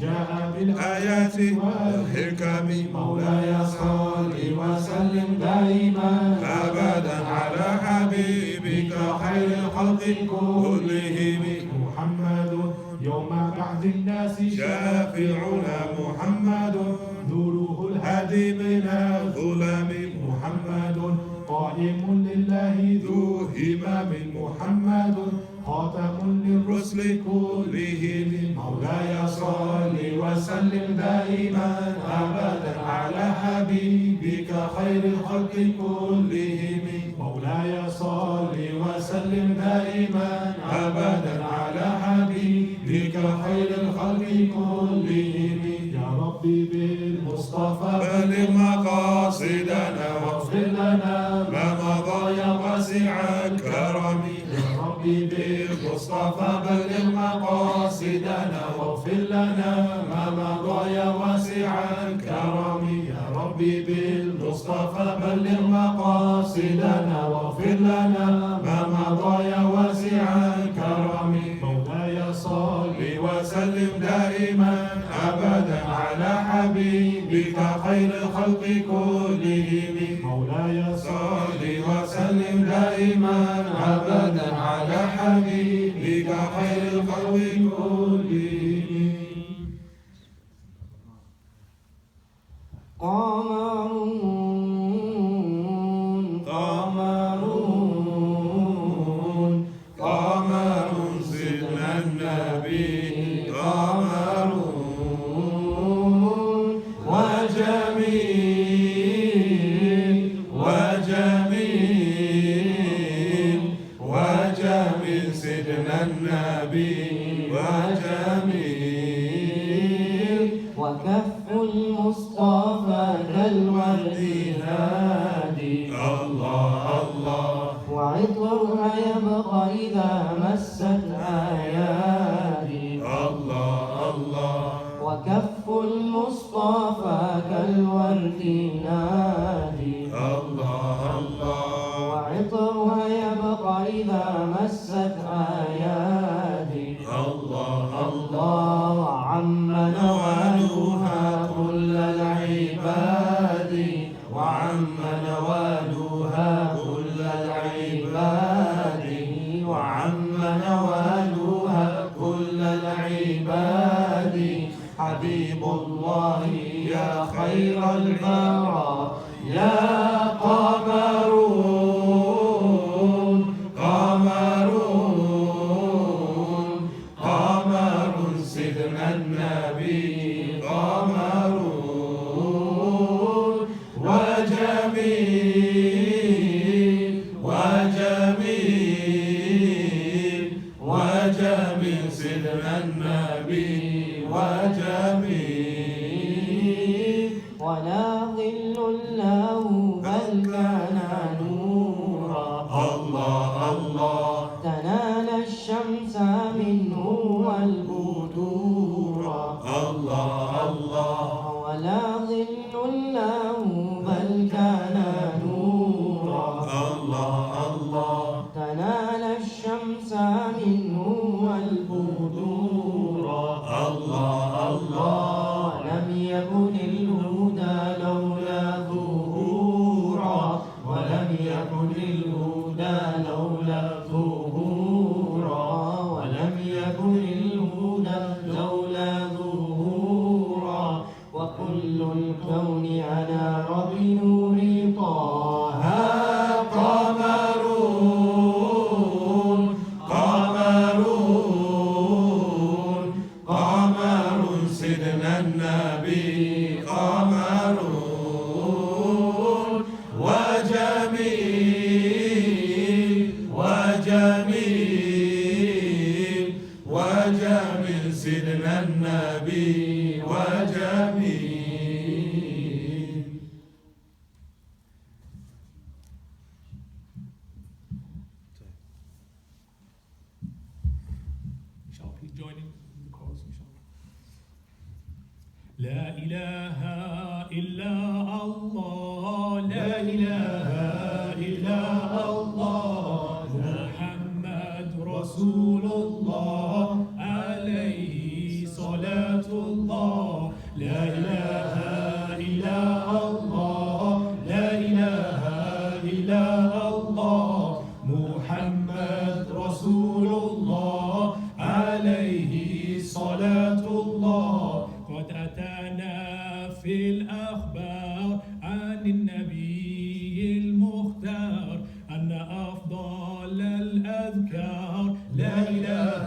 S15: جاء بالآيات والحكم مولاي صل وسلم دائما أبدا على حبيبك خير الخلق كلهم محمد يوم يوم بعث الناس
S1: شافعنا محمد
S15: نوره الهادي من الظلم محمد قائم لله ذو همم محمد خاتم للرسل كلهم مولاي صل وسلم دائما أبدا على حبيبك خير الخلق كلهم مولاي صل وسلم دائما أبدا على حبيبك خير الخلق كلهم يا ربي بالمصطفى
S1: بلغ مقاصدنا
S15: واغفر لنا
S1: ما مضى يا واسع الكرم
S15: يا ربي بالمصطفى بلغ مقاصدنا واغفر لنا ما مضى يا واسع الكرم يا ربي بالمصطفى بلغ مقاصدنا واغفر لنا ما مضى يا واسع الكرم مولاي صل وسلم دائما أبدا على حبيبك خير الخلق كلهم مولاي صل وسلم دائما أبدا على حبيبك خير الخلق كلهم
S1: قمر سيدنا النبي قمر وجميل سيدنا النبي وجميل
S16: وكف المصطفى كالورد هادي
S1: الله الله
S16: وعطرها يبقى إذا مست أيادي
S1: الله الله
S16: وكف المصطفى كالورد نادي
S1: الله الله
S16: وعطرها يبقى إذا مست أيادي
S1: الله
S16: الله وعم نوالها كل العباد وعم نوالها كل العباد وعم نوالها كل العباد حبيب الله يا خير البرى يا قمرون قمرون قمر سيدنا النبي قمرون وجميل وجميل وجميل سيدنا النبي وجميل ولا ظل له بل كان نورا
S1: الله الله
S16: تنال الشمس منه والبدور
S1: الله الله
S16: ولا ظل له بل كان نورا
S1: الله الله
S16: تنال الشمس منه والبدور
S1: الله الله
S16: لم يكن الهدى لولا ظهورا ولم يكن الهدى لولا ظهورا ولم يكن الهدى لولا ظهورا وكل الكون أنار بنور طه قمرون قمرون قمر سيدنا النبي قمرون وجميل وجميل وجميل سيدنا النبي وجميل
S15: Shall we join in the chorus, inshallah? لا إله إلا الله لا إله إلا الله محمد رسول الله عليه صلاة الله لا إله إلا الله لا إله إلا الله محمد رسول الله عليه صلاة صلاة الله. قد أتانا في الأخبار عن النبي المختار أن أفضل الأذكار لا إله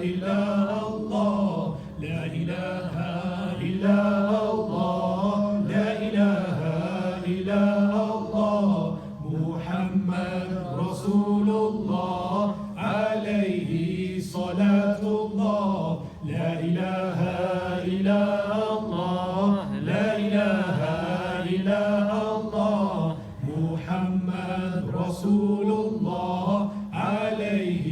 S15: إلا الله، لا إله إلا الله، لا إله إلا الله، محمد رسول الله عليه صلاة الله. لا إله إلا الله، لا إله إلا الله، محمد رسول الله عليه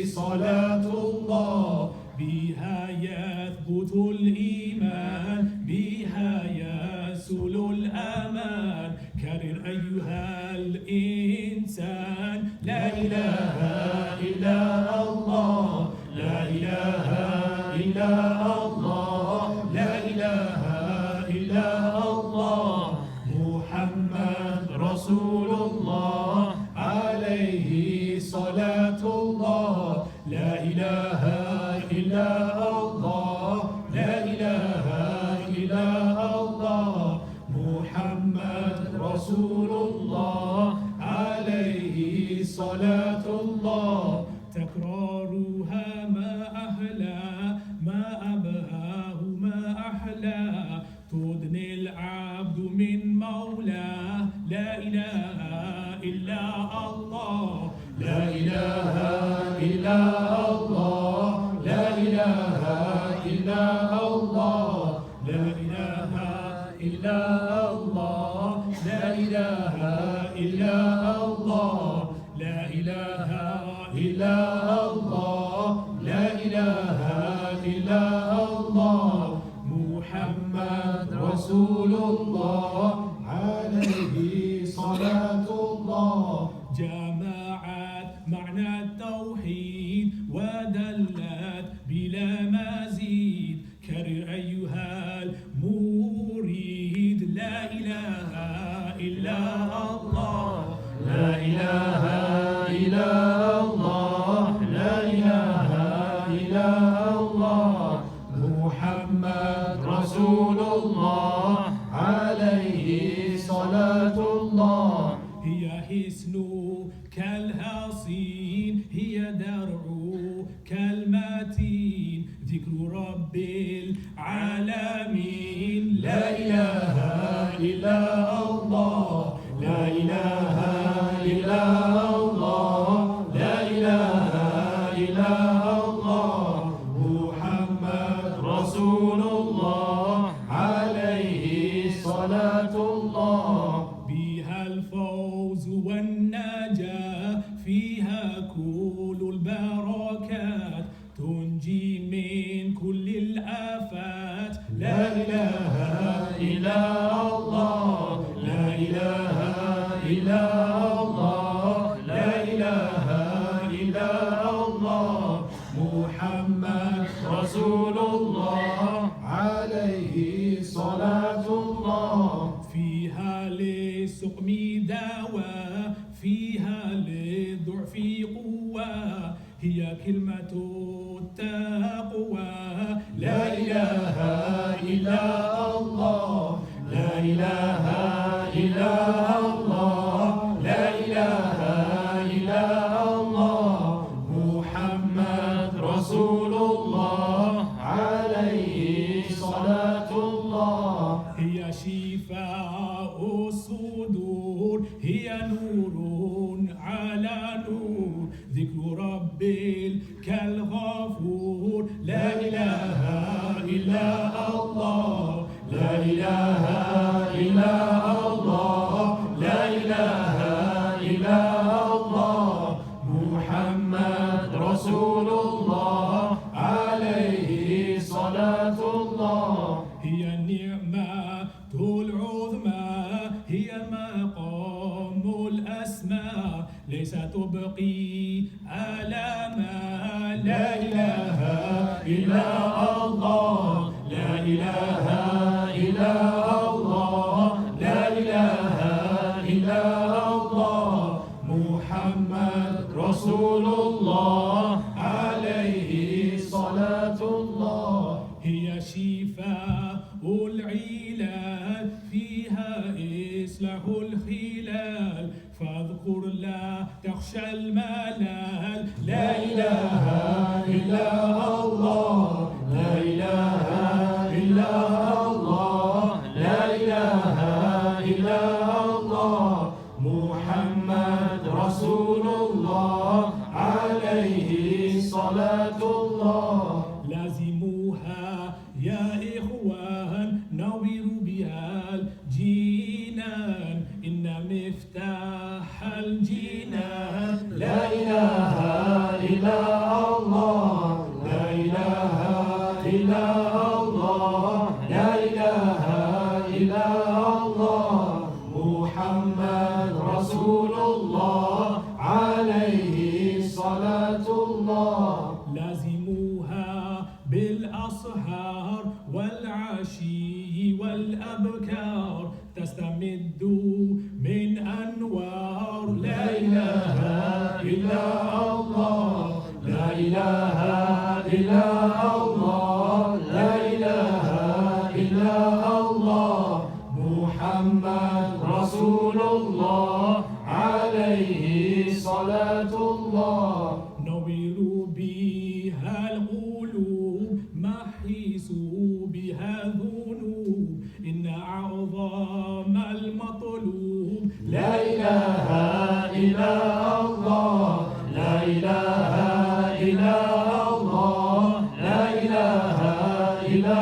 S15: صلاة الله. بها يثبت الإيمان، بها يسل الأمان. كرر أيها الإنسان لا إله إلا الله، لا إله إلا الله، لا إله إلا الله، محمد رسول الله عليه صلاة الله. لا إله إلا الله، لا إله إلا الله، محمد رسول الله عليه صلاة الله. تكرارها ما أحلى، ما أبهاه ما أحلى، تدني العبد من مولاه. لا إله إلا الله، لا إله إلا الله، لا إله إلا الله، لا إله إلا الله، لا إله إلا الله، لا إله إلا الله، لا إله إلا الله، محمد رسول الله عليه صلاة الله. جمعت معنى التوحيد ودلت بلا مزيد. كرر أيها المريد لا إله إلا الله، لا إله إلا الله، لا إله إلا الله، محمد رسول الله عليه صلاة الله. هي حسن كالحصين، هي درع كالمتين، ذكر رب العالمين. لا إله إلا الله، لا إله إلا الله، لا إله إلا الله، محمد رسول الله عليه صلاة الله. بها الفوز والنجاة، فيها كل البركات، تنجي من كل الآفات. لا إله إلا الله، لا إله إلا الله، لا إله إلا الله، محمد رسول الله عليه صلاة الله. فيها للسقم دواء، فيها للضعف قوة، هي كلمة التقوى. لا إله إلا الله، لا إله إلا الله، لا إله إلا الله، محمد رسول الله عليه صلاة الله. هي شفاء الصدور، هي نور على نور، ذكر رب كالغفور. لا إله إلا الله، لا إله إلا الله، لا إله إلا الله، محمد رسول الله عليه صلاة الله. هي النعمة العظمى، هي مقام الأسماء، ليس تبقي آلاما. لا إله إلا الله، لا إله إلا الله، لا إله إلا الله، محمد رسول الله عليه صلاة الله. الهلال فاذكر لا تخشى الملال لا إله إلا الله لا إله إلا الله لا إله إلا الله محمد رسول الله عليه صلاة الله لازموها يا إخوان نوروا بها الجنان إن مفتاح الجنان لا إله إلا الله لا إله إلا الله لا إله إلا الله محمد رسول الله عليه صلاة الله لازموها بالأسحار والعشي والأبكار تستمد من أنوار لا إله إلا الله لا إله إلا الله لا إله إلا الله محمد رسول الله عليه صلاة الله نوروا بها القلوب محيسوا بها ذنوب إن أعظم المطلوب لا إله إلا الله لا إله إلا الله لا إله إلا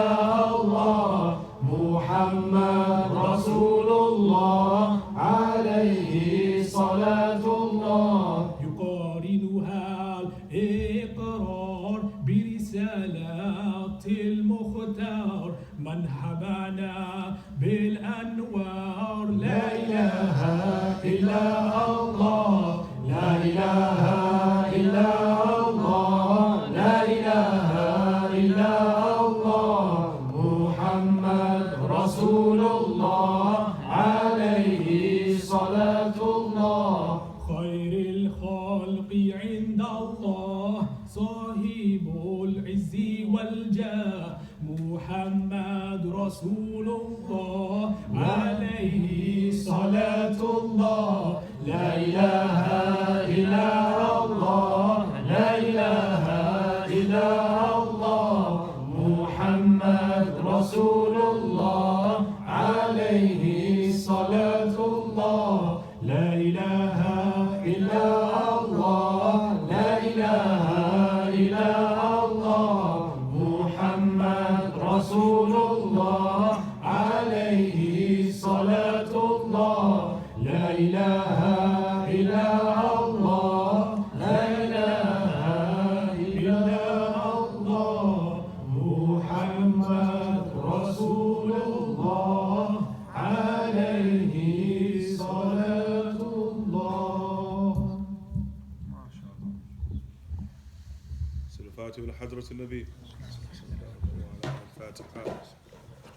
S15: الله محمد رسول الله عليه صلاة الله يقارنها الإقرار برسالات المختار من حبانا بالأنوار لا إله إلا الله لا إله إلا الله لا إله إلا الله محمد رسول الله عليه صلاة الله خير الخلق عند الله صاحب العز والجاه محمد رسول الله عليه صلاة الله لا إله إلا الله لا إله إلا الله محمد رسول الله عليه صلاة الله لا إله إلا الله لا إله إلا الله محمد رسول الله عليه صلاة الله لا إله إلا الله لا إله إلا الله محمد رسول الله عليه صلاة الله
S3: ما شاء الله.
S1: الفاتحة لحضرة النبي وعلى الفاتحة.